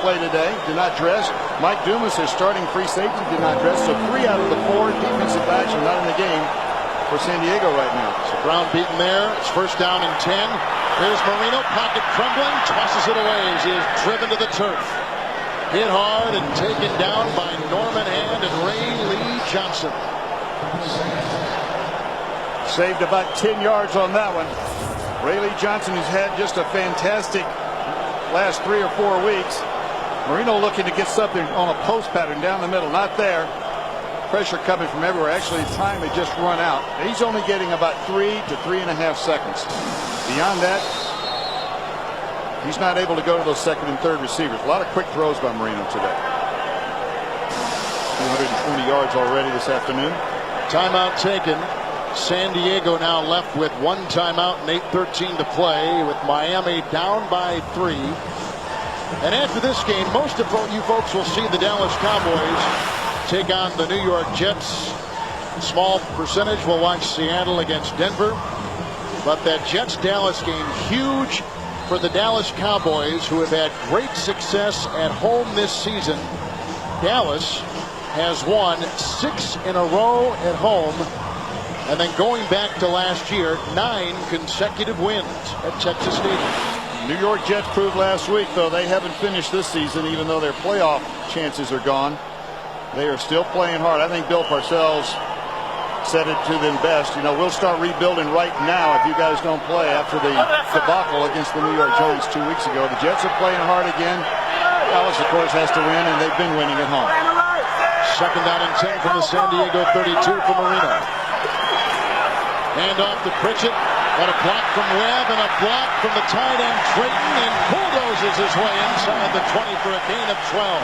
play today, did not dress. Mike Dumas, their starting free safety, did not dress. So 3 out of the 4 defensive backs are not in the game for San Diego right now. So Brown beaten there. It's first down and 10. Here's Marino, pocket crumbling, tosses it away as he is driven to the turf. Hit hard and taken down by Norman Hand and Ray Lee Johnson. Saved about 10 yards on that one. Ray Lee Johnson has had just a fantastic last 3 or 4 weeks. Marino looking to get something on a post pattern down the middle. Not there. Pressure coming from everywhere. Actually, time had just run out. He's only getting about 3 to 3.5 seconds. Beyond that, he's not able to go to those 2nd and 3rd receivers. A lot of quick throws by Marino today. 220 yards already this afternoon. Timeout taken. San Diego now left with 1 timeout and 8:13 to play, with Miami down by 3. And after this game, most of you folks will see the Dallas Cowboys take on the New York Jets. Small percentage will watch Seattle against Denver. But that Jets-Dallas game, huge for the Dallas Cowboys, who have had great success at home this season. Dallas has won 6 in a row at home. And then going back to last year, 9 consecutive wins at Texas Stadium. New York Jets proved last week, though, they haven't finished this season, even though their playoff chances are gone. They are still playing hard. I think Bill Parcells said it to them best. You know, we'll start rebuilding right now if you guys don't play after the debacle against the New York Giants 2 weeks ago. The Jets are playing hard again. Dallas, of course, has to win, and they've been winning at home. 2nd down and 10 from the San Diego 32 for Marino. Hand off to Pritchett. Got a block from Webb and a block from the tight end Drayton, and bulldozes his way inside the 20 for a gain of 12.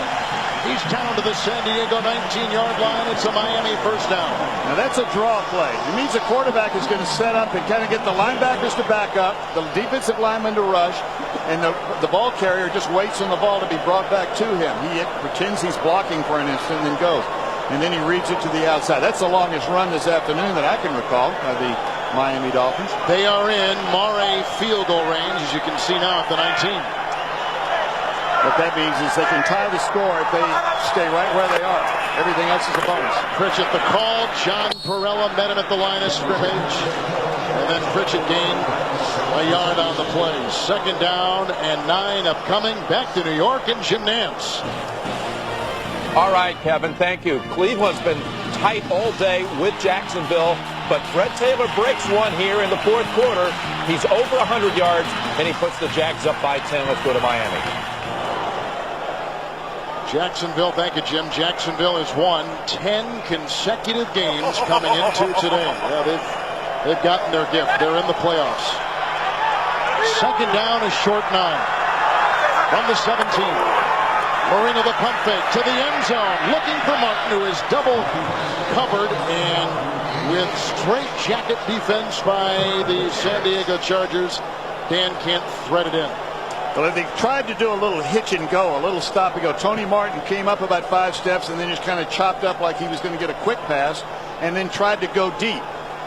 He's down to the San Diego 19-yard line. It's a Miami first down. Now that's a draw play. It means the quarterback is going to set up and kind of get the linebackers to back up, the defensive lineman to rush, and the ball carrier just waits on the ball to be brought back to him. He pretends he's blocking for an instant and then goes. and then he reads it to the outside. That's the longest run this afternoon that I can recall by the Miami Dolphins. They are in Mare field goal range, as you can see now at the 19. What that means is they can tie the score if they stay right where they are. Everything else is a bonus. Pritchett the call. John Perella met him at the line of scrimmage. And then Pritchett gained a yard on the play. 2nd down and 9 upcoming. Back to New York and Jim Nantz. All right, Kevin, thank you. Cleveland's been tight all day with Jacksonville, but Fred Taylor breaks one here in the 4th quarter. He's over 100 yards, and he puts the Jags up by 10. Let's go to Miami. Jacksonville, thank you, Jim. Jacksonville has won 10 consecutive games coming into today. Yeah, they've gotten their gift. They're in the playoffs. 2nd down, a short 9. From the 17. Marino the pump fake to the end zone. Looking for Martin, who is double covered, and with straight jacket defense by the San Diego Chargers, Dan can't thread it in. Well, they tried to do a little hitch and go, a little stop and go. Tony Martin came up about 5 steps and then just kind of chopped up like he was going to get a quick pass and then tried to go deep.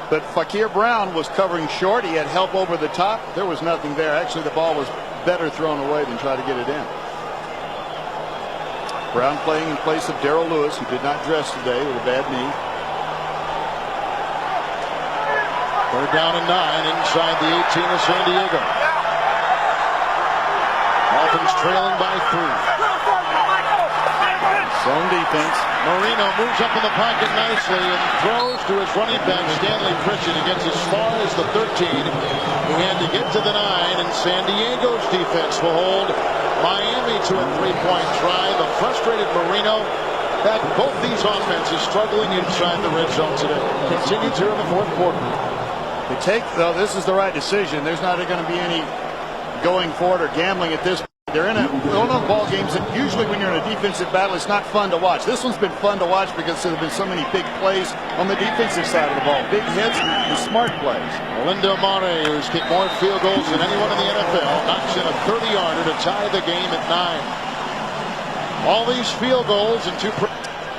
But Fakir Brown was covering short. He had help over the top. There was nothing there. Actually, the ball was better thrown away than try to get it in. Brown playing in place of Darrell Lewis, who did not dress today with a bad knee. 3rd down and 9 inside the 18 of San Diego. Dolphins trailing by 3. Zone defense. Marino moves up in the pocket nicely and throws to his running back, Stanley Pritchett. He gets as far as the 13. He had to get to the 9, and San Diego's defense will hold Miami to a 3-point try. The frustrated Marino. Back, both these offenses struggling inside the red zone today. Continues here in the 4th quarter. They take, though, this is the right decision. There's not going to be any going forward or gambling at this point. They're in one of the ball games that usually when you're in a defensive battle, it's not fun to watch. This one's been fun to watch because there have been so many big plays on the defensive side of the ball. Big hits and smart plays. Lindo Mare, who's kicked more field goals than anyone in the NFL, knocks in a 30-yarder to tie the game at 9. All these field goals and 2.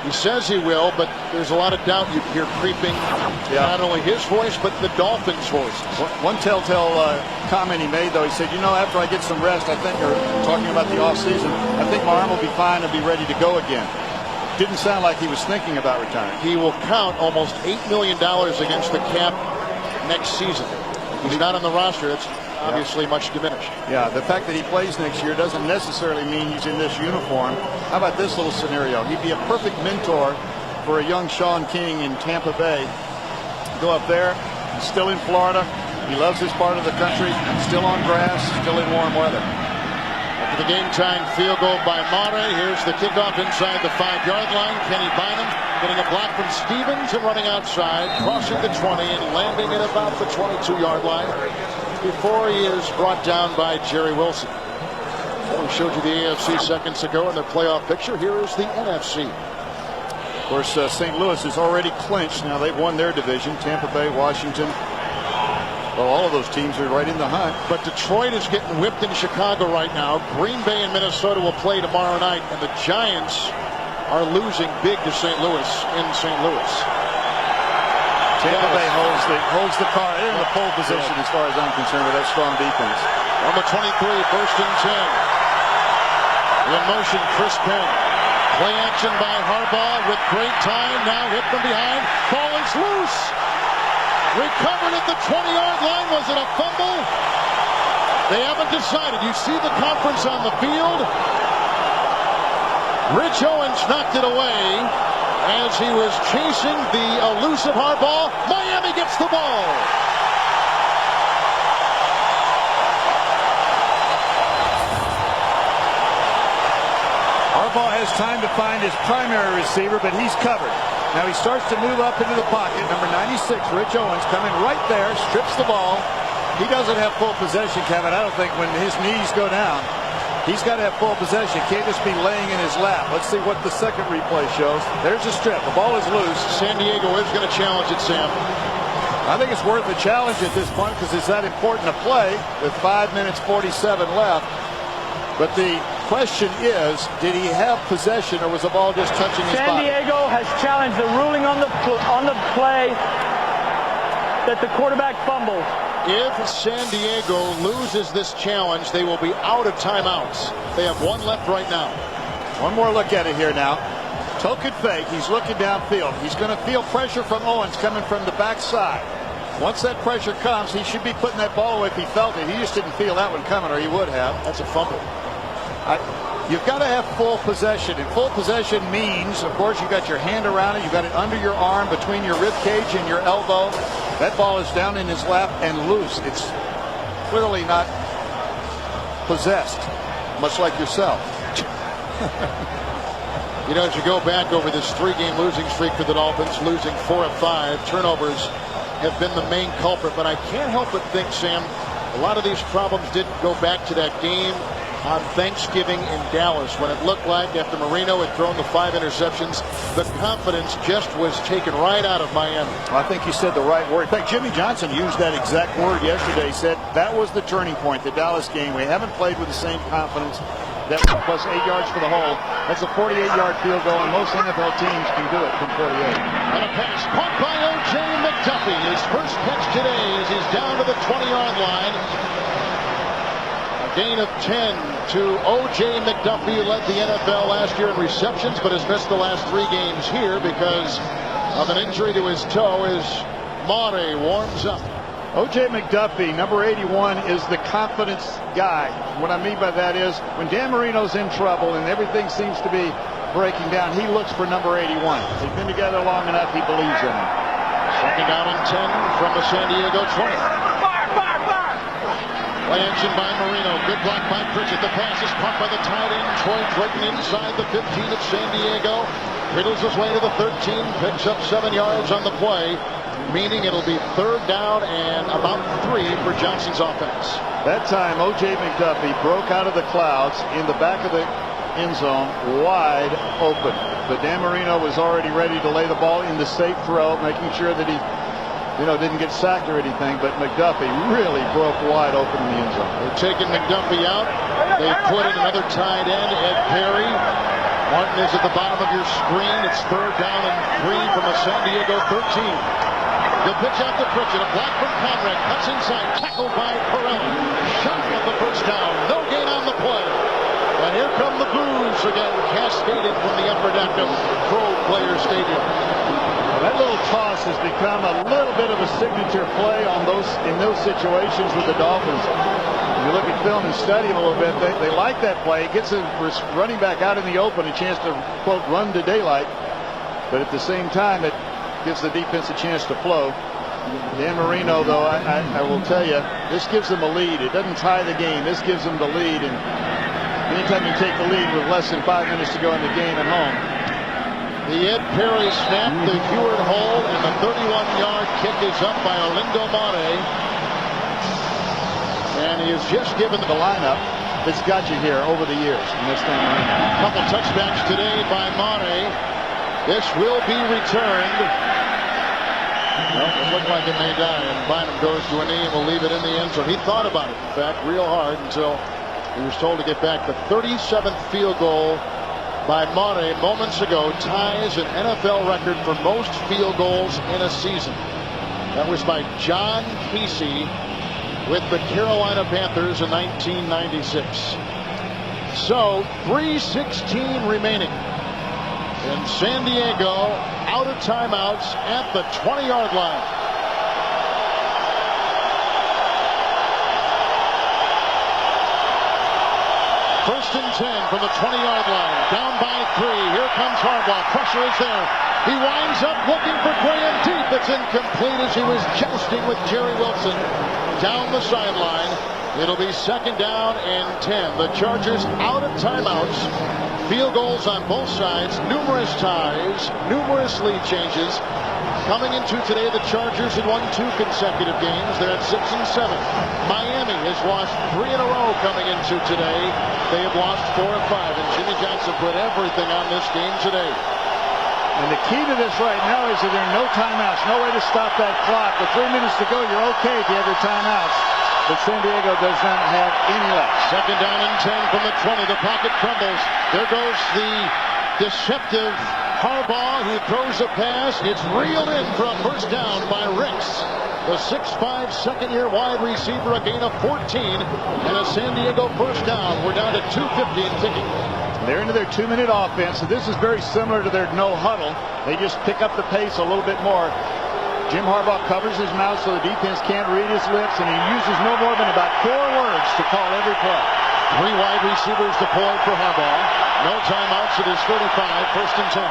He says he will, but there's a lot of doubt you hear creeping. Not only his voice, but the Dolphins' voice. One telltale comment he made, though, he said, you know, after I get some rest, I think, or talking about the offseason, I think my arm will be fine and be ready to go again. Didn't sound like he was thinking about retiring. He will count almost $8 million against the cap next season. He's not on the roster. It's obviously much diminished. Yeah, the fact that he plays next year doesn't necessarily mean he's in this uniform. How about this little scenario? He'd be a perfect mentor for a young Sean King in Tampa Bay. Go up there, he's still in Florida. He loves this part of the country. Still on grass, still in warm weather. After the game-tying field goal by Mare, here's the kickoff inside the 5-yard line. Kenny Bynum getting a block from Stevens and running outside, crossing the 20 and landing at about the 22-yard line before he is brought down by Jerry Wilson. Well, we showed you the AFC seconds ago in their playoff picture. Here is the NFC. Of course, St. Louis is already clinched. Now they've won their division. Tampa Bay, Washington. Well, all of those teams are right in the hunt. But Detroit is getting whipped in Chicago right now. Green Bay and Minnesota will play tomorrow night. And the Giants are losing big to St. Louis in St. Louis. Tampa Bay holds the car. They're in the pole position as far as I'm concerned with that strong defense. On the 23, 1st and 10. In motion, Chris Penn. Play action by Harbaugh with great time. Now hit from behind. Ball is loose. Recovered at the 20-yard line. Was it a fumble? They haven't decided. You see the conference on the field. Rich Owens knocked it away as he was chasing the elusive Harbaugh. Miami gets the ball. Harbaugh has time to find his primary receiver, but he's covered. Now he starts to move up into the pocket. Number 96, Rich Owens, coming right there, strips the ball. He doesn't have full possession, Kevin. I don't think when his knees go down. He's got to have full possession. Can't just be laying in his lap. Let's see what the second replay shows. There's a strip. The ball is loose. San Diego is going to challenge it, Sam. I think it's worth a challenge at this point because it's that important to play with 5 minutes 47 left. But the Question is, did he have possession or was the ball just touching his San body? Diego has challenged the ruling on the play that the quarterback fumbled. If San Diego loses this challenge, they will be out of timeouts. They have one left right now. One more look at it here now. Token fake. He's looking downfield. He's going to feel pressure from Owens coming from the backside. Once that pressure comes, he should be putting that ball away if he felt it. He just didn't feel that one coming, or he would have. That's a fumble. You've got to have full possession, and full possession means, of course, you've got your hand around it, you've got it under your arm, between your rib cage and your elbow. That ball is down in his lap and loose. It's clearly not possessed, much like yourself. You know, as you go back over this 3-game losing streak for the Dolphins, losing 4 of 5, turnovers have been the main culprit. But I can't help but think, Sam, a lot of these problems didn't go back to that game on Thanksgiving in Dallas, when it looked like after Marino had thrown the 5 interceptions, the confidence just was taken right out of Miami. I think you said the right word. In fact, Jimmy Johnson used that exact word yesterday. He said that was the turning point, the Dallas game. We haven't played with the same confidence. That was plus 8 yards for the hole. That's a 48-yard field goal, and most NFL teams can do it from 48. And a pass caught by O.J. McDuffie. His first catch today as he's down to the 20-yard line. A gain of 10 to O.J. McDuffie, who led the NFL last year in receptions, but has missed the last 3 games here because of an injury to his toe as Maury warms up. O.J. McDuffie, number 81, is the confidence guy. What I mean by that is when Dan Marino's in trouble and everything seems to be breaking down, he looks for number 81. They've been together long enough, he believes in him. Second down and 10 from the San Diego 20. Play action by Marino. Good block by Pritchett. The pass is caught by the tight end, Troy Drayton, inside the 15 of San Diego. Riddles his way to the 13, picks up 7 yards on the play, meaning it'll be 3rd down and about 3 for Johnson's offense. That time, O.J. McDuffie broke out of the clouds in the back of the end zone, wide open. But Dan Marino was already ready to lay the ball in the safe throw, making sure that he, didn't get sacked or anything. But McDuffie really broke wide open in the end zone. They're taking McDuffie out. They put in another tight end, Ed Perry. Martin is at the bottom of your screen. It's 3rd down and 3 from the San Diego 13. The pitch out to Pritchett. A block from Conrad. Cuts inside. Tackled by Perrella. Shot at the first down. No gain on the play. And here come the boos again, cascading from the upper deck of Pro Player Stadium. That little toss has become a little bit of a signature play in those situations with the Dolphins. If you look at film and study them a little bit, they like that play. It gets a running back out in the open, a chance to, quote, run to daylight. But at the same time, it gives the defense a chance to flow. Dan Marino, though, I will tell you, this gives them a lead. It doesn't tie the game. This gives them the lead. And anytime you take the lead with less than 5 minutes to go in the game at home. The Ed Perry snap, the Heward hold, and the 31-yard kick is up by Orlando Maury. And he has just given the lineup that's got you here over the years. And this thing, a couple touchdowns today by Maury. This will be returned. Well, it looked like it may die, and Bynum goes to a knee and will leave it in the end zone. He thought about it, in fact, real hard until he was told to get back. The 37th field goal by Maury moments ago ties an NFL record for most field goals in a season. That was by John Casey with the Carolina Panthers in 1996. So 3:16 remaining. And San Diego out of timeouts at the 20-yard line. First and 10 from the 20-yard line. Down by 3. Here comes Harbaugh. Pressure is there. He winds up looking for Graham deep. It's incomplete as he was jousting with Jerry Wilson down the sideline. It'll be 2nd down and 10. The Chargers out of timeouts. Field goals on both sides. Numerous ties. Numerous lead changes. Coming into today, the Chargers had won 2 consecutive games. They're at 6 and 7. Miami has lost 3 in a row coming into today. They have lost 4 of 5. And Jimmy Johnson put everything on this game today. And the key to this right now is that there are no timeouts, no way to stop that clock. With 3 minutes to go, you're okay if you have your timeouts. but San Diego does not have any left. Second down and 10 from the 20. The pocket crumbles. There goes the deceptive Harbaugh, who throws a pass. It's reeled in for a first down by Ricks, the 6'5" second-year wide receiver. A gain of 14 and a San Diego first down. We're down to 2:50 and ticking. They're into their 2-minute offense, so this is very similar to their no huddle. They just pick up the pace a little bit more. Jim Harbaugh covers his mouth so the defense can't read his lips, and he uses no more than about 4 words to call every play. 3 wide receivers deployed for Harbaugh. No timeouts at his 35, first and 10.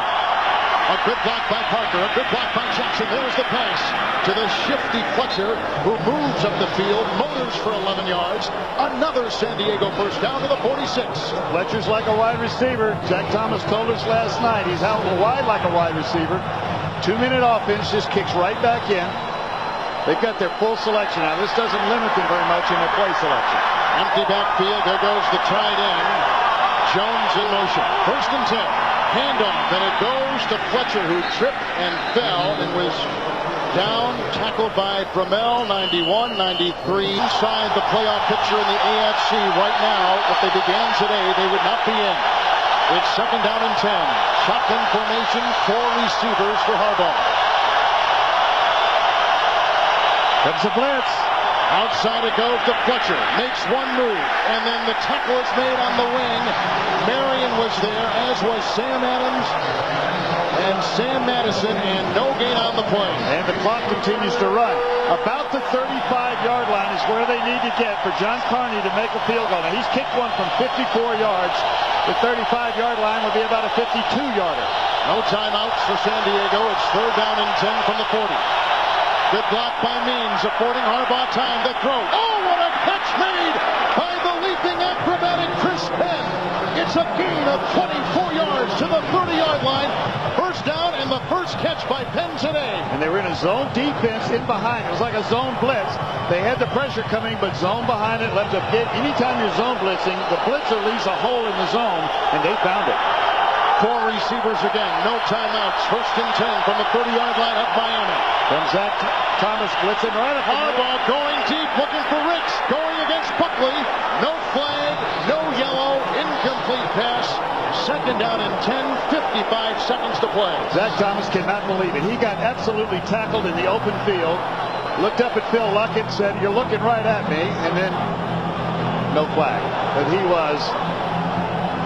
A good block by Parker, a good block by Jackson. There's the pass to the shifty Fletcher, who moves up the field, motors for 11 yards. Another San Diego first down to the 46. Fletcher's like a wide receiver. Jack Thomas told us last night he's out wide like a wide receiver. 2-minute offense just kicks right back in. They've got their full selection now. This doesn't limit them very much in their play selection. Empty backfield. There goes the tight end. Jones in motion. First and 10. Handoff, and it goes to Fletcher, who tripped and fell and was down, tackled by Bromell. 91, 93. Inside the playoff picture in the AFC right now, if they began today, they would not be in. It's second down and 10. Shotgun formation, 4 receivers for Harbaugh. Comes the blitz. Outside it goes to Fletcher. Makes one move, and then the tackle is made on the wing. Marion was there, as was Sam Adams and Sam Madison, and no gain on the play. And the clock continues to run. About the 35-yard line is where they need to get for John Carney to make a field goal. Now, he's kicked one from 54 yards. The 35-yard line would be about a 52-yarder. No timeouts for San Diego. It's third down and 10 from the 40. Good block by Means, affording Harbaugh time to throw. Oh, what a catch made by the leaping acrobatic Chris Penn. It's a gain of 24 yards to the 30-yard line. First down and the first catch by Penn today. And they were in a zone defense in behind. It was like a zone blitz. They had the pressure coming, but zone behind it left a bit. Anytime you're zone blitzing, the blitzer leaves a hole in the zone, and they found it. 4 receivers again, no timeouts. First and 10 from the 30-yard line of Miami. From Zach Thomas blitzing right at Harbaugh going deep, looking for Ricks, going against Buckley. No flag, no yellow, incomplete pass. Second down and 10, 55 seconds to play. Zach Thomas cannot believe it. He got absolutely tackled in the open field. Looked up at Phil Luckett, said, "You're looking right at me," and then no flag. But he was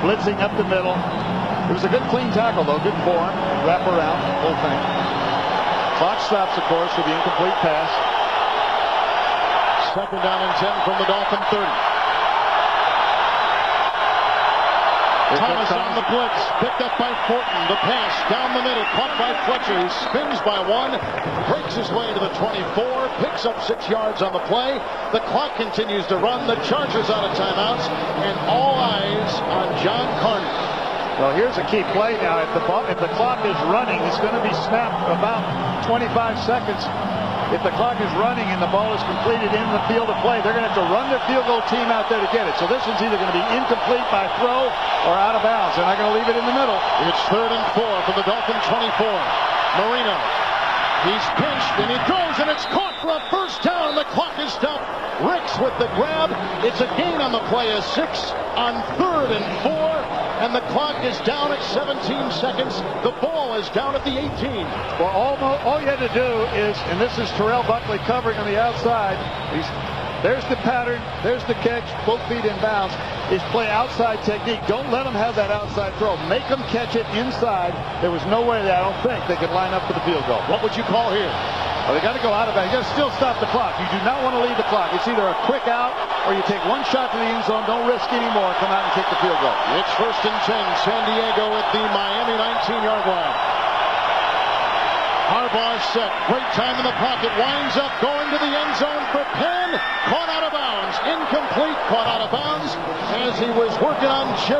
blitzing up the middle. It was a good clean tackle, though. Good form, wrap around, whole thing. Clock stops, of course, with the incomplete pass. Second down and 10 from the Dolphin 30. Thomas on the blitz, picked up by Fortin. The pass down the middle, caught by Fletcher. He spins by 1, breaks his way to the 24, picks up 6 yards on the play. The clock continues to run. The Chargers out of timeouts, and all eyes on John Carney. Well, here's a key play now. If the clock is running, it's going to be snapped about 25 seconds. If the clock is running and the ball is completed in the field of play, they're going to have to run their field goal team out there to get it. So this one's either going to be incomplete by throw or out of bounds. They're not going to leave it in the middle. It's third and 4 from the Dolphin 24. Marino. He's pinched and he throws, and it's caught for a first down. The clock is stopped. Ricks with the grab. It's a gain on the play of 6 on third and 4. And the clock is down at 17 seconds. The ball is down at the 18. Well, all you had to do is, and this is Terrell Buckley covering on the outside. There's the pattern. There's the catch. Both feet in bounds. Is play outside technique. Don't let them have that outside throw. Make them catch it inside. There was no way that I don't think they could line up for the field goal. What would you call here? Well, they got to go out of bounds. You got to still stop the clock. You do not want to leave the clock. It's either a quick out or you take one shot to the end zone. Don't risk anymore. Come out and kick the field goal. It's first and 10. San Diego at the Miami 19-yard line. Harbaugh set. Great time in the pocket. Winds up going to the end zone for Penn. Caught out of bounds. Incomplete. Caught out of bounds as he was working on